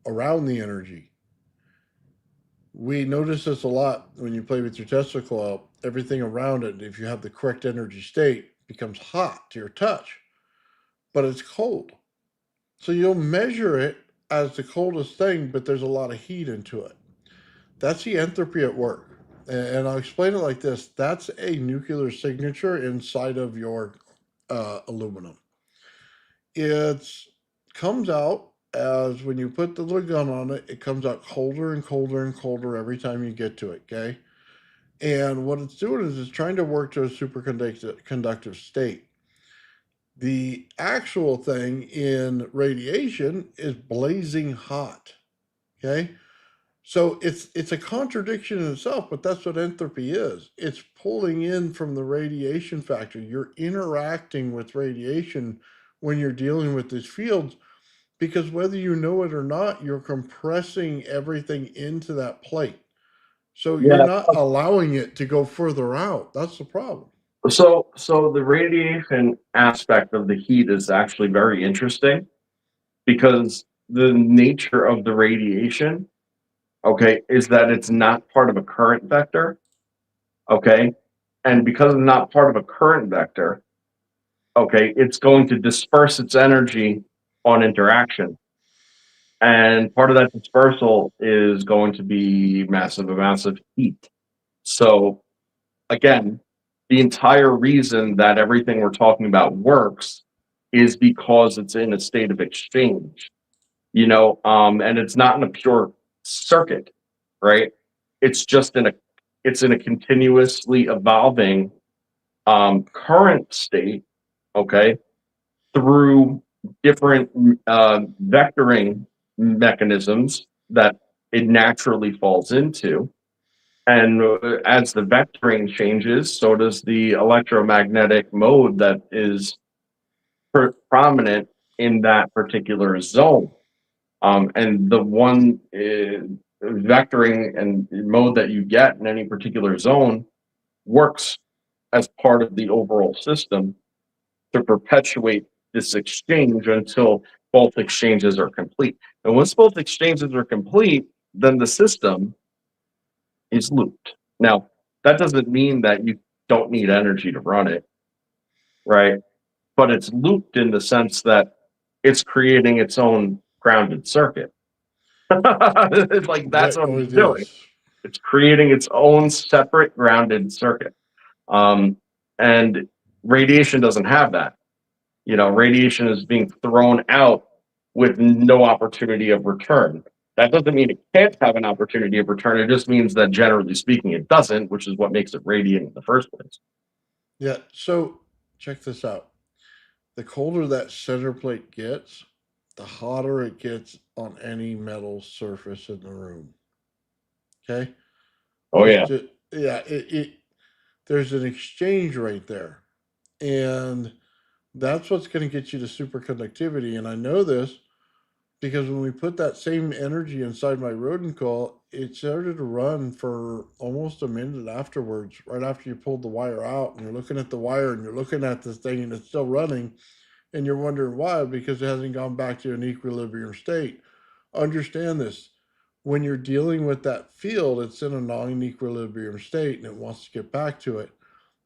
around the energy. We notice this a lot when you play with your Tesla coil. Everything around it, if you have the correct energy state, becomes hot to your touch, but it's cold. So you'll measure it as the coldest thing, but there's a lot of heat into it. That's the entropy at work. And I'll explain it like this: that's a nuclear signature inside of your aluminum. It comes out as when you put the little gun on it, it comes out colder and colder and colder every time you get to it. Okay. And what it's doing is it's trying to work to a superconductive conductive state. The actual thing in radiation is blazing hot. Okay. So it's a contradiction in itself, but that's what entropy is. It's pulling in from the radiation factor. You're interacting with radiation when you're dealing with these fields because whether you know it or not, you're compressing everything into that plate. So you're Yeah. not allowing it to go further out. That's the problem. So the radiation aspect of the heat is actually very interesting because the nature of the radiation, okay, is that it's not part of a current vector, okay? And because it's not part of a current vector, okay, it's going to disperse its energy on interaction. And part of that dispersal is going to be massive amounts of heat. So again, the entire reason that everything we're talking about works is because it's in a state of exchange, and it's not in a pure circuit, right? It's just in a continuously evolving current state, okay, through different vectoring mechanisms that it naturally falls into. And as the vectoring changes, so does the electromagnetic mode that is prominent in that particular zone. And the one vectoring and mode that you get in any particular zone works as part of the overall system to perpetuate this exchange until both exchanges are complete. And once both exchanges are complete, then the system is looped. Now, that doesn't mean that you don't need energy to run it, right? But it's looped in the sense that it's creating its own grounded circuit. Like that's Right. what Oh, it's it doing. is. It's creating its own separate grounded circuit. Um, and radiation doesn't have that. Radiation is being thrown out with no opportunity of return. That doesn't mean it can't have an opportunity of return. It just means that generally speaking, it doesn't, which is what makes it radiant in the first place. Yeah. So check this out. The colder that center plate gets, the hotter it gets on any metal surface in the room. Okay. Oh It's yeah. just, yeah, there's an exchange right there. And that's what's going to get you to superconductivity. And I know this because when we put that same energy inside my Rodin coil, it started to run for almost a minute afterwards, right after you pulled the wire out and you're looking at the wire and you're looking at this thing and it's still running and you're wondering why, because it hasn't gone back to an equilibrium state. Understand this. When you're dealing with that field, it's in a non-equilibrium state and it wants to get back to it.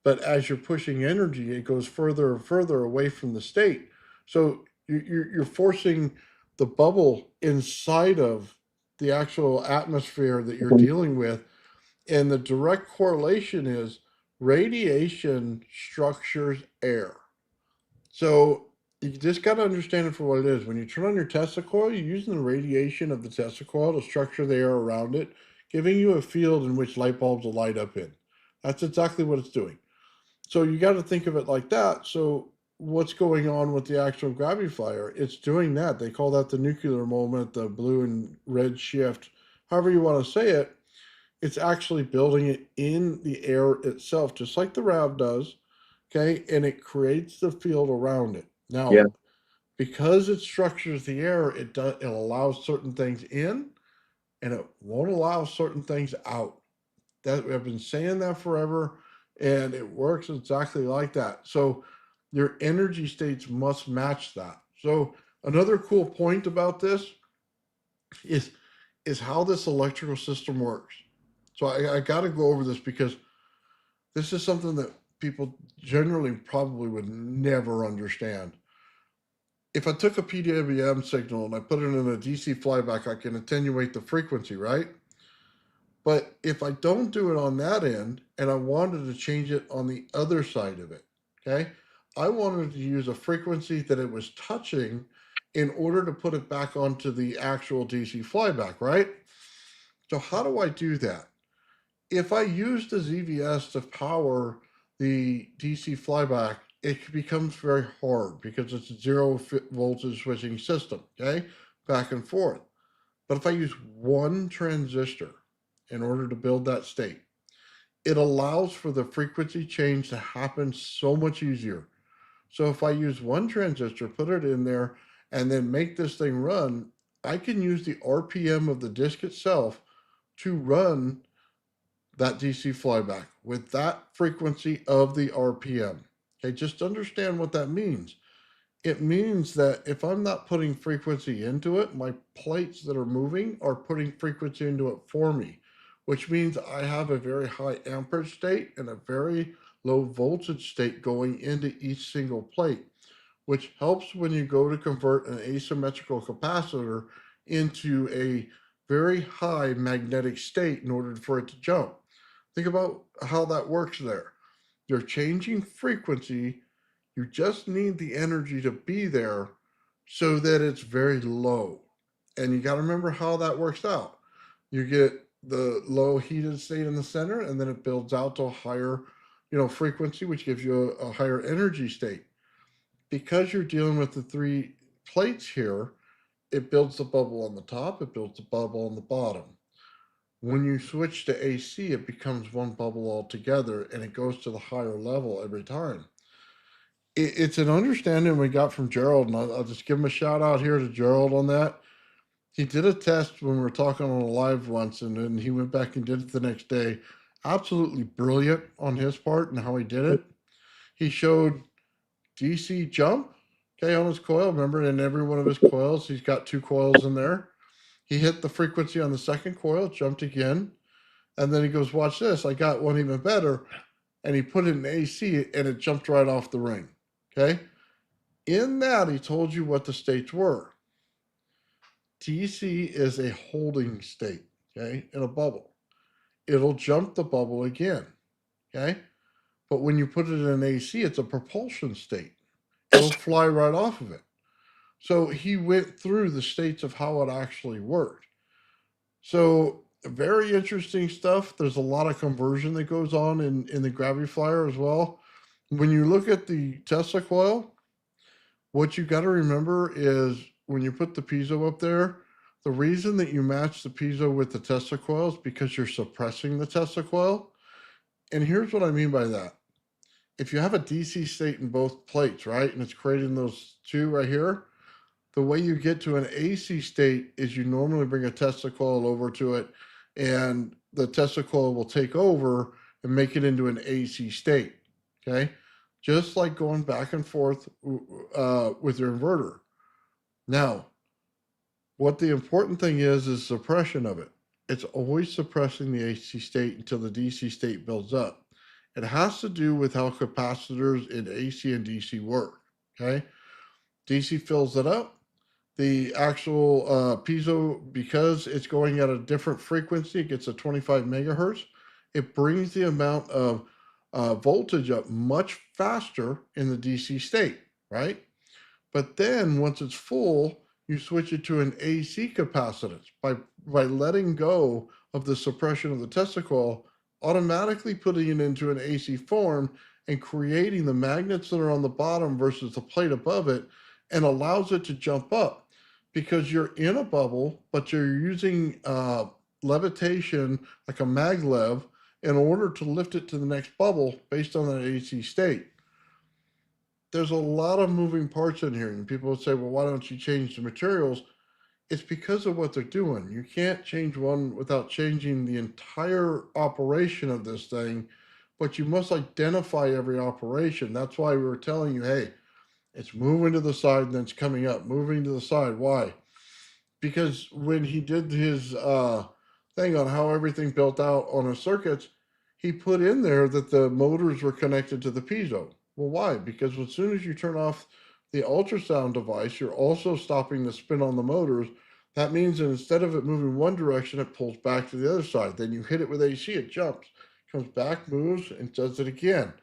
But as you're pushing energy, it goes further and further away from the state. So you're forcing the bubble inside of the actual atmosphere that you're dealing with. And the direct correlation is radiation structures air. So you just got to understand it for what it is. When you turn on your Tesla coil, you're using the radiation of the Tesla coil to structure the air around it, giving you a field in which light bulbs will light up in. That's exactly what it's doing. So you got to think of it like that. So what's going on with the actual gravity flyer? It's doing that. They call that the nuclear moment, the blue and red shift, however you want to say it. It's actually building it in the air itself, just like the RAV does. Okay, and it creates the field around it. Yeah. Now, because it structures the air, it allows certain things in, and it won't allow certain things out. That I've been saying that forever, and it works exactly like that. So your energy states must match that. So another cool point about this is is how this electrical system works. So I got to go over this because this is something that people generally probably would never understand. If I took a PWM signal and I put it in a DC flyback, I can attenuate the frequency, right? But if I don't do it on that end and I wanted to change it on the other side of it, okay, I wanted to use a frequency that it was touching in order to put it back onto the actual DC flyback, right? So how do I do that? If I use the ZVS to power the DC flyback, it becomes very hard because it's a voltage switching system, okay, back and forth. But if I use one transistor in order to build that state, it allows for the frequency change to happen so much easier. So if I use one transistor, put it in there, and then make this thing run, I can use the RPM of the disk itself to run that DC flyback with that frequency of the RPM. Okay, just understand what that means. It means that if I'm not putting frequency into it, my plates that are moving are putting frequency into it for me, which means I have a very high amperage state and a very low voltage state going into each single plate, which helps when you go to convert an asymmetrical capacitor into a very high magnetic state in order for it to jump. Think about how that works there. You're changing frequency. You just need the energy to be there so that it's very low. And you got to remember how that works out. You get the low heated state in the center, and then it builds out to a higher, frequency, which gives you a higher energy state. Because you're dealing with the three plates here, it builds the bubble on the top, it builds the bubble on the bottom. When you switch to AC, it becomes one bubble altogether, and it goes to the higher level every time. It's an understanding we got from Gerald, and I'll just give him a shout out here to Gerald on that. He did a test when we were talking on a live once, and then he went back and did it the next day. Absolutely brilliant on his part and how he did it. He showed DC jump, okay, on his coil. Remember, in every one of his coils, he's got two coils in there. He hit the frequency on the second coil, jumped again, and then he goes, watch this, I got one even better. And he put it in AC, and it jumped right off the ring, okay? In that, he told you what the states were. DC is a holding state, okay, in a bubble. It'll jump the bubble again, okay? But when you put it in AC, it's a propulsion state. It'll fly right off of it. So he went through the states of how it actually worked. So very interesting stuff. There's a lot of conversion that goes on in the gravity flyer as well. When you look at the Tesla coil, what you got to remember is when you put the piezo up there, the reason that you match the piezo with the Tesla coil is because you're suppressing the Tesla coil. And here's what I mean by that. If you have a DC state in both plates, right, and it's creating those two right here, the way you get to an AC state is you normally bring a Tesla coil over to it, and the Tesla coil will take over and make it into an AC state, okay? Just like going back and forth with your inverter. Now, what the important thing is suppression of it. It's always suppressing the AC state until the DC state builds up. It has to do with how capacitors in AC and DC work, okay? DC fills it up, the actual piezo, because it's going at a different frequency, it gets a 25 megahertz, it brings the amount of voltage up much faster in the DC state, right? But then once it's full, you switch it to an AC capacitance by letting go of the suppression of the Tesla coil, automatically putting it into an AC form and creating the magnets that are on the bottom versus the plate above it, and allows it to jump up because you're in a bubble, but you're using levitation like a maglev in order to lift it to the next bubble based on that AC state. There's a lot of moving parts in here, and people would say, well, why don't you change the materials? It's because of what they're doing. You can't change one without changing the entire operation of this thing, but you must identify every operation. That's why we were telling you, hey, it's moving to the side and then it's coming up, moving to the side. Why? Because when he did his thing on how everything built out on his circuits, he put in there that the motors were connected to the piezo. Well, why? Because as soon as you turn off the ultrasound device, you're also stopping the spin on the motors. That means that instead of it moving one direction, it pulls back to the other side. Then you hit it with AC, it jumps, comes back, moves, and does it again.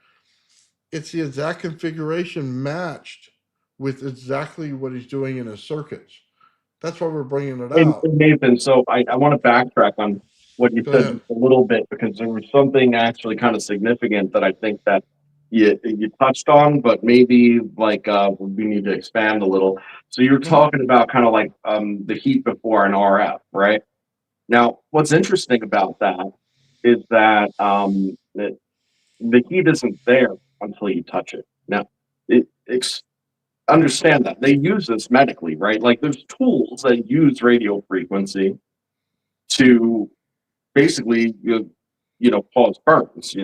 It's the exact configuration matched with exactly what he's doing in his circuits. That's why we're bringing it out. Nathan, so I want to backtrack on what you Go said ahead. just a little bit, because there was something actually kind of significant that I think that you touched on, but maybe like we need to expand a little. So you're talking about kind of like the heat before an RF, right? Now, what's interesting about that is that the heat isn't there until you touch it. Now, understand that they use this medically, right? Like there's tools that use radio frequency to basically, cause burns,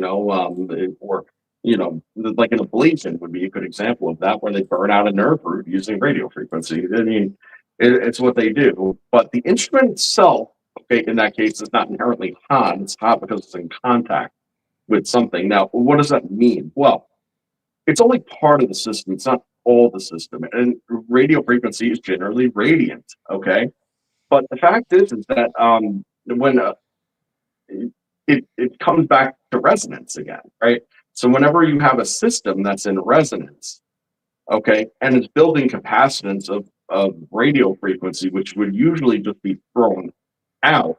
or, like an ablation would be a good example of that, where they burn out a nerve root using radio frequency. I mean, it's what they do. But the instrument itself, okay, in that case, is not inherently hot. It's hot because it's in contact with something. Now, what does that mean? Well, it's only part of the system. It's not all the system. And radio frequency is generally radiant, okay? But the fact is that when it comes back to resonance again, right? So whenever you have a system that's in resonance, okay, and it's building capacitance of radio frequency, which would usually just be thrown out,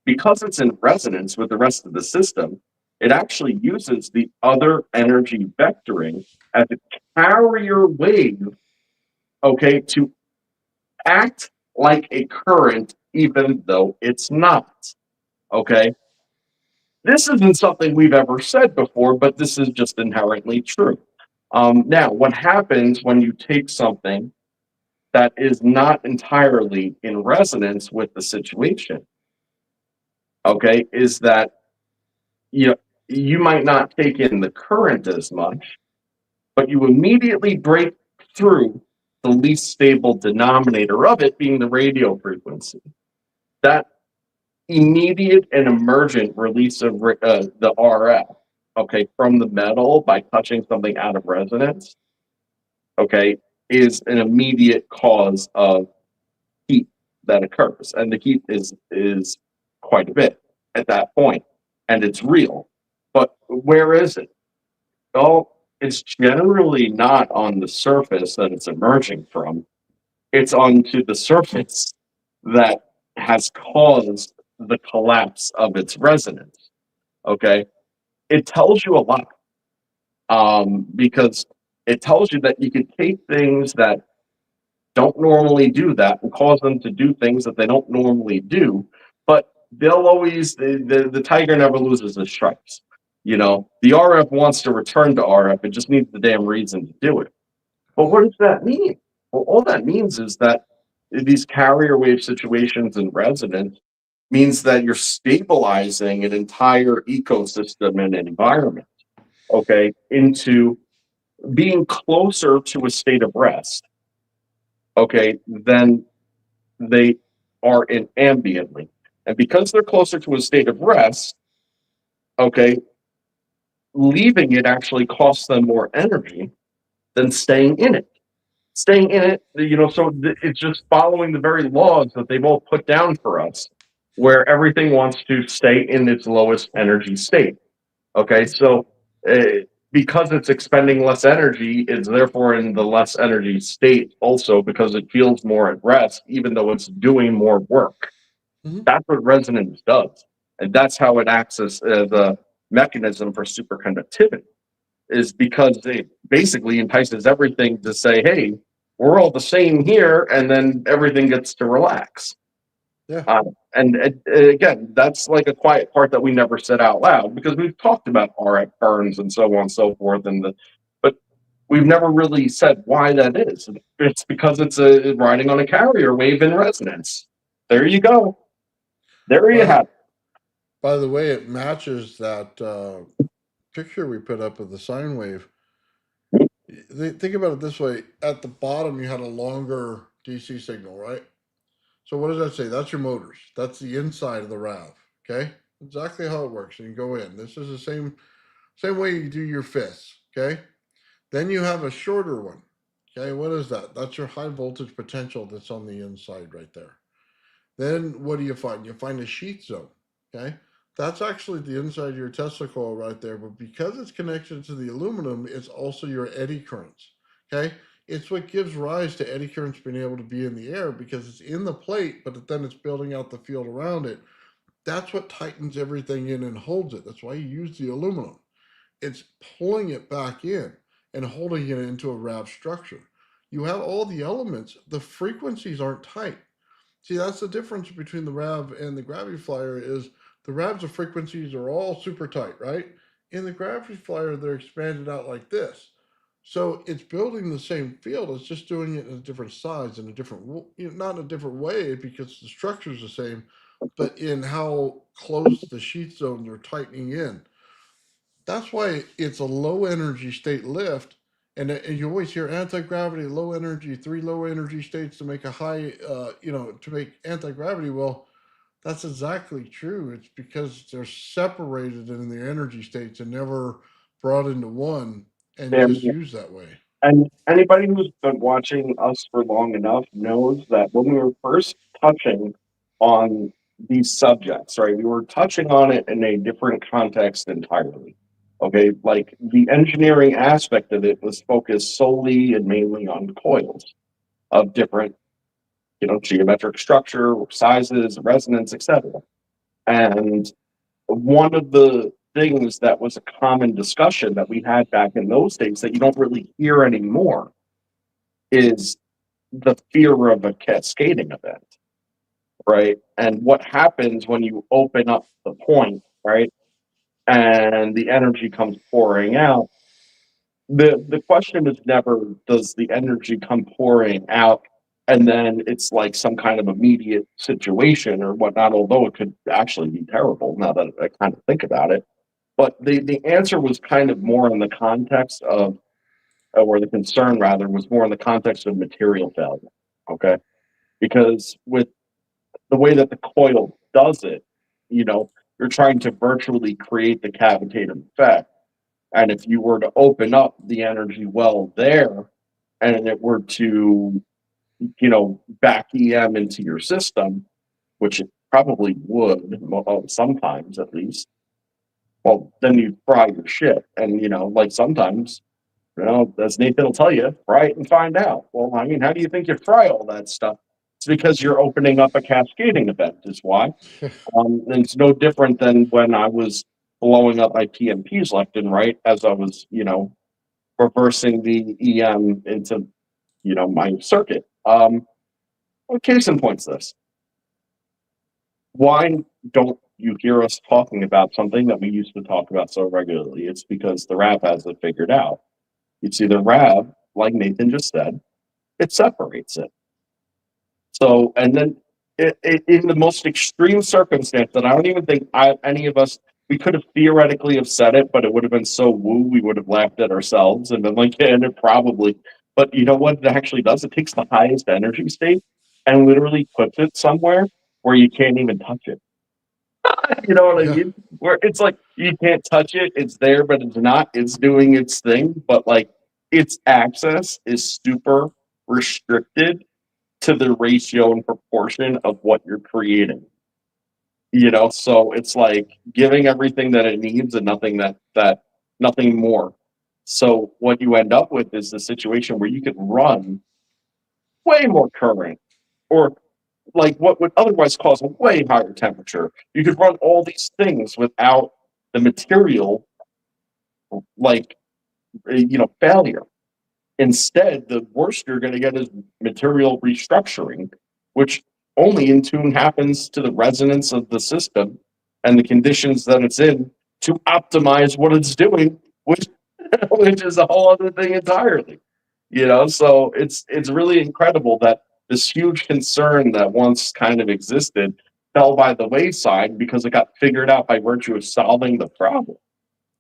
because it's in resonance with the rest of the system, it actually uses the other energy vectoring as a carrier wave, okay, to act like a current, even though it's not, okay? This isn't something we've ever said before, but this is just inherently true. Now, what happens when you take something that is not entirely in resonance with the situation, okay, is that you might not take in the current as much, but you immediately break through the least stable denominator of it being the radio frequency. That immediate and emergent release of the RF, okay, from the metal by touching something out of resonance, okay, is an immediate cause of heat that occurs. And the heat is quite a bit at that point, and it's real. But where is it? Well, it's generally not on the surface that it's emerging from. It's onto the surface that has caused the collapse of its resonance. Okay, it tells you a lot, because it tells you that you can take things that don't normally do that and cause them to do things that they don't normally do, but they'll always the tiger never loses his stripes. The RF wants to return to RF, it just needs the damn reason to do it. But what does that mean? Well, all that means is that these carrier wave situations in resonance means that you're stabilizing an entire ecosystem and environment, okay, into being closer to a state of rest, okay, than they are in ambiently. And because they're closer to a state of rest, okay, leaving it actually costs them more energy than staying in it. staying in it, so it's just following the very laws that they've all put down for us, where everything wants to stay in its lowest energy state. Okay, so because it's expending less energy, it's therefore in the less energy state also because it feels more at rest, even though it's doing more work. Mhm. That's what resonance does. And that's how it acts as a mechanism for superconductivity, is because it basically entices everything to say, hey, we're all the same here, and then everything gets to relax. Yeah. And again, that's like a quiet part that we never said out loud because we've talked about RF burns and so on and so forth, but we've never really said why that is. It's because it's riding on a carrier wave in resonance. There you go. There you By, have it. by the way, it matches that picture we put up of the sine wave. Think about it this way: at the bottom, you had a longer DC signal, right? So what does that say? That's your motors. That's the inside of the RAV. Okay, exactly how it works. And you go in. This is the same way you do your fists. Okay. Then you have a shorter one. Okay, what is that? That's your high voltage potential that's on the inside right there. Then what do you find? You find a sheath zone. Okay, that's actually the inside of your Tesla coil right there. But because it's connected to the aluminum, it's also your eddy currents. Okay, it's what gives rise to eddy currents being able to be in the air because it's in the plate, but then it's building out the field around it. That's what tightens everything in and holds it. That's why you use the aluminum. It's pulling it back in and holding it into a RAV structure. You have all the elements, the frequencies aren't tight. See, that's the difference between the RAV and the Gravity Flyer is the RAVs of frequencies are all super tight, right? In the Gravity Flyer, they're expanded out like this. So it's building the same field. It's just doing it in a different size, in a different, not in a different way because the structure is the same, but in how close the sheath zones are tightening in. That's why it's a low energy state lift. And you always hear anti-gravity, low energy, 3 low energy states to make a high, to make anti-gravity. Well, that's exactly true. It's because they're separated in their energy states and never brought into one and just And, used that way. and anybody who's been watching us for long enough knows that when we were first touching on these subjects, right, we were touching on it in a different context entirely. Okay, like the engineering aspect of it was focused solely and mainly on coils of different, geometric structure, sizes, resonance, etc. And one of the things that was a common discussion that we had back in those days that you don't really hear anymore is the fear of a cascading event, right? And what happens when you open up the point, right? And the energy comes pouring out. The question is never does the energy come pouring out and then it's like some kind of immediate situation or whatnot, although it could actually be terrible now that I kind of think about it. But the answer was kind of more in the context of, or the concern rather, was more in the context of material failure. Okay. Because with the way that the coil does it, you're trying to virtually create the cavitative effect. And if you were to open up the energy well there and it were to, back EM into your system, which it probably would, sometimes at least, well, then you fry your shit. And, like sometimes, as Nathan will tell you, fry it and find out. Well, I mean, how do you think you fry all that stuff? It's because you're opening up a cascading event, is why. And it's no different than when I was blowing up my PMPs left and right as I was, reversing the EM into, my circuit. Well, case in point's this. Why don't you hear us talking about something that we used to talk about so regularly? It's because the RAV has it figured out. You see, the RAV, like Nathan just said, it separates it. So, and then in the most extreme circumstance that I don't even think any of us, we could have theoretically have said it, but it would have been so woo, we would have laughed at ourselves and been like, yeah, and it probably. But you know what it actually does? It takes the highest energy state and literally puts it somewhere where you can't even touch it. You know what I Yeah. mean? Where it's like you can't touch it, it's there, but it's not. It's doing its thing, but like its access is super restricted to the ratio and proportion of what you're creating. You know, so it's like giving everything that it needs and nothing more. So what you end up with is the situation where you could run way more current, or like what would otherwise cause a way higher temperature. You could run all these things without the material, like, failure. Instead, the worst you're going to get is material restructuring, which only in tune happens to the resonance of the system and the conditions that it's in to optimize what it's doing, which which is a whole other thing entirely. So it's really incredible that this huge concern that once kind of existed fell by the wayside because it got figured out by virtue of solving the problem.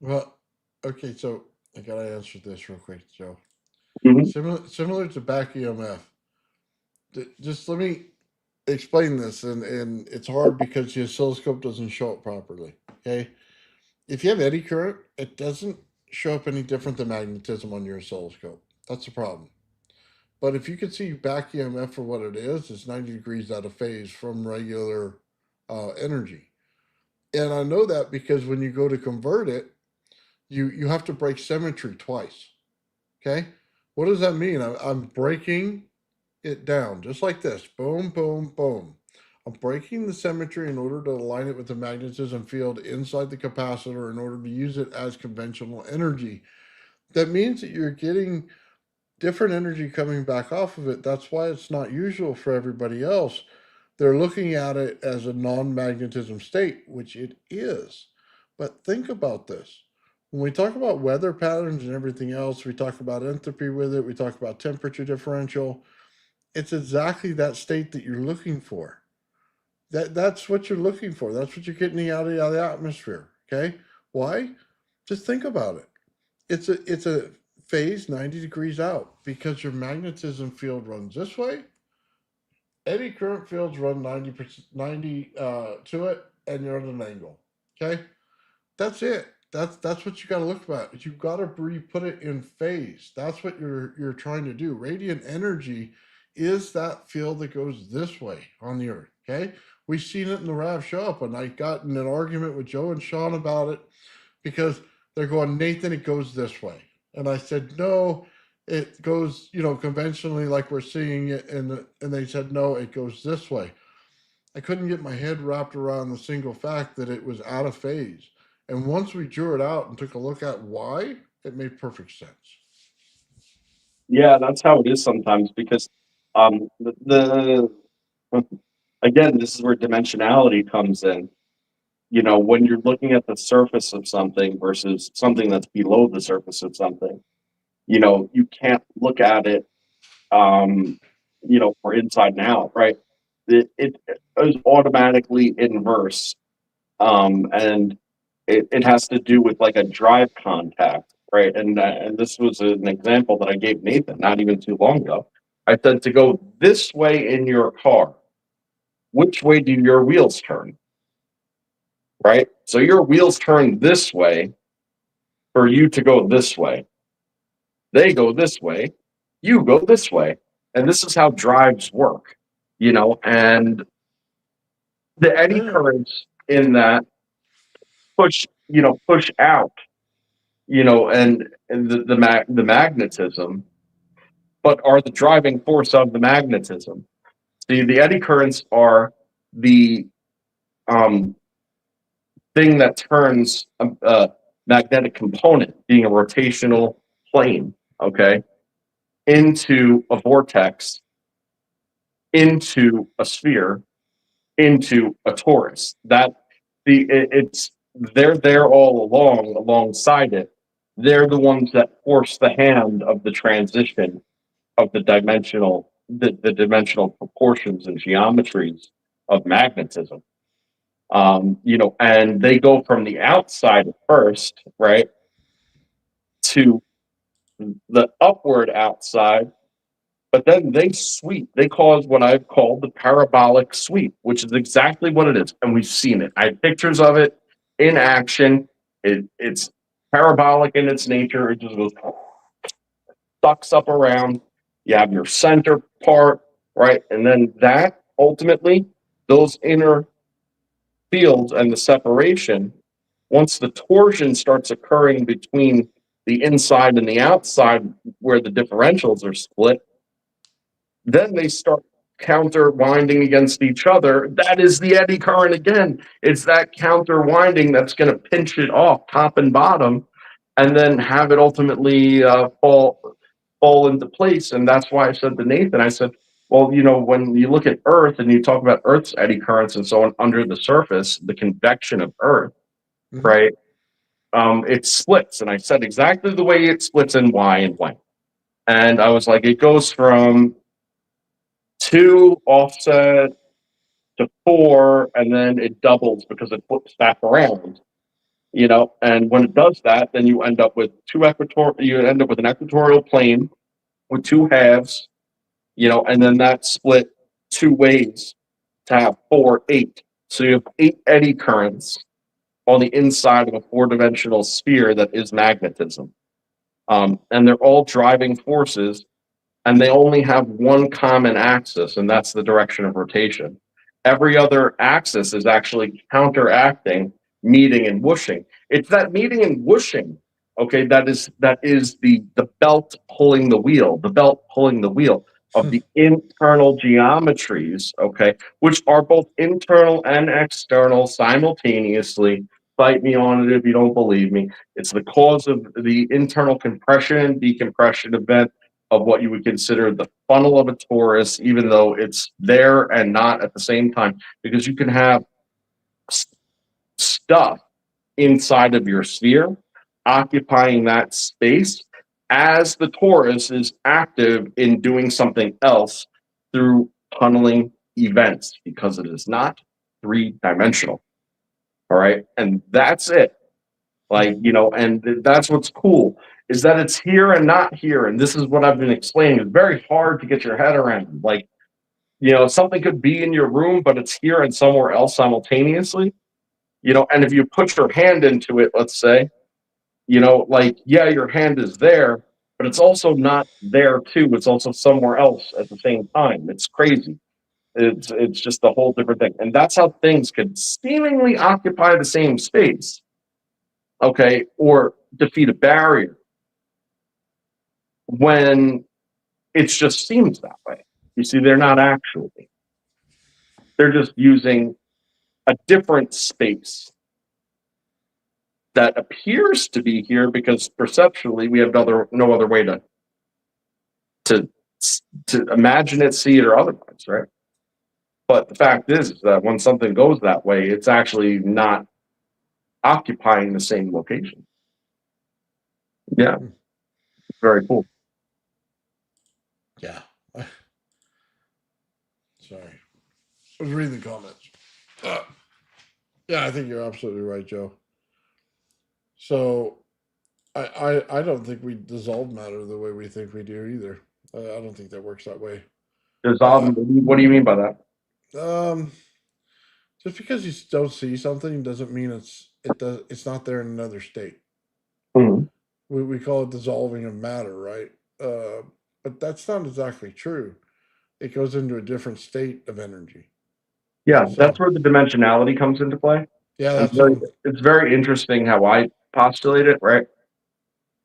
Well, okay, so I gotta answer this real quick, Joe. Mhm. Similar to back EMF. Just let me explain this, and it's hard because the oscilloscope doesn't show it properly. Okay, if you have eddy current, it doesn't show up any different than magnetism on your oscilloscope. That's the problem. But if you can see back EMF for what it is, it's 90 degrees out of phase from regular energy. And I know that because when you go to convert it, you have to break symmetry twice. Okay, what does that mean? I'm breaking it down just like this. Boom, boom, boom. I'm breaking the symmetry in order to align it with the magnetism field inside the capacitor in order to use it as conventional energy. That means that you're getting different energy coming back off of it. That's why it's not usual for everybody else. They're looking at it as a non-magnetism state, which it is. But think about this. When we talk about weather patterns and everything else, we talk about entropy with it, we talk about temperature differential. It's exactly that state that you're looking for. That's what you're looking for. That's what you're getting out of the atmosphere. Okay? Why? Just think about it. It's a phase 90 degrees out because your magnetism field runs this way. Eddy current fields run 90 to it, and you're at an angle. Okay? That's it. That's what you got to look at. You got to put it in phase. That's what you're trying to do. Radiant energy is that field that goes this way on the earth. Okay, we've seen it in the RAV show up, and I got in an argument with Joe and Sean about it because they're going, Nathan, it goes this way, and I said no, it goes conventionally like we're seeing it, and they said no, it goes this way. I couldn't get my head wrapped around the single fact that it was out of phase. And once we drew it out and took a look at why, it made perfect sense. Yeah, that's how it is sometimes because the again, this is where dimensionality comes in. When you're looking at the surface of something versus something that's below the surface of something, you can't look at it, for inside and out, right? It is automatically inverse, and it has to do with like a drive contact, right? And this was an example that I gave Nathan not even too long ago. I said to go this way in your car, which way do your wheels turn? Right? So your wheels turn this way for you to go this way. They go this way, you go this way. And this is how drives work, and the eddy Yeah. currents in that push out, and the magnetism, but are the driving force of the magnetism. The eddy currents are the um, thing that turns a magnetic component, being a rotational plane, okay, into a vortex, into a sphere, into a torus. It's they're there all alongside it. They're the ones that force the hand of the transition of the dimensional proportions and geometries of magnetism. And they go from the outside first, right, to the upward outside, but then they sweep. They cause what I've called the parabolic sweep, which is exactly what it is. And we've seen it. I have pictures of it in action. It's parabolic in its nature. It just goes, sucks up around, you have your center part, right? And then that ultimately, those inner fields and the separation, once the torsion starts occurring between the inside and the outside where the differentials are split, then they start counter winding against each other. That is the eddy current again. It's that counter winding that's going to pinch it off top and bottom, and then have it ultimately fall into place. And that's why I said to Nathan, I said, well, you know, when you look at Earth and you talk about Earth's eddy currents and so on under the surface, the convection of Earth, right? It splits, and I said exactly the way it splits in Y and blank. And I was like, it goes from 2 offset to 4, and then it doubles because it flips back around. You know, and when it does that, then you end up with you end up with an equatorial plane with 2 halves, you know, and then that split 2 ways to have 4, 8. So you have 8 eddy currents on the inside of a 4-dimensional sphere that is magnetism. And they're all driving forces, and they only have one common axis, and that's the direction of rotation. Every other axis is actually counteracting, meeting and whooshing. It's that meeting and whooshing, okay, that is the belt pulling the wheel, of the internal geometries, okay, which are both internal and external simultaneously. Fight me on it if you don't believe me. It's the cause of the internal compression, decompression event of what you would consider the funnel of a torus, even though it's there and not at the same time, because you can have stuff inside of your sphere occupying that space as the torus is active in doing something else through tunneling events, because it is not 3-dimensional. All right. And that's it. Like, you know, and that's what's cool, is that it's here and not here. And this is what I've been explaining. It's very hard to get your head around. Like, you know, something could be in your room, but it's here and somewhere else simultaneously. You know, and if you put your hand into it, let's say, you know, like, yeah, your hand is there, but it's also not there too. It's also somewhere else at the same time. It's crazy. It's just a whole different thing. And that's how things could seemingly occupy the same space, okay, or defeat a barrier when it just seems that way. You see, they're not actually. They're just using a different space that appears to be here because perceptually we have no other way to imagine it, see it, or otherwise, right? But the fact is that when something goes that way, it's actually not occupying the same location. Yeah, very cool. Yeah. Sorry. I was reading the comments. Yeah, I think you're absolutely right, Joe. So I don't think we dissolve matter the way we think we do either. I don't think that works that way. Dissolve. What do you mean by that? Just because you don't see something doesn't mean it's not there in another state. Mm-hmm. We call it dissolving of matter, right? But that's not exactly true. It goes into a different state of energy. Yeah, So, that's where the dimensionality comes into play. yeah, It's very interesting how I postulate it, right?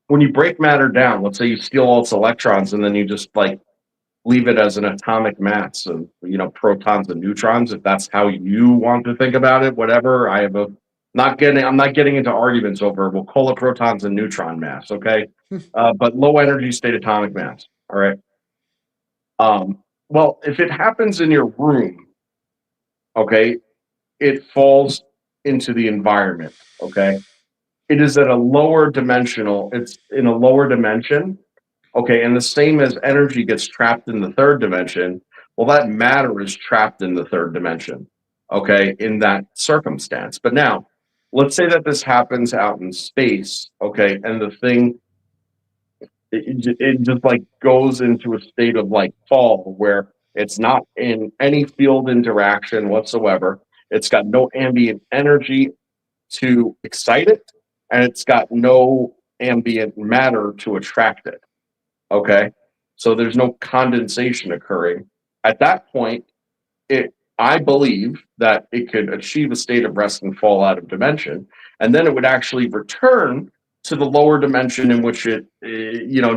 When you break matter down, let's say you steal all its electrons and then you just like leave it as an atomic mass of, you know, protons and neutrons, if that's how you want to think about it, whatever. I'm not getting into arguments over, we'll call it protons and neutron mass, okay? But low energy state atomic mass, all right? Well, if it happens in your room, okay, it falls into the environment, okay? It is at a lower dimensional, it's in a lower dimension, okay, and the same as energy gets trapped in the 3rd dimension, well, that matter is trapped in the 3rd dimension, okay, in that circumstance. But now, let's say that this happens out in space, okay, and the thing, it just like goes into a state of like fall where it's not in any field interaction whatsoever. It's got no ambient energy to excite it, and it's got no ambient matter to attract it. Okay. So there's no condensation occurring. At that point, I believe that it could achieve a state of rest and fall out of dimension, and then it would actually return to the lower dimension in which it,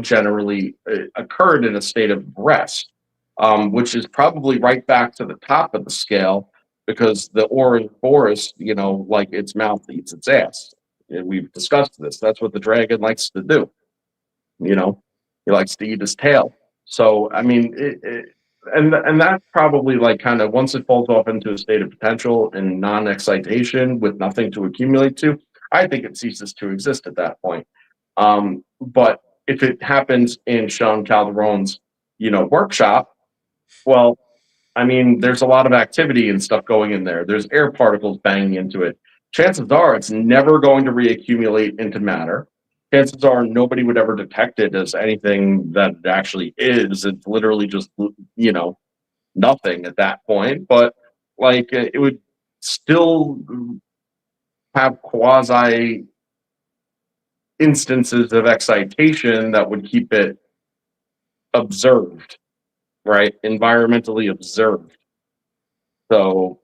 generally occurred in a state of rest, which is probably right back to the top of the scale, because the orange forest, like its mouth eats its ass. And we've discussed this. That's what the dragon likes to do. He likes to eat his tail. So, I mean, and that's probably like kind of once it falls off into a state of potential and non-excitation with nothing to accumulate to, I think it ceases to exist at that point. But if it happens in Sean Calderon's, workshop, well, I mean, there's a lot of activity and stuff going in there. There's air particles banging into it. Chances are it's never going to reaccumulate into matter. Chances are nobody would ever detect it as anything that it actually is. It's literally just, nothing at that point. But like it would still have quasi instances of excitation that would keep it observed, right? Environmentally observed. So,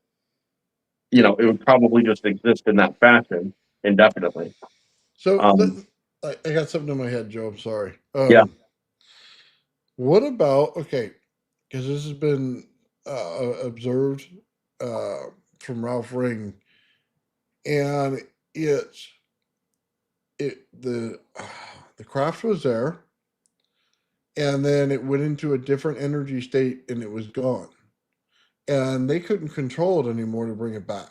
it would probably just exist in that fashion indefinitely. So I got something in my head, Joe. I'm sorry. Yeah. What about, okay, because this has been observed from Ralph Ring, and the craft was there, and then it went into a different energy state and it was gone, and they couldn't control it anymore to bring it back.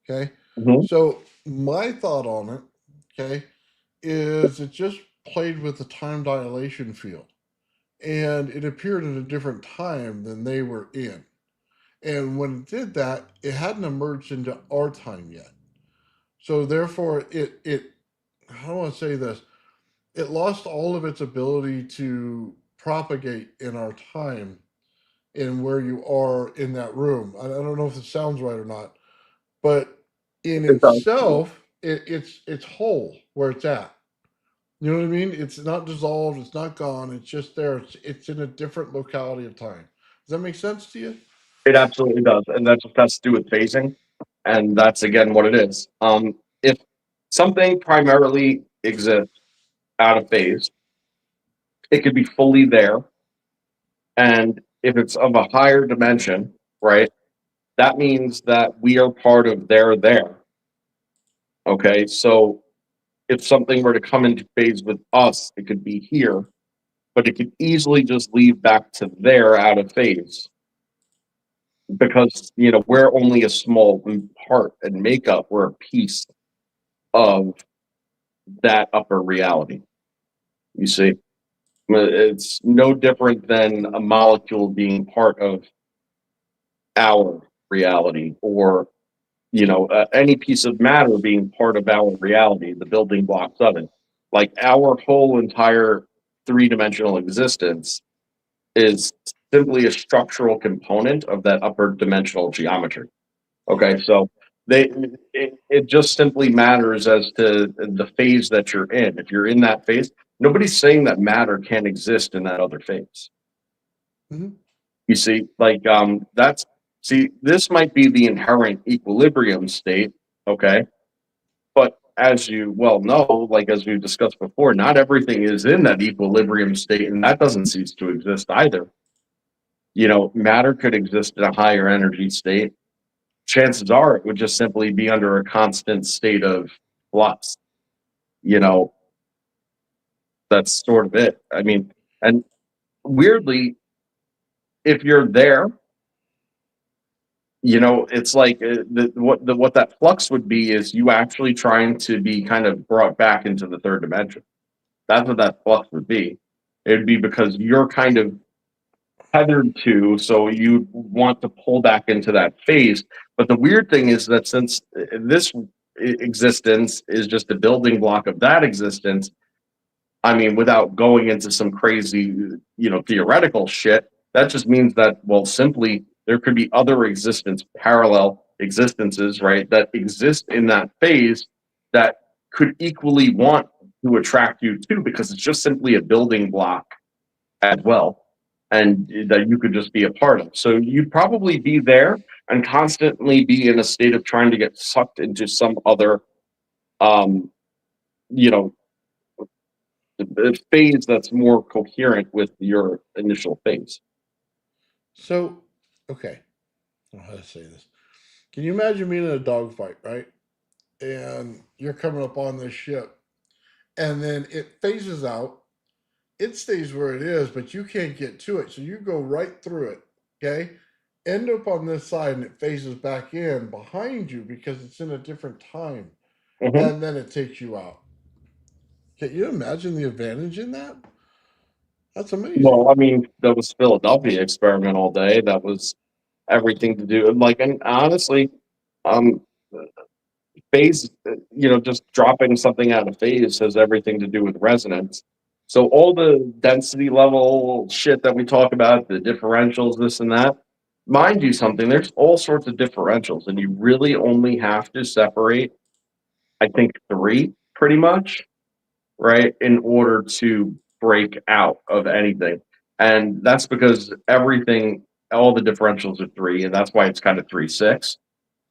Okay. Mhm. So my thought on it, okay, is it just played with the time dilation field, and it appeared at a different time than they were in. And when it did that, it hadn't emerged into our time yet. So therefore, it how do I say this? It lost all of its ability to propagate in our time, in where you are in that room. I don't know if it sounds right or not, but in It does. itself, it's whole where it's at. You know what I mean? It's not dissolved. It's not gone. It's just there. It's in a different locality of time. Does that make sense to you? It absolutely does. And that just has to do with phasing. And that's again what it is. If something primarily exists out of phase, it could be fully there. And if it's of a higher dimension, right, that means that we are part of their there. Okay. So if something were to come into phase with us, it could be here, but it could easily just leave back to there out of phase, because we're only a small part and makeup. We're a piece of that upper reality. You see, it's no different than a molecule being part of our reality, or any piece of matter being part of our reality, the building blocks of it. Like our whole entire three-dimensional existence is simply a structural component of that upper dimensional geometry. Okay, so it just simply matters as to the phase that you're in. If you're in that phase, nobody's saying that matter can't exist in that other phase. Mhm. You see, like this might be the inherent equilibrium state, okay? But as you well know, like as we've discussed before, not everything is in that equilibrium state, and that doesn't cease to exist either. Matter could exist in a higher energy state. Chances are it would just simply be under a constant state of flux. That's sort of it. I mean, and weirdly, if you're there, it's like what that flux would be is you actually trying to be kind of brought back into the third dimension. That's what that flux would be. It would be because you're kind of tethered to, so you want to pull back into that phase. But the weird thing is that since this existence is just a building block of that existence, I mean, without going into some crazy, theoretical shit, that just means that, well, simply there could be other parallel existences, right, that exist in that phase that could equally want to attract you too, because it's just simply a building block as well, and that you could just be a part of. So you'd probably be there and constantly be in a state of trying to get sucked into some other, um, you know, phase that's more coherent with your initial phase. So, okay, I don't know how to say this. Can you imagine being in a dogfight, right? And you're coming up on this ship, and then it phases out. It stays where it is, but you can't get to it. So you go right through it, okay? End up on this side, and it phases back in behind you because it's in a different time. Mm-hmm. And then it takes you out. Can you imagine the advantage in that? That's amazing. Well, I mean, that was Philadelphia experiment all day. That was everything to do. Like, and honestly, um, phase, just dropping something out of phase has everything to do with resonance. So all the density level shit that we talk about, the differentials, this and that, mind you something, there's all sorts of differentials, and you really only have to separate, I think, three pretty much, right, in order to break out of anything. And that's because everything, all the differentials are three, and that's why it's kind of 3-6,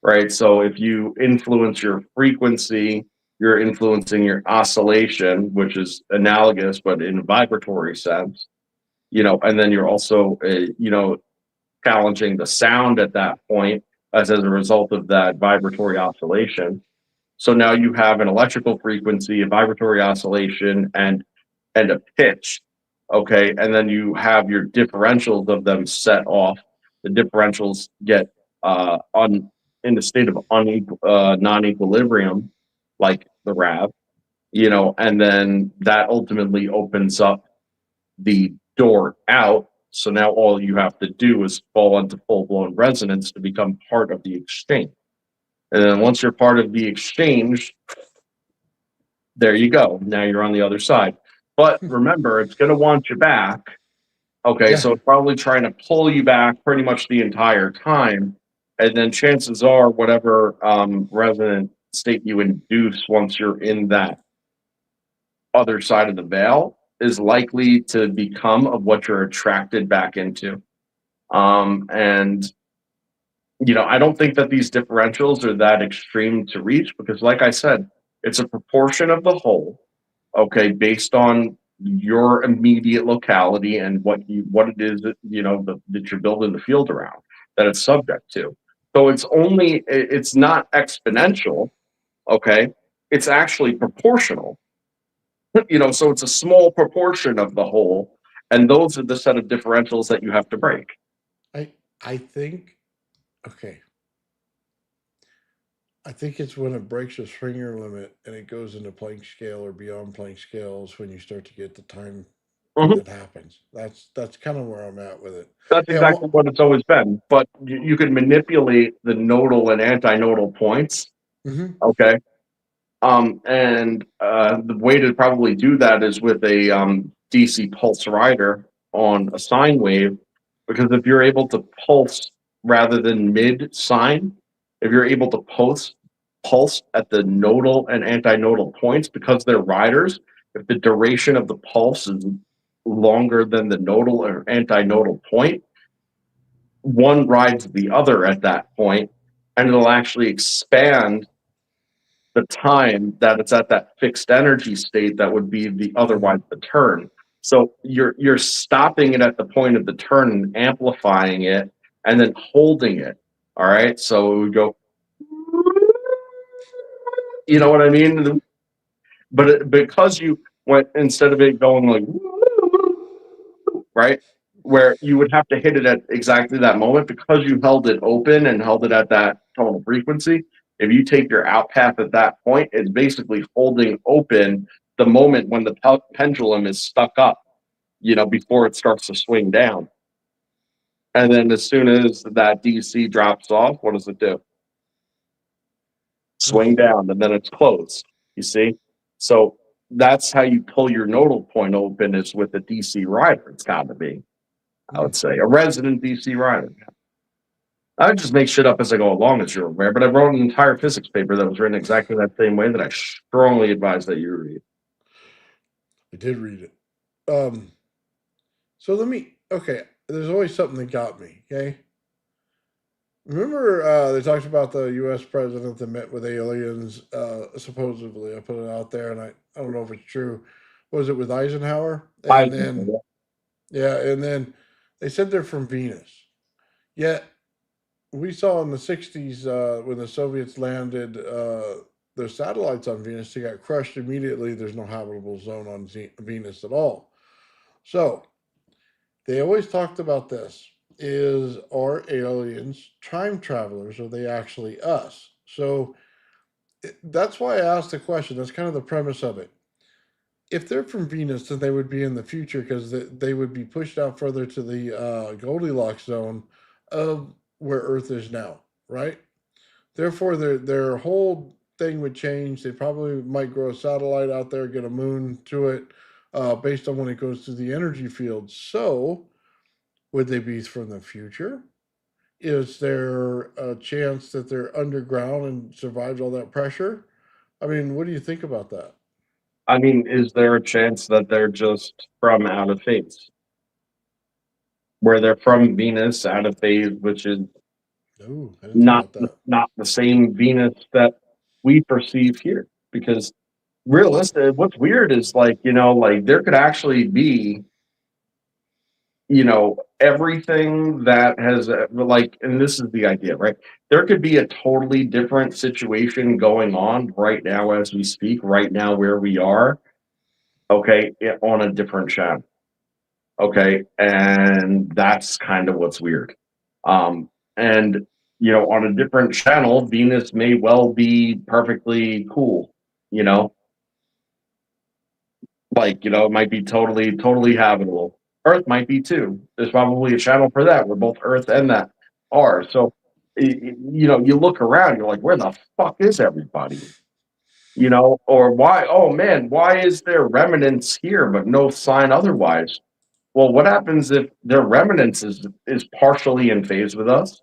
right? So if you influence your frequency, you're influencing your oscillation, which is analogous, but in a vibratory sense, and then you're also, challenging the sound at that point as a result of that vibratory oscillation. So now you have an electrical frequency, a vibratory oscillation, and a pitch. Okay. And then you have your differentials of them set off. The differentials get in the state of non-equilibrium, like the RAV, and then that ultimately opens up the door out. So now all you have to do is fall into full-blown resonance to become part of the exchange. And then once you're part of the exchange, there you go. Now you're on the other side. But remember, it's going to want you back. Okay, Yeah. so it's probably trying to pull you back pretty much the entire time. And then chances are, whatever resonant state you induce once you're in that other side of the veil is likely to become of what you're attracted back into. And I don't think that these differentials are that extreme to reach because, like I said, it's a proportion of the whole, okay, based on your immediate locality and what it is that that you're building the field around that it's subject to. So it's not exponential, okay? It's actually proportional, so it's a small proportion of the whole, and those are the set of differentials that you have to break. I think, okay. I think it's when it breaks a Springer limit and it goes into Planck scale or beyond Planck scales when you start to get the time that happens. That's kind of where I'm at with it. That's exactly what it's always been. But you can manipulate the nodal and antinodal points. Mm-hmm. Okay. And the way to probably do that is with a DC pulse rider on a sine wave, because if you're able to pulse rather than mid sine, if you're able to pulse at the nodal and antinodal points, because they're riders, if the duration of the pulse is longer than the nodal or antinodal point, one rides the other at that point, and it'll actually expand the time that it's at that fixed energy state that would be the otherwise the turn. So you're stopping it at the point of the turn and amplifying it and then holding it. All right. So it would go, you know what I mean? But because you went, instead of it going like, right, where you would have to hit it at exactly that moment, because you held it open and held it at that tonal frequency. If you take your out path at that point, it's basically holding open the moment when the pendulum is stuck up, before it starts to swing down. And then as soon as that DC drops off, what does it do? Swing down, and then it's closed. You see? So that's how you pull your nodal point open, is with a DC rider. It's got to be, I would say, a resident DC rider. I just make shit up as I go along, as you're aware, but I wrote an entire physics paper that was written exactly that same way that I strongly advise that you read. I did read it. So let me. Okay, there's always something that got me. Okay, remember they talked about the U.S. president that met with aliens. Supposedly, I put it out there, and I don't know if it's true. Was it with Eisenhower? I And then yeah, and then they said they're from Venus. Yet we saw in the '60s when the Soviets landed their satellites on Venus, they got crushed immediately. There's no habitable zone on Venus at all. So they always talked about this: is are aliens time travelers? Or are they actually us? So that's why I asked the question. That's kind of the premise of it. If they're from Venus, then they would be in the future because they would be pushed out further to the Goldilocks zone of where Earth is now, right? Therefore, their whole thing would change. They probably might grow a satellite out there, get a moon to it, based on when it goes through the energy field. So, would they be from the future? Is there a chance that they're underground and survived all that pressure? I mean, what do you think about that? I mean, is there a chance that they're just from out of phase, where they're from Venus out of phase, which is Oh, I didn't think not about that. not the same Venus that we perceive here? Because realistic, what's weird is like like there could actually be everything that has like, and this is the idea, right? There could be a totally different situation going on right now as we speak, right now where we are, okay, on a different channel. Okay, and that's kind of what's weird. And on a different channel, Venus may well be perfectly cool. You know, like it might be totally habitable. Earth might be too. There's probably a channel for that where both Earth and that are. So you look around, you're like, where the fuck is everybody? Or why? Oh man, why is there remnants here but no sign otherwise? Well, what happens if their remnants is partially in phase with us?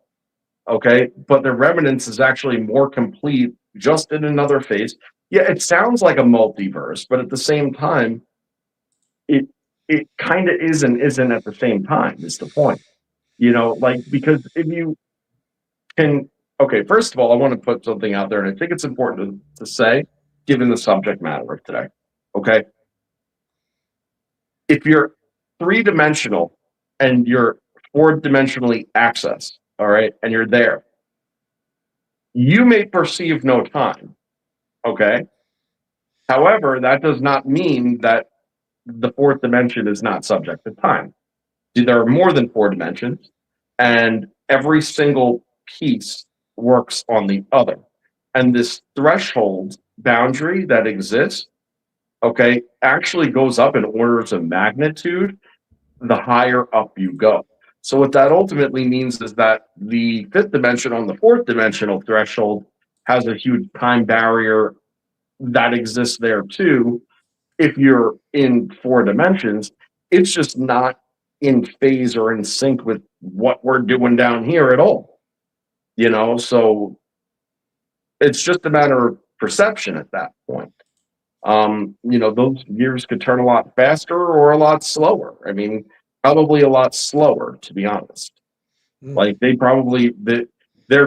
Okay, but their remnants is actually more complete, just in another phase. Yeah, it sounds like a multiverse, but at the same time, it it kind of isn't at the same time. Is the point? Like because if you can, okay, first of all, I want to put something out there, and I think it's important to say, given the subject matter of today. Okay, if you're three-dimensional and you're four-dimensionally accessed, all right, and you're there, you may perceive no time, okay? However, that does not mean that the fourth dimension is not subject to time. See, there are more than four dimensions, and every single piece works on the other. And this threshold boundary that exists, okay, actually goes up in orders of magnitude the higher up you go. So what that ultimately means is that the fifth dimension on the fourth dimensional threshold has a huge time barrier that exists there too. If you're in four dimensions, it's just not in phase or in sync with what we're doing down here at all. So it's just a matter of perception at that point. Those years could turn a lot faster or a lot slower. I mean, probably a lot slower, to be honest. Mm. Like they're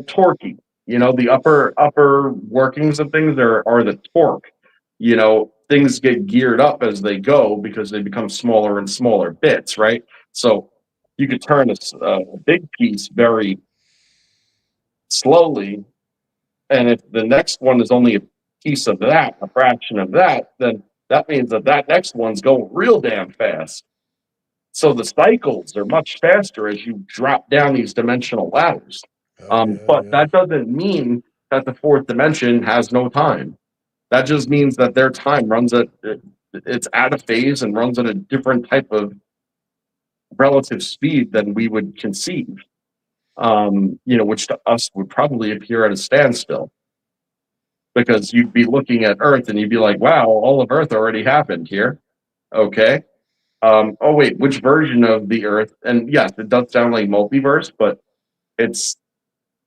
torquey. The upper workings of things are the torque. Things get geared up as they go because they become smaller and smaller bits, right? So you could turn a big piece very slowly, and if the next one is only a piece of that, a fraction of that, then that means that next one's going real damn fast. So the cycles are much faster as you drop down these dimensional ladders. Oh yeah, But yeah. that doesn't mean that the fourth dimension has no time. That just means that their time runs it's out of phase and runs at a different type of relative speed than we would conceive. Which to us would probably appear at a standstill because you'd be looking at Earth and you'd be like, wow, all of Earth already happened here. Okay. Oh wait, which version of the Earth? And yes, it does sound like multiverse, but it's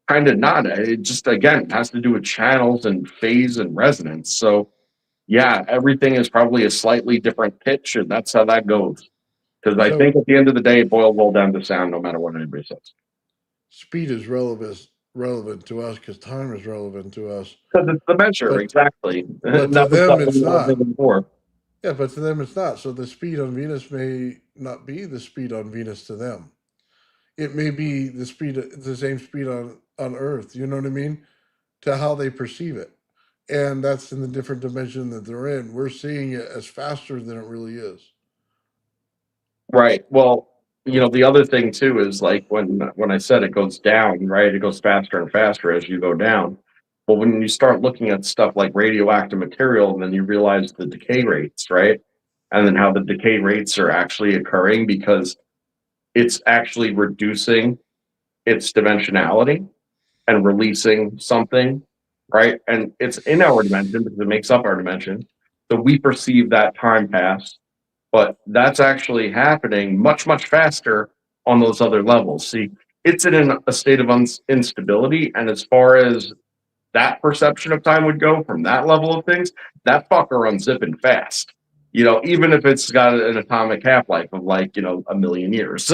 kind of not. It just again has to do with channels and phase and resonance. So yeah, everything is probably a slightly different pitch, and that's how that goes. Because I So think at the end of the day, it boils all down to sound, no matter what anybody says. speed is relevant to us because time is relevant to us. Because it's the measure, But exactly. but That to was them the it's whole thing not. before. Yeah, but to them it's not. So the speed on Venus may not be the speed on Venus to them. It may be the same speed on Earth. You know what I mean? To how they perceive it, and that's in the different dimension that they're in. We're seeing it as faster than it really is. Right. Well, the other thing too is like when I said it goes down, right? It goes faster and faster as you go down. Well, when you start looking at stuff like radioactive material, and then you realize the decay rates, right? And then how the decay rates are actually occurring because it's actually reducing its dimensionality and releasing something, right? And it's in our dimension because it makes up our dimension. So we perceive that time pass, but that's actually happening much, much faster on those other levels. See, it's in a state of instability. And as far as that perception of time would go from that level of things, that fucker runs zipping fast. Even if it's got an atomic half life of like, a million years.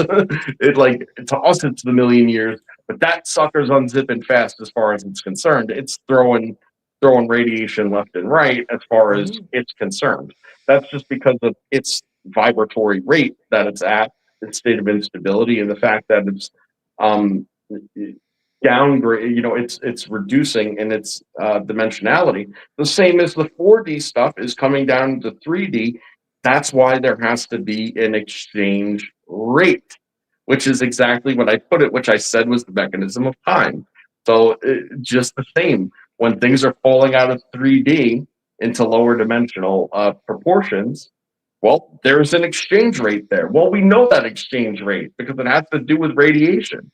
It like to us it's the million years, but that sucker's unzipping fast as far as it's concerned. It's throwing radiation left and right as far as Hmm. it's concerned. That's just because of its vibratory rate that it's at, its state of instability, and the fact that it's um downgrade, it's reducing in its dimensionality. The same as the 4D stuff is coming down to 3D. That's why there has to be an exchange rate, which is exactly what I put it, which I said was the mechanism of time. So just the same, when things are falling out of 3D into lower dimensional proportions, well, there's an exchange rate there. Well, we know that exchange rate because it has to do with radiation.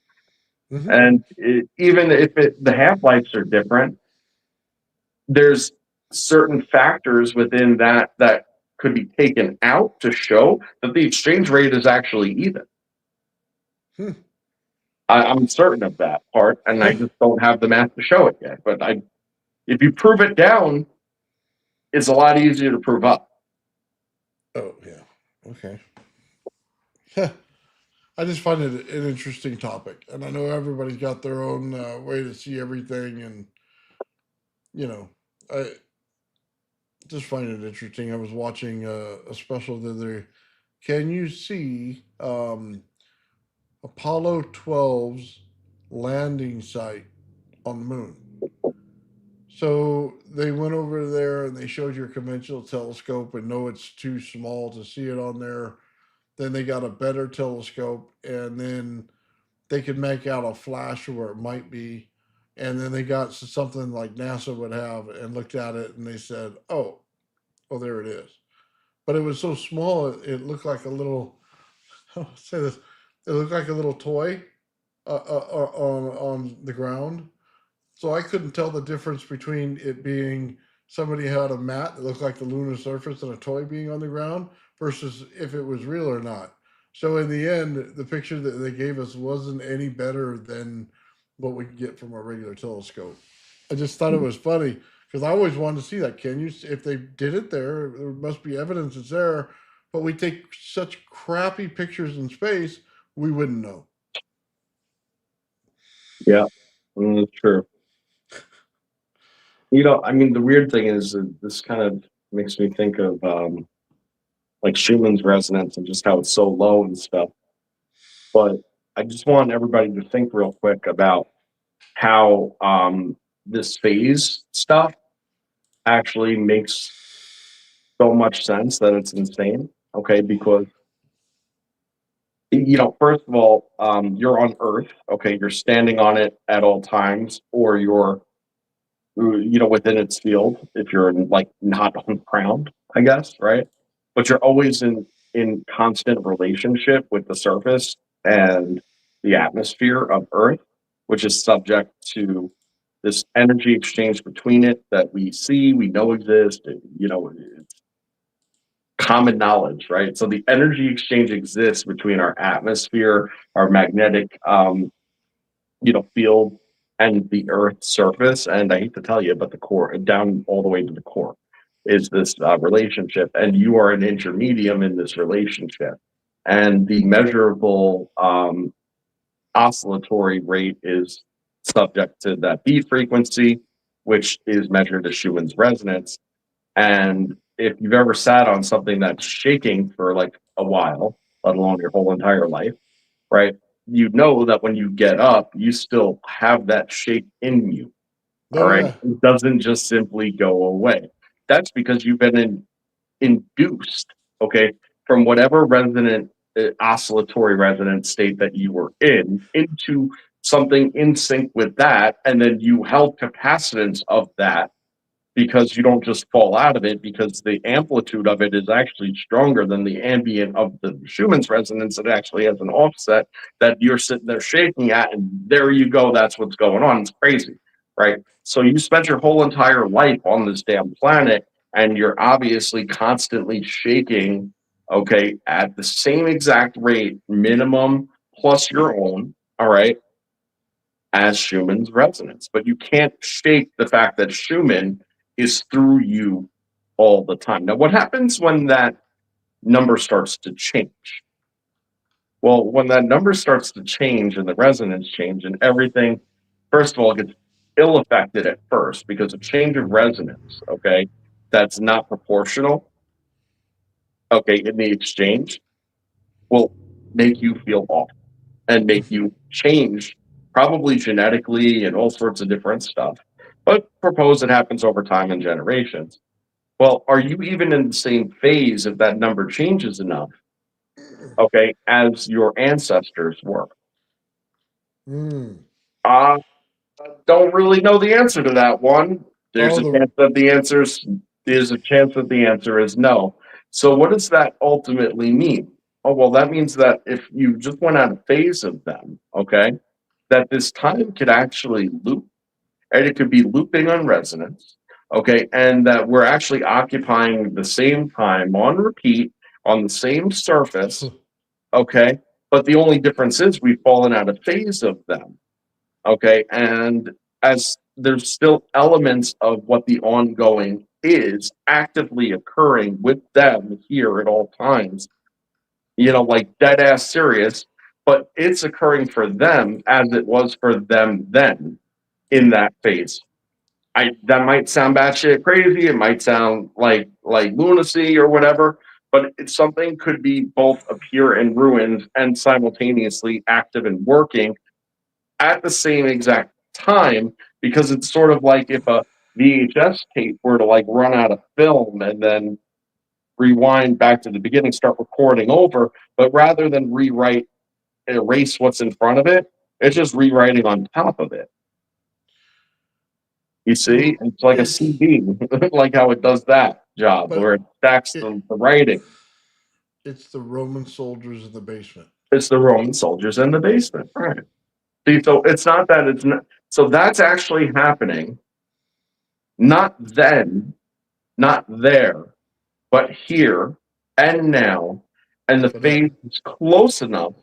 Hmm. And even if the half lives are different, there's certain factors within that could be taken out to show that the exchange rate is actually even. Hmm. I'm certain of that part, and I just don't have the math to show it yet. But if you prove it down, it's a lot easier to prove up. Oh yeah. Okay. I just find it an interesting topic, and I know everybody's got their own way to see everything, and I just find it interesting. I was watching a special the other. Can you see Apollo 12's landing site on the moon? So they went over there and they showed your conventional telescope, and no, it's too small to see it on there. Then they got a better telescope, and then they could make out a flash where it might be. And then they got something like NASA would have and looked at it and they said, oh, there it is. But it was so small, it looked like a little, how do I say this? It looked like a little toy on the ground. So I couldn't tell the difference between it being somebody had a mat that looked like the lunar surface and a toy being on the ground versus if it was real or not. So in the end, the picture that they gave us wasn't any better than what we get from a regular telescope. I just thought it was funny because I always wanted to see that. Can you, if they did it there must be evidence it's there. But we take such crappy pictures in space, we wouldn't know. Yeah, that's true. I mean, the weird thing is that this kind of makes me think of like Schumann's resonance and just how it's so low and stuff. But I just want everybody to think real quick about how this phase stuff actually makes so much sense that it's insane. Okay, because first of all, you're on Earth. Okay, you're standing on it at all times, or you're within its field if you're like not on the ground, I guess, right? But you're always in constant relationship with the surface and the atmosphere of Earth, which is subject to this energy exchange between it that we see, we know exists, it's common knowledge, right? So the energy exchange exists between our atmosphere, our magnetic field, and the Earth's surface. And I hate to tell you, but the core, down all the way to the core, is this relationship, and you are an intermedium in this relationship. and the measurable oscillatory rate is subject to that beat frequency, which is measured as Schumann's resonance. And if you've ever sat on something that's shaking for like a while, let alone your whole entire life, right? You know that when you get up, you still have that shake in you. All Oh right. yeah. It doesn't just simply go away. That's because you've been induced, okay, from whatever resonant, oscillatory resonant state that you were in into something in sync with that. And then you held capacitance of that because you don't just fall out of it, because the amplitude of it is actually stronger than the ambient of the Schumann's resonance. It actually has an offset that you're sitting there shaking at, and there you go. That's what's going on. It's crazy, right? So you spent your whole entire life on this damn planet, and you're obviously constantly shaking, okay, at the same exact rate, minimum plus your own, all right, as Schumann's resonance. But you can't shake the fact that Schumann is through you all the time. Now, what happens when that number starts to change? Well, when that number starts to change and the resonance change and everything, first of all, it gets ill affected at first because a change of resonance, okay, that's not proportional, okay, in the exchange will make you feel off and make you change, probably genetically and all sorts of different stuff. But propose it happens over time and generations. Well, are you even in the same phase if that number changes enough, okay, as your ancestors were? Mm. I don't really know the answer to that one. There's Oh, a chance that the answer is no. So what does that ultimately mean? Oh, well, that means that if you just went out of phase of them, okay, that this time could actually loop, and it could be looping on resonance, okay, and that we're actually occupying the same time on repeat on the same surface, okay, but the only difference is we've fallen out of phase of them, okay, and as there's still elements of what the ongoing is actively occurring with them here at all times, you know, like dead ass serious, but it's occurring for them as it was for them then in that phase. I that might sound batshit crazy. It might sound like lunacy or whatever, but it's something could be both appear in ruins and simultaneously active and working at the same exact time, because it's sort of like if a VHS tape were to like run out of film and then rewind back to the beginning, start recording over, but rather than rewrite, erase what's in front of it, it's just rewriting on top of it. You see, it's like a it's CD, like how it does that job but where it stacks it, the writing. it's the Roman soldiers in the basement. It's the Roman soldiers in the basement, right? See, so it's not that it's not. So that's actually happening, not then, not there, but here and now, and the So that phase is close enough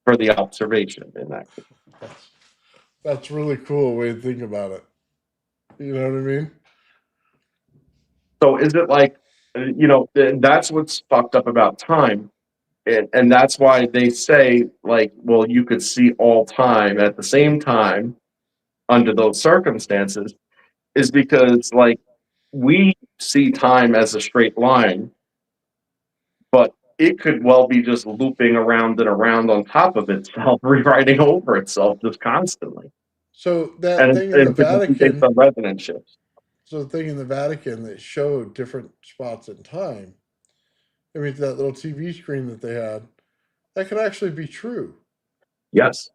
for the observation in that case. that's that's really cool way to think about it. You know what I mean? So is it like, you know, that's what's fucked up about time. And that's why they say, like, well, you could see all time at the same time under those circumstances, is because, like, we see time as a straight line, but it could well be just looping around and around on top of itself, rewriting over itself just constantly. So that And thing in the it could just be based Vatican, on resonance shifts. so the thing in the Vatican that showed different spots in time. I mean, that little TV screen that they had, that could actually be true. Yes.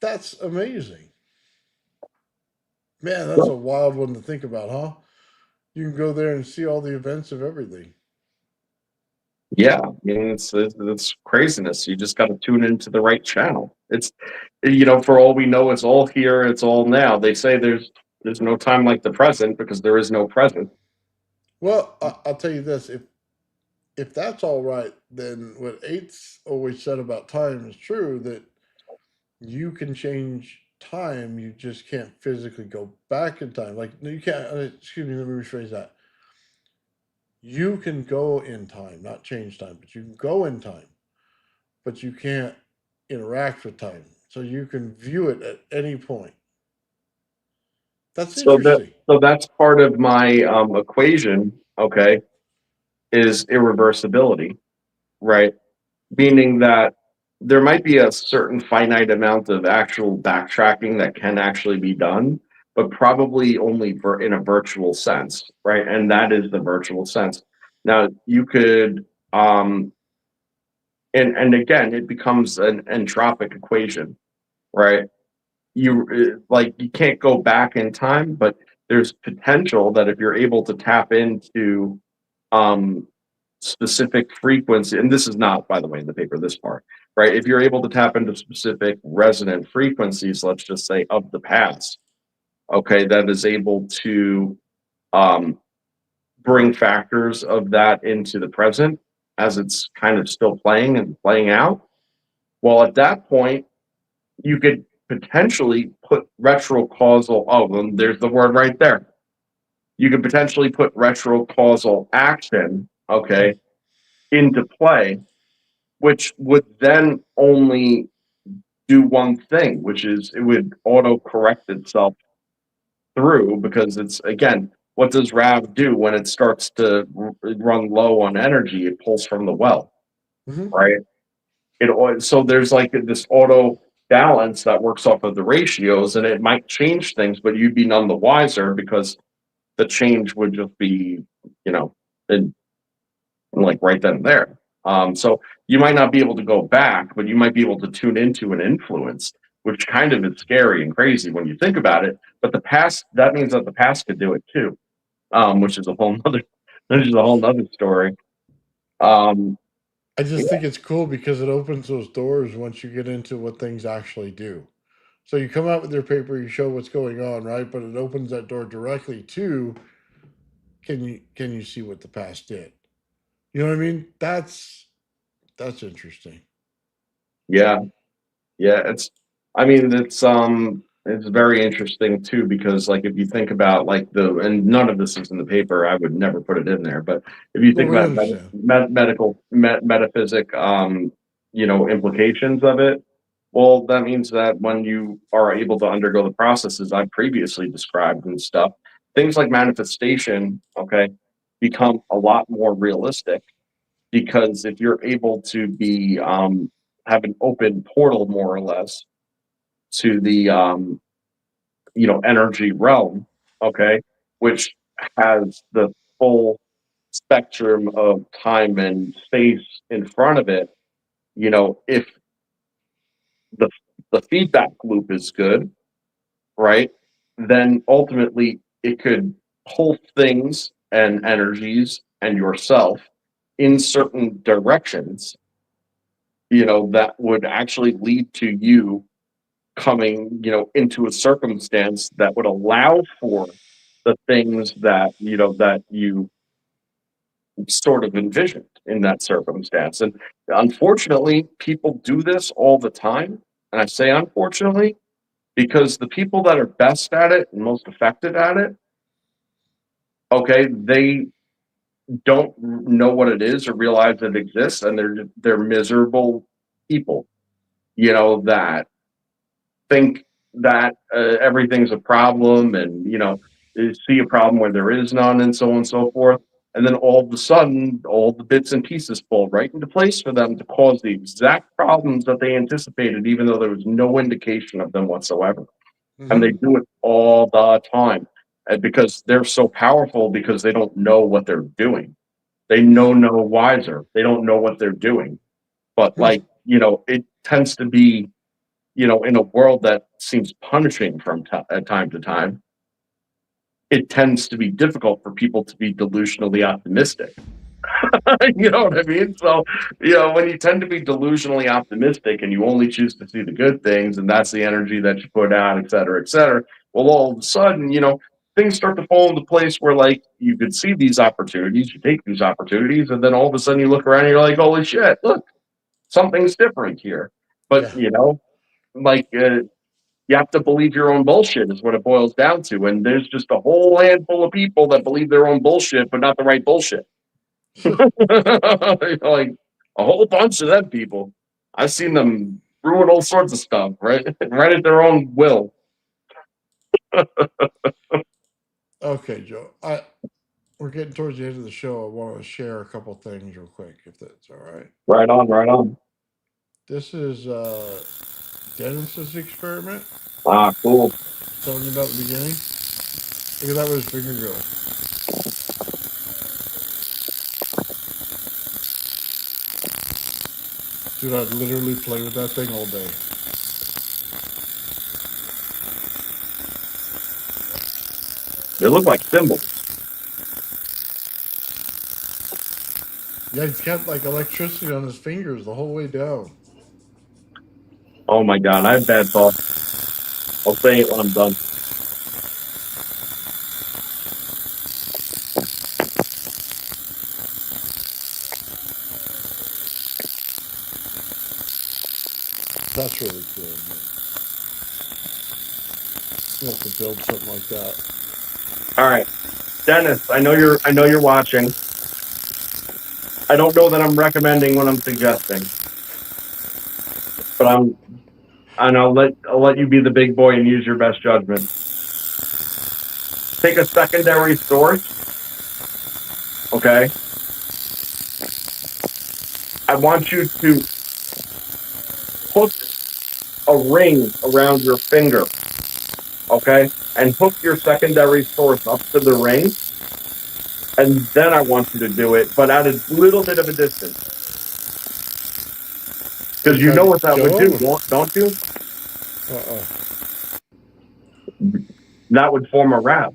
That's amazing. Man, that's a So, wild one to think about, huh? You can go there and see all the events of everything. yeah, I mean, it's craziness. You just got to tune into the right channel. It's, you know, for all we know, it's all here. It's all now. They say there's no time like the present because there is no present. Well, I'll tell you this: if that's all right, then what Eights always said about time is true. That you can change time, you just can't physically go back in time. Like you can't. Excuse me, let me rephrase that. you can go in time, not change time, but you can go in time, but you can't interact with time. So you can view it at any point. That's So that interesting. so that's part of my equation, okay, is irreversibility, right? Meaning that there might be a certain finite amount of actual backtracking that can actually be done, but probably only in a virtual sense, right? And that is the virtual sense. Now you could, and again, it becomes an entropic equation, right? Like you can't go back in time, but there's potential that if you're able to tap into um specific frequency, and this is not, by the way, in the paper, this part, right? If you're able to tap into specific resonant frequencies, let's just say of the past, okay, that is able to um bring factors of that into the present as it's kind of still playing and playing out. Well, at that point, you could potentially put retrocausal, oh, well, there's the word right there. You could potentially put retrocausal action, okay, into play, which would then only do one thing, which is it would auto correct itself through, because it's, again, what does Rav do when it starts to run low on energy? It pulls from the well, Hmm. right? So there's like this auto balance that works off of the ratios, and it might change things, but you'd be none the wiser because the change would just be, you know, in, like right then and there. So you might not be able to go back, but you might be able to tune into an influence, which kind of is scary and crazy when you think about it. But the past, that means that the past could do it too, which is a whole nother, which is a whole nother story. Um, I just yeah, think it's cool because it opens those doors once you get into what things actually do. So you come out with your paper, you show what's going on, right? But it opens that door directly to can you see what the past did? You know what I mean? That's interesting. yeah, yeah. I mean, it's very interesting too, because like if you think about like and none of this is in the paper, I would never put it in there. But if you Well, think we about understand. metaphysic, implications of it, well, that means that when you are able to undergo the processes I previously described and stuff, things like manifestation, okay, become a lot more realistic, because if you're able to be have an open portal more or less to the energy realm, okay, which has the full spectrum of time and space in front of it, if the the feedback loop is good, right, then ultimately it could pull things and energies and yourself in certain directions, that would actually lead to you coming, into a circumstance that would allow for the things that you sort of envisioned in that circumstance. And unfortunately, people do this all the time. And I say unfortunately because the people that are best at it and most effective at it, okay, they don't know what it is or realize it exists, and they're miserable people, that think that everything's a problem, and see a problem where there is none, and so on and so forth. And then all of a sudden all the bits and pieces fall right into place for them to cause the exact problems that they anticipated, even though there was no indication of them whatsoever. And they Hmm. do it all the time, and because they're so powerful, because they don't know what they're doing. They know no wiser, they don't know what they're doing. But like, it tends to be, in a world that seems punishing from at time to time, it tends to be difficult for people to be delusionally optimistic. You know what I mean? So, when you tend to be delusionally optimistic and you only choose to see the good things, and that's the energy that you put out, et cetera, well, all of a sudden, things start to fall into place where, like, you could see these opportunities, you take these opportunities, and then all of a sudden you look around and you're like, holy shit, look, something's different here. But, Yeah. like, you have to believe your own bullshit is what it boils down to. And there's just a whole handful of people that believe their own bullshit, but not the right bullshit. Like a whole bunch of them people. I've seen them ruin all sorts of stuff, right? Right at their own will. Okay, Joe. We're getting towards the end of the show. I want to share a couple things real quick, if that's all right. Right on, right on. This is Dennis's experiment. Ah, cool. Talking about the beginning. Look at that with his finger go. Dude, I'd literally play with that thing all day. They look like symbols. Yeah, he's got like electricity on his fingers the whole way down. Oh my god, I have bad thoughts. I'll say it when I'm done. That's really cool, man. You have to build something like that. All right, Dennis, I know you're watching. I don't know that I'm recommending what I'm suggesting, but I'll let you be the big boy and use your best judgment. Take a secondary source, okay? I want you to hook a ring around your finger, okay? And hook your secondary source up to the ring. And then I want you to do it, but at a little bit of a distance. Because What you know kind what that would do, Joe? don't you? Uh-uh. That would form a wrap.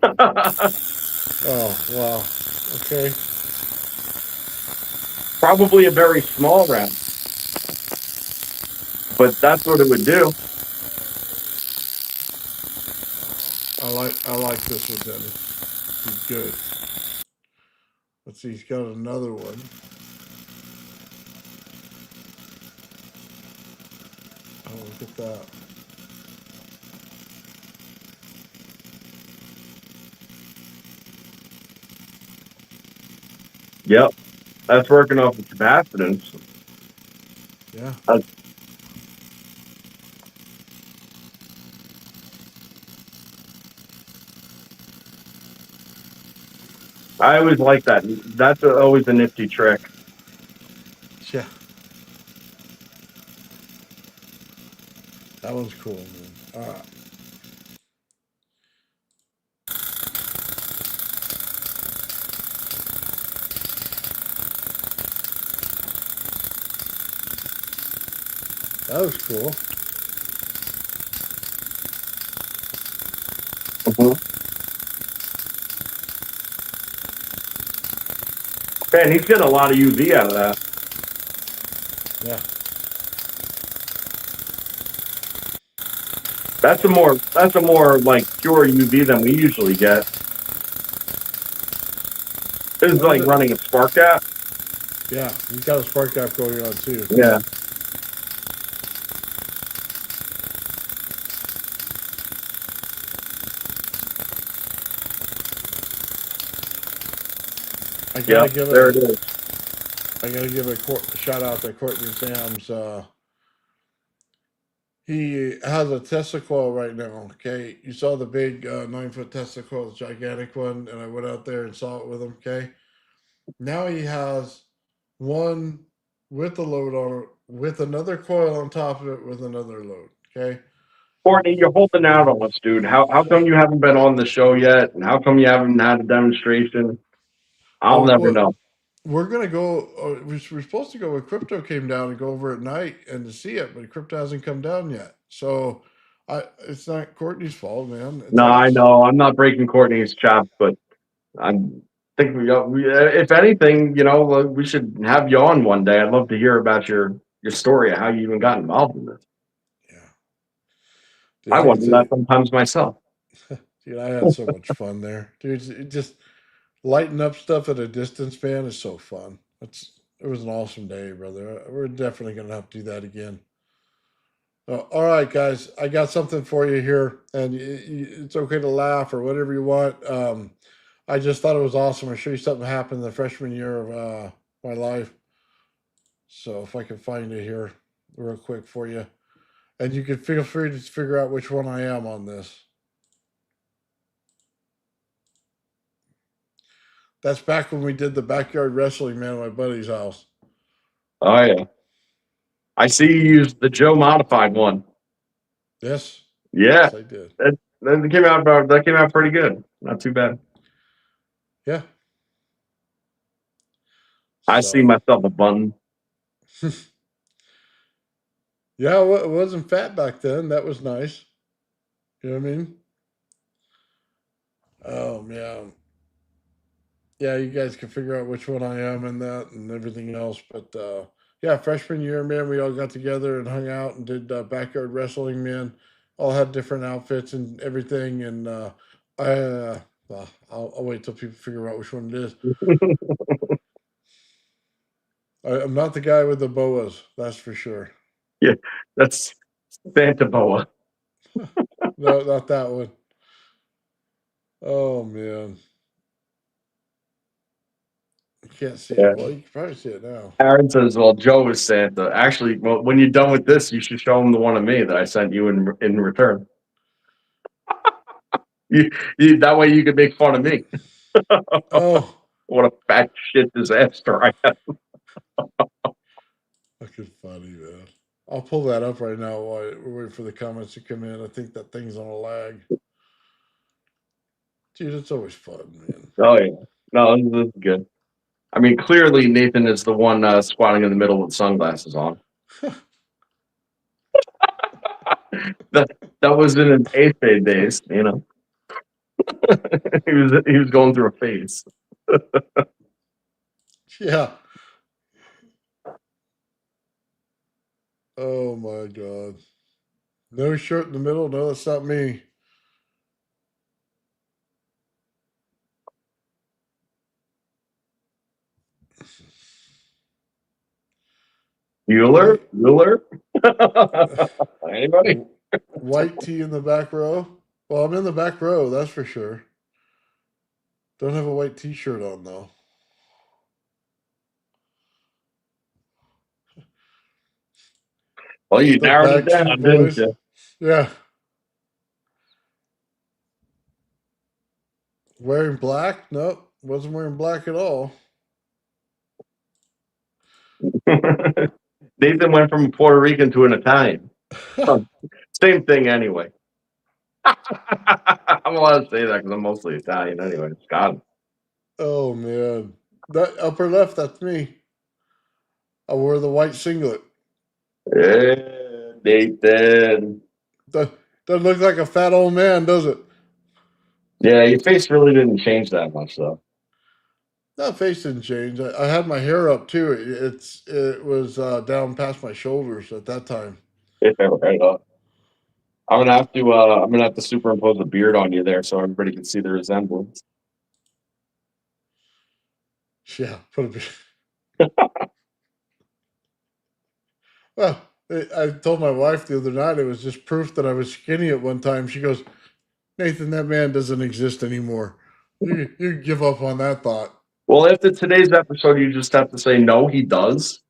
Oh, wow. Okay. Probably a very small wrap. But that's what it would do. I like this one, Dennis. He's good. Let's see, he's got another one. Oh, look at that. Yep. That's working off the capacitance. Yeah. I always like that. That's always a nifty trick. Yeah. That one's cool, man. All right. That was cool. Mm-hmm. Man, he's getting a lot of UV out of that. Yeah. That's a more like pure UV than we usually get. This is like running a spark gap. Yeah, he's got a spark gap going on too. Yeah. I gotta give There it is. I gotta give a shout out to Courtney Sam's. He has a Tesla coil right now. Okay, you saw the big 9-foot Tesla coil, the gigantic one, and I went out there and saw it with him. Okay, now he has one with a load on it, with another coil on top of it, with another load. Okay. Courtney, you're holding out on us, dude. How come you haven't been on the show yet? And how come you haven't had a demonstration? I'll never Well, know. we're gonna go. We're supposed to go when crypto came down and go over at night and to see it, but crypto hasn't come down yet. So, it's not Courtney's fault, man. It's No, I us. know. I'm not breaking Courtney's chops, but I'm think if anything, we should have you on one day. I'd love to hear about your story of how you even got involved in this. Yeah, I dude, wonder that sometimes myself. dude, I had so much fun there, dude. It just lighting up stuff at a distance, man, is so fun. It was an awesome day, brother. We're definitely gonna have to do that again. All right, guys, I got something for you here, and it's okay to laugh or whatever you want. I just thought it was awesome. I'll show you something happened the freshman year of my life. So if I can find it here real quick for you. And you can feel free to figure out which one I am on this. That's back when we did the backyard wrestling, man, at my buddy's house. Oh yeah. I see you used the Joe modified one. Yes. Yeah. Yes, I did. That came out pretty good. Not too bad. Yeah. I see myself a button. Yeah, it wasn't fat back then. That was nice. You know what I mean? Oh man. Yeah, you guys can figure out which one I am and that and everything else. But yeah, freshman year, man, we all got together and hung out and did backyard wrestling, man. All had different outfits and everything. And well, I'll wait till people figure out which one it is. I'm not the guy with the boas, that's for sure. Yeah, that's Santa Boa. No, not that one. Oh man. You can't see it. Well, you can probably see it now. Aaron says, "Well, Joe is Santa." Actually, well, when you're done with this, you should show him the one of me that I sent you in return. That way you could make fun of me. Oh, what a fat shit disaster I am. fucking funny, man. I'll pull that up right now while we're waiting for the comments to come in. I think that thing's on a lag. Dude, it's always fun, man. Oh yeah, no, this is good. I mean, clearly Nathan is the one squatting in the middle with sunglasses on. that was in his 8th grade days, you know. he was going through a phase. Yeah. Oh my god. No shirt in the middle? No, that's not me. Bueller? Anybody? White tee in the back row? Well, I'm in the back row, that's for sure. Don't have a white t-shirt on though. Well, you The narrowed it Backstreet down, didn't Boys. you? Yeah. Wearing black? Nope. Wasn't wearing black at all. Nathan went from a Puerto Rican to an Italian. Same thing anyway. I'm allowed to say that because I'm mostly Italian anyway. God. Oh man. That upper left, that's me. I wore the white singlet. Yeah, Nathan. Doesn't look like a fat old man, does it? Yeah, your face really didn't change that much though. That face didn't change. I had my hair up too. It was down past my shoulders at that time. Yeah, right up. I'm gonna have to superimpose a beard on you there so everybody can see the resemblance. Yeah, put a well, I told my wife the other night it was just proof that I was skinny at one time. She goes, Nathan, that man doesn't exist anymore. You give up on that thought. Well, after today's episode, you just have to say no, he does.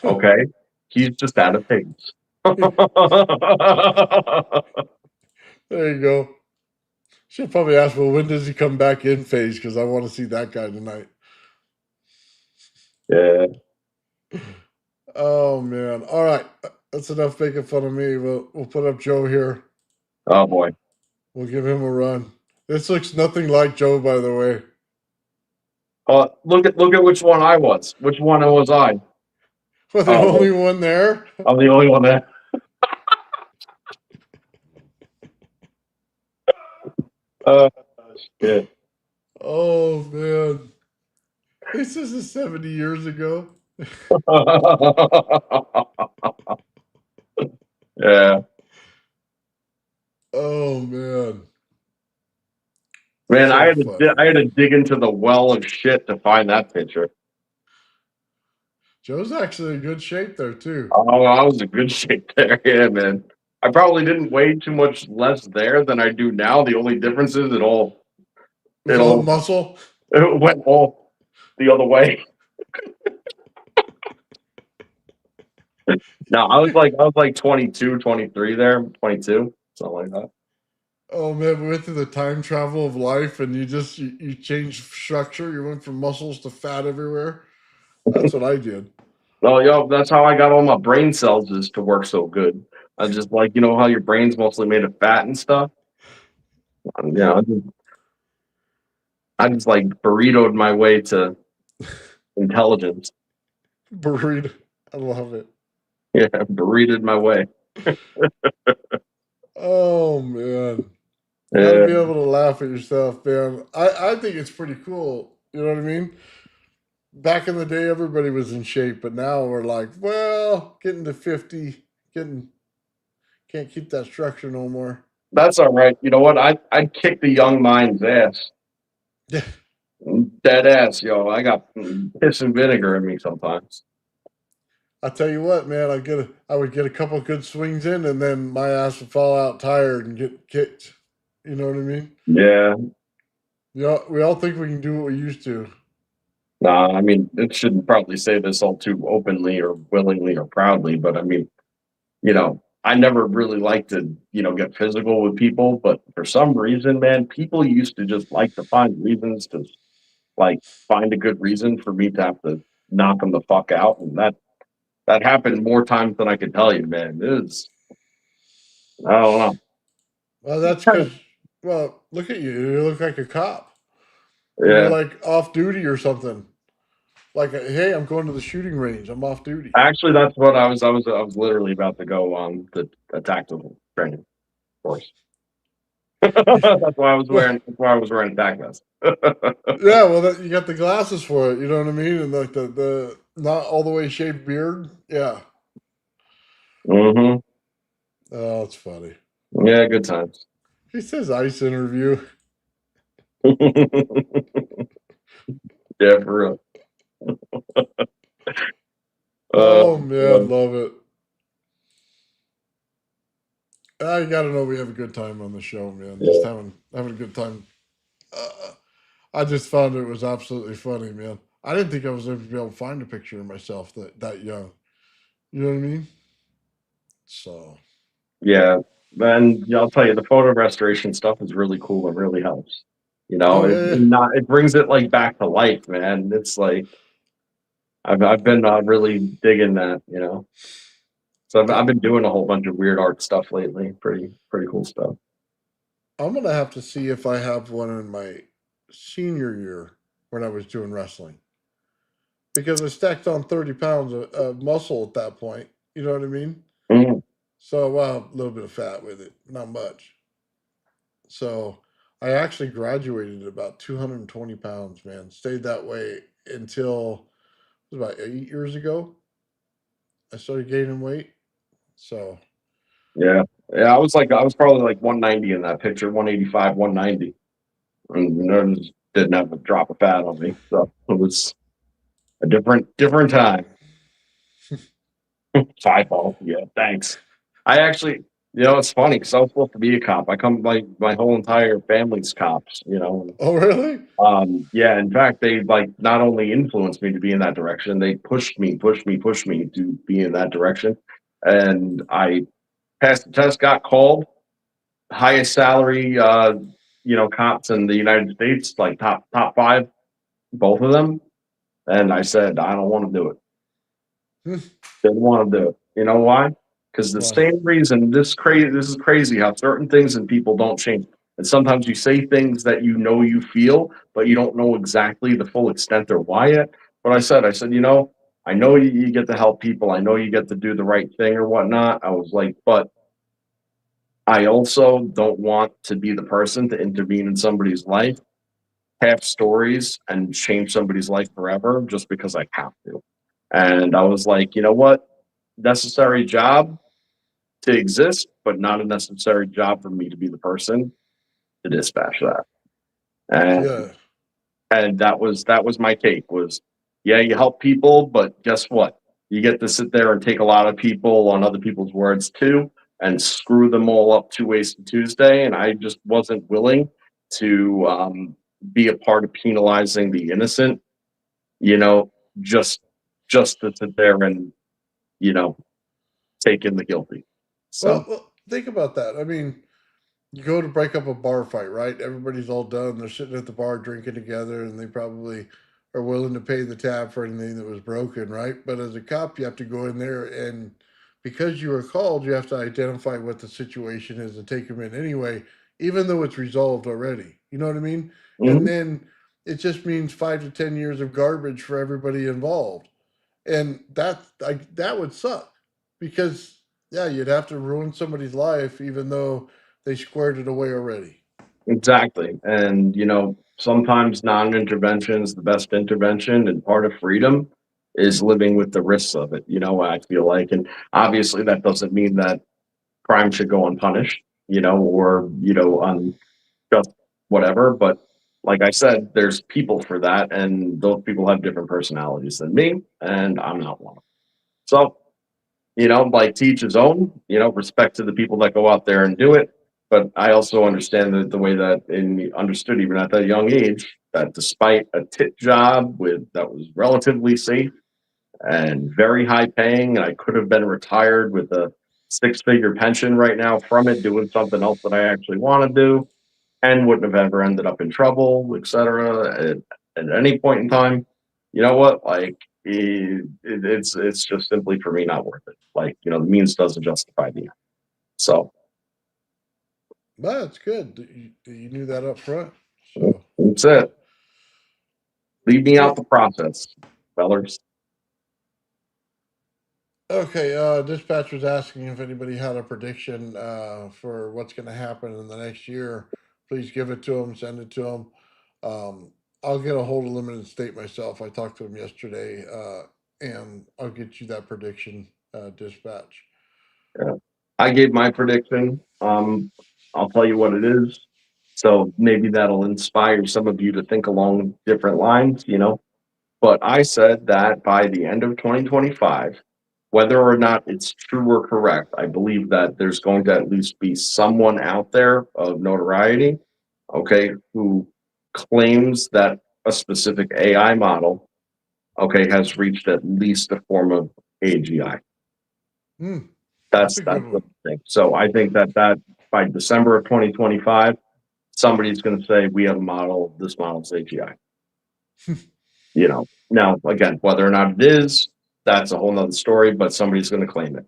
Okay, he's just out of things. There you go. She'll probably ask, well, when does he come back in phase? Because I want to see that guy tonight. Yeah. Oh man. All right. That's enough making fun of me. We'll put up Joe here. Oh boy. We'll give him a run. This looks nothing like Joe, by the way. Look at which one I was. Which one was I? Well, the only one there. I'm the only one there. Shit. Oh man. This is 70 years ago. Yeah. Oh man. Man, So I had to dig into the well of shit to find that picture. Joe's actually in good shape there too. Oh, I was in good shape there. Yeah, man. I probably didn't weigh too much less there than I do now. The only difference is it all It's all muscle. it went all the other way. No, I was like 22, 23 there, 22, something like that. Oh man, we went through the time travel of life, and you changed structure. You went from muscles to fat everywhere. That's what I did. No, yo, that's how I got all my brain cells is to work so good. I just like, you know how your brain's mostly made of fat and stuff. Yeah, I just like burritoed my way to intelligence. Burrito. I love it. Yeah, burrited my way. Oh man. Got to Yeah, be able to laugh at yourself, man. I think it's pretty cool. You know what I mean? Back in the day, everybody was in shape, but now we're like, well, getting to 50, can't keep that structure no more. that's all right. You know what? I'd kick the young mind's ass. Yeah. Dead ass, yo. I got piss and vinegar in me sometimes. I tell you what, man, I would get a couple good swings in, and then my ass would fall out tired and get kicked. You know what I mean? Yeah. Yeah, we all think we can do what we used to. Nah, I mean, it shouldn't probably say this all too openly or willingly or proudly, but I mean, you know, I never really liked to, you know, get physical with people, but for some reason, man, people used to just like to find reasons to like find a good reason for me to have to knock them the fuck out, and that happened more times than I could tell you, man. It is, I don't know. Well, that's because, well, look at you. You look like a cop. You're Yeah, like off duty or something. Like, hey, I'm going to the shooting range. I'm off duty. actually, that's what I was literally about to go on the tactical training course. That's why I was Well, wearing. That's why I was wearing a tack vest. yeah, well, you got the glasses for it. You know what I mean? And like the not all the way shaved beard. Yeah. hmm Oh, it's funny. Yeah, good times. He says ICE interview. Yeah, for real. Oh man, God. love it. I gotta know we have a good time on the show, man. Just Yeah. having a good time. Uh, I just found it was absolutely funny, man. I didn't think I was ever be able to find a picture of myself that young. You know what I mean? So Yeah, and yeah, I'll tell you, the photo restoration stuff is really cool and really helps. You know, oh it yeah, not it brings it like back to life, man. It's like I've been really digging that, you know. So yeah. I've been doing a whole bunch of weird art stuff lately. Pretty cool stuff. I'm gonna have to see if I have one in my senior year when I was doing wrestling because I stacked on 30 pounds of muscle at that point. You know what I mean? Mhm. So well, a little bit of fat with it, not much. So I actually graduated at about 220 pounds, man. Stayed that way until it was about 8 years ago. I started gaining weight. So Yeah, yeah. I was probably like 190 in that picture, 185, 190, and you know, just didn't have a drop of fat on me. So it was a different time. Fireball. Yeah, thanks. I actually, you know, it's funny because I was supposed to be a cop. I come like my whole entire family's cops. You know, oh really? yeah. In fact, they like not only influenced me to be in that direction, they pushed me to be in that direction, and I passed the test, got called, highest salary, you know, cops in the United States, like top five, both of them, and I said I don't want to do it. Hmm. Didn't want to do it. You know why? Because the Why? same reason this is crazy how certain things and people don't change. And sometimes you say things that you know you feel, but you don't know exactly the full extent or why yet. But I said, you know, I know you get to help people. I know you get to do the right thing or whatnot. I was like, but I also don't want to be the person to intervene in somebody's life, half stories, and change somebody's life forever just because I have to. And I was like, you know what? Necessary job to exist, but not a necessary job for me to be the person to dispatch that. And Yeah. that was my take was, yeah, you help people, but guess what? You get to sit there and take a lot of people on other people's words too and screw them all up 2 ways to Tuesday. And I just wasn't willing to be a part of penalizing the innocent, you know, just to sit there and, you know, take in the guilty. So Well, think about that. I mean, you go to break up a bar fight, right? Everybody's all done. They're sitting at the bar drinking together, and they probably are willing to pay the tab for anything that was broken, right? But as a cop, you have to go in there, and because you were called, you have to identify what the situation is and take them in anyway, even though it's resolved already. You know what I mean? And mhm, then it just means 5 to 10 years of garbage for everybody involved, and that would suck because yeah, you'd have to ruin somebody's life even though they squared it away already. exactly. And, you know, sometimes non-intervention is the best intervention, and part of freedom is living with the risks of it, you know, I feel like. And obviously that doesn't mean that crime should go unpunished, you know, or, you know, on just whatever. But like I said, there's people for that, and those people have different personalities than me, and I'm not one of them. So, you know, like to each his own, you know, respect to the people that go out there and do it. But I also understand that the way that in understood even at that young age, that despite a tit job with that was relatively safe and very high paying, and I could have been retired with a six-figure pension right now from it, doing something else that I actually want to do, and wouldn't have ever ended up in trouble, etc. At any point in time, you know what? Like it's just simply for me not worth it. Like, you know, the means doesn't justify the end. So But it's good that you knew that up front. So that's it. Leave me out so the process, fellers. okay, dispatch was asking if anybody had a prediction for what's going to happen in the next year. Please give it to them, send it to them. I'll get a hold of Limited State myself. I talked to him yesterday, and I'll get you that prediction, dispatch. Yeah. I gave my prediction. I'll tell you what it is. So maybe that'll inspire some of you to think along different lines, you know. But I said that by the end of 2025, whether or not it's true or correct, I believe that there's going to at least be someone out there of notoriety, okay, who claims that a specific AI model, okay, has reached at least a form of AGI. Hmm, that's That's a that's good the one. thing. So I think that by December of 2025, somebody's going to say we have a model. This model's AGI. You know, now again, whether or not it is, that's a whole nother story. But somebody's going to claim it.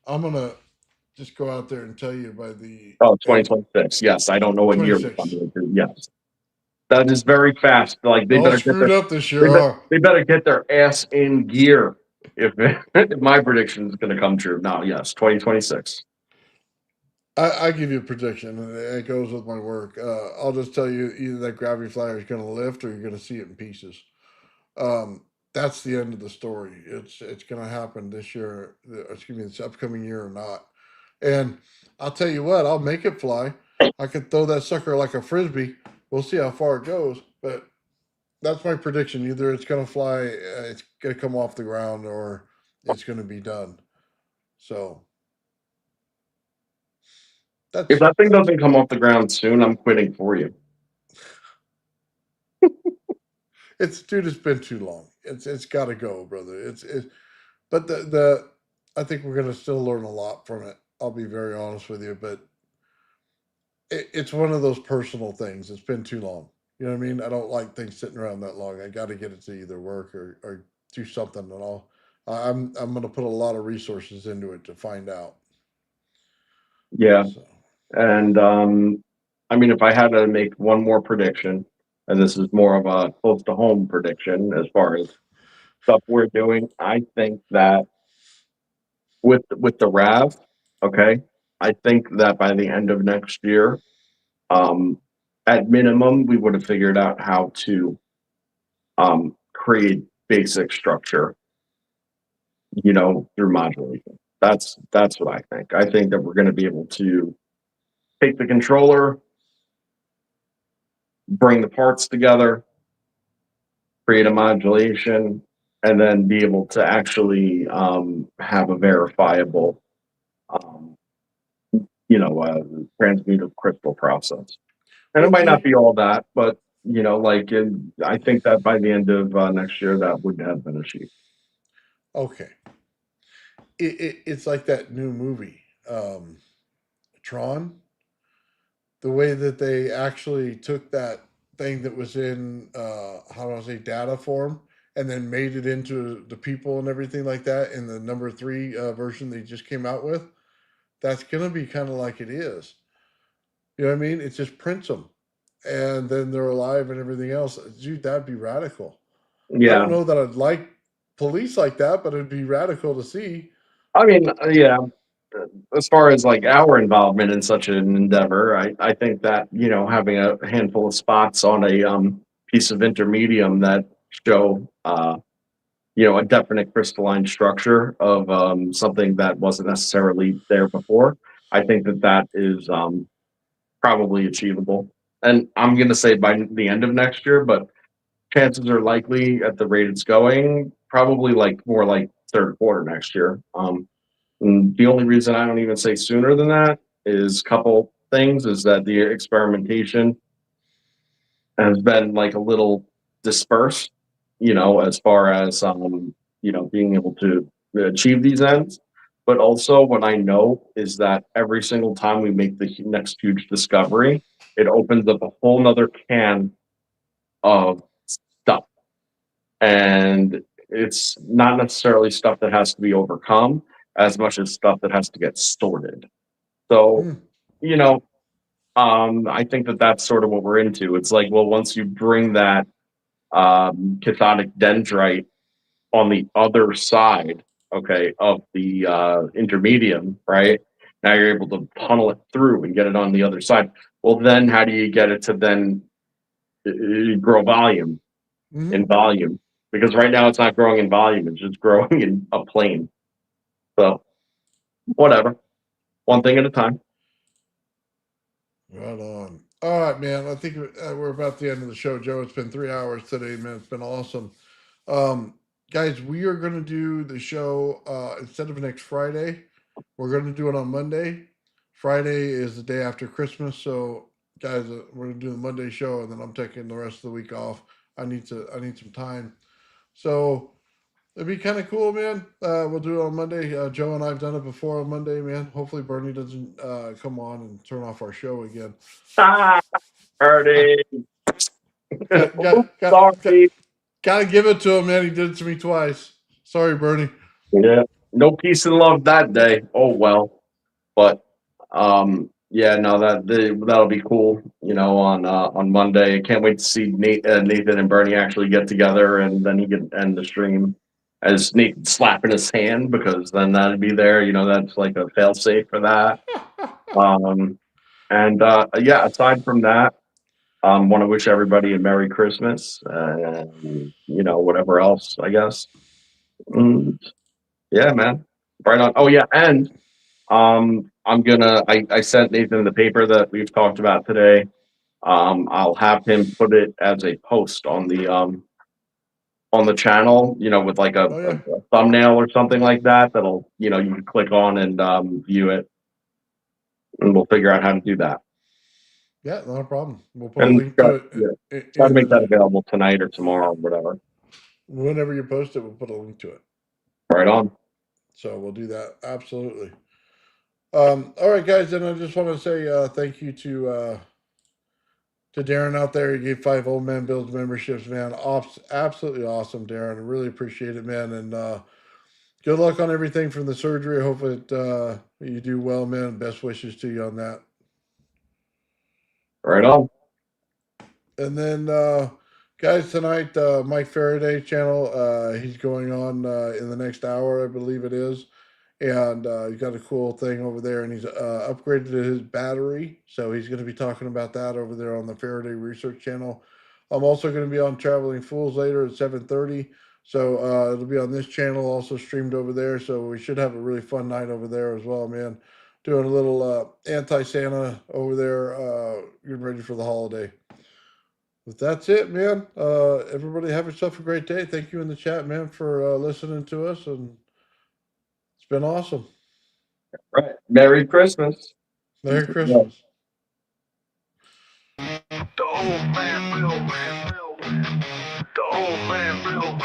I'm gonna just go out there and tell you by the Oh, end 2026. Yes, I don't know what year we're 26. coming into. Yes, that is very fast. Like All screwed up this year. Huh? they better get their ass in gear if, if my prediction is going to come true. Now, yes, 2026. I give you a prediction, and it goes with my work. I'll just tell you either that gravity flyer is going to lift, or you're going to see it in pieces. That's the end of the story. It's going to happen this year. Excuse me, this upcoming year or not. And I'll tell you what, I'll make it fly. I could throw that sucker like a frisbee. We'll see how far it goes, but that's my prediction. Either it's going to fly, it's going to come off the ground, or it's going to be done. So If that's that thing doesn't come off the ground soon, I'm quitting for you. it's dude. It's been too long. It's got to go, brother. But the I think we're going to still learn a lot from it. I'll be very honest with you, but it's one of those personal things. It's been too long. You know what I mean? I don't like things sitting around that long. I got to get it to either work or do something at all. I'm going to put a lot of resources into it to find out. Yeah, So and I mean, if I had to make one more prediction, and this is more of a close to home prediction as far as stuff we're doing, I think that with the RAV, okay, I think that by the end of next year, um, at minimum, we would have figured out how to create basic structure, you know, through modulation. That's what I think. I think that we're going to be able to take the controller, bring the parts together, create a modulation, and then be able to actually have a verifiable, um, you know, transmutive crystal process. And it Well, might not be all that, but I think that by the end of next year, that would have been achieved. okay. It's like that new movie, Tron. The way that they actually took that thing that was in how do I say data form and then made it into the people and everything like that in the number three version they just came out with. That's gonna be kind of like it is. You know what I mean? It just prints them, and then they're alive and everything else. Dude, that'd be radical. I Yeah, don't know that I'd like police like that, but it'd be radical to see. I mean, yeah. As far as like our involvement in such an endeavor, I think that having a handful of spots on a piece of intermedium that show a definite crystalline structure of something that wasn't necessarily there before, I think that that is probably achievable. And I'm going to say by the end of next year, but chances are likely at the rate it's going, probably like more like third quarter next year. And the only reason I don't even say sooner than that is a couple things is that the experimentation has been like a little dispersed, as far as being able to achieve these ends. But also what I know is that every single time we make the next huge discovery, it opens up a whole nother can of stuff. And it's not necessarily stuff that has to be overcome as much as stuff that has to get sorted. So, Hmm. you know, I think that that's sort of what we're into. It's like, well, once you bring that cathodic dendrite on the other side, okay, of the intermedium, right? Now you're able to tunnel it through and get it on the other side. Well, then how do you get it to then grow volume Hmm. in volume? Because right now it's not growing in volume; it's just growing in a plane. So whatever, one thing at a time. Right on. All right, man. I think we're about the end of the show, Joe. It's been 3 hours today, man. It's been awesome. Um, guys, we are going to do the show instead of next Friday. We're going to do it on Monday. Friday is the day after Christmas, so guys, we're going to do the Monday show, and then I'm taking the rest of the week off. I need some time. So it'd be kind of cool, man. We'll do it on Monday. Joe and I've done it before on Monday, man. Hopefully Bernie doesn't come on and turn off our show again. Ah, Ernie. got, Oops, got, got, got, sorry. gotta give it to him, man. He did it to me twice. Sorry, Bernie. Yeah, no peace and love that day. Oh well, but yeah, no, that'll be cool. On Monday. I can't wait to see Nathan and Bernie actually get together, and then he can end the stream as Nathan slapping his hand because then that'd be there. That's like a fail safe for that. Um, and yeah, aside from that, want to wish everybody a Merry Christmas and whatever else, I guess. Mm, yeah, man. Right on. Oh yeah, and I sent Nathan the paper that we've talked about today. I'll have him put it as a post on the channel, with like Oh a yeah, thumbnail or something like that. That'll you can click on and view it, and we'll figure out how to do that. yeah, not a problem. We'll put a And link to it yeah, try to in make that the available tonight or tomorrow or whatever. whenever you post it. We'll put a link to it. Right on. So we'll do that absolutely. All right, guys. Then I just want to say thank you to Darren out there. He gave 5 Old Man Builds memberships, man. Absolutely awesome, Darren. I really appreciate it, man. And good luck on everything from the surgery. I hope you do well, man. Best wishes to you on that. Right on. And then, guys, tonight, Mike Faraday channel, he's going on in the next hour, I believe it is. And he's got a cool thing over there, and he's upgraded his battery. So he's going to be talking about that over there on the Faraday Research channel. I'm also going to be on Traveling Fools later at 7:30. So it'll be on this channel, also streamed over there. So we should have a really fun night over there as well, man. Doing a little anti-Santa over there, getting ready for the holiday. But that's it, man. Everybody have yourself a great day. Thank you in the chat, man, for listening to us, and it's been awesome. Right. Merry Christmas. Merry Yeah. Christmas. old man builds. The old man builds.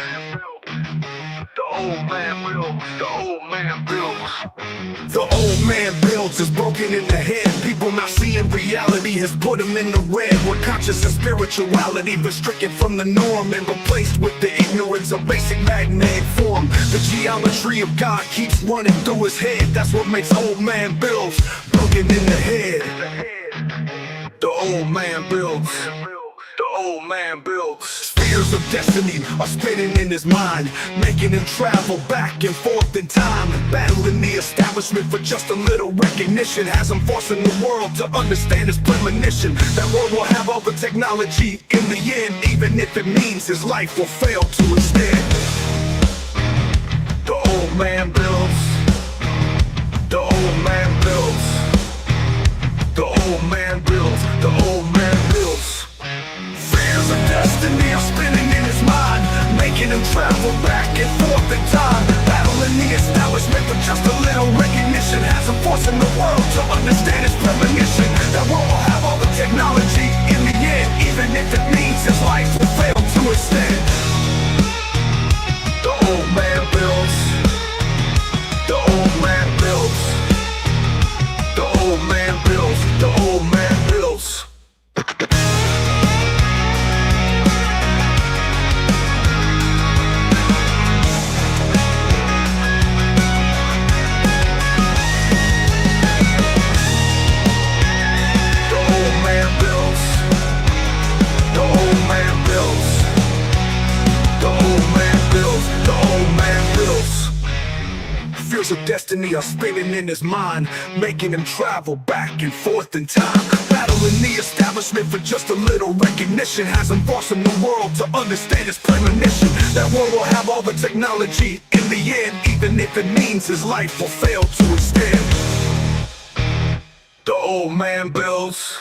The old man builds. The old man builds. The old man builds is broken in the head. People not seeing reality has put them in the red. Where conscious and spirituality restricted from the norm and replaced with the ignorance of basic magnetic form. The geometry of God keeps running through his head. That's what makes old man builds broken in the head. The old man builds. The old man builds. Spheres of destiny are spinning in his mind, making him travel back and forth in time, battling the establishment for just a little recognition. Has him forcing the world to understand his premonition. That world will have all the technology in the end, even if it means his life will fail to extend. The old man builds. The old man builds. The old man builds. The old man builds. Fears of destiny are spinning in his mind, making him travel back and forth in time, battling the establishment for just a little recognition. Has him forcing the world to understand his premonition. That world will have all the technology in the end, even if it means his life will fail to extend. The old man builds. The old man builds. The old man builds. The old man builds. Fears of destiny are spinning in his mind, making him travel back and forth in time, battling the establishment for just a little recognition. Has him forcing the world to understand his premonition. That world will have all the technology in the end, even if it means his life will fail to extend. The old man builds.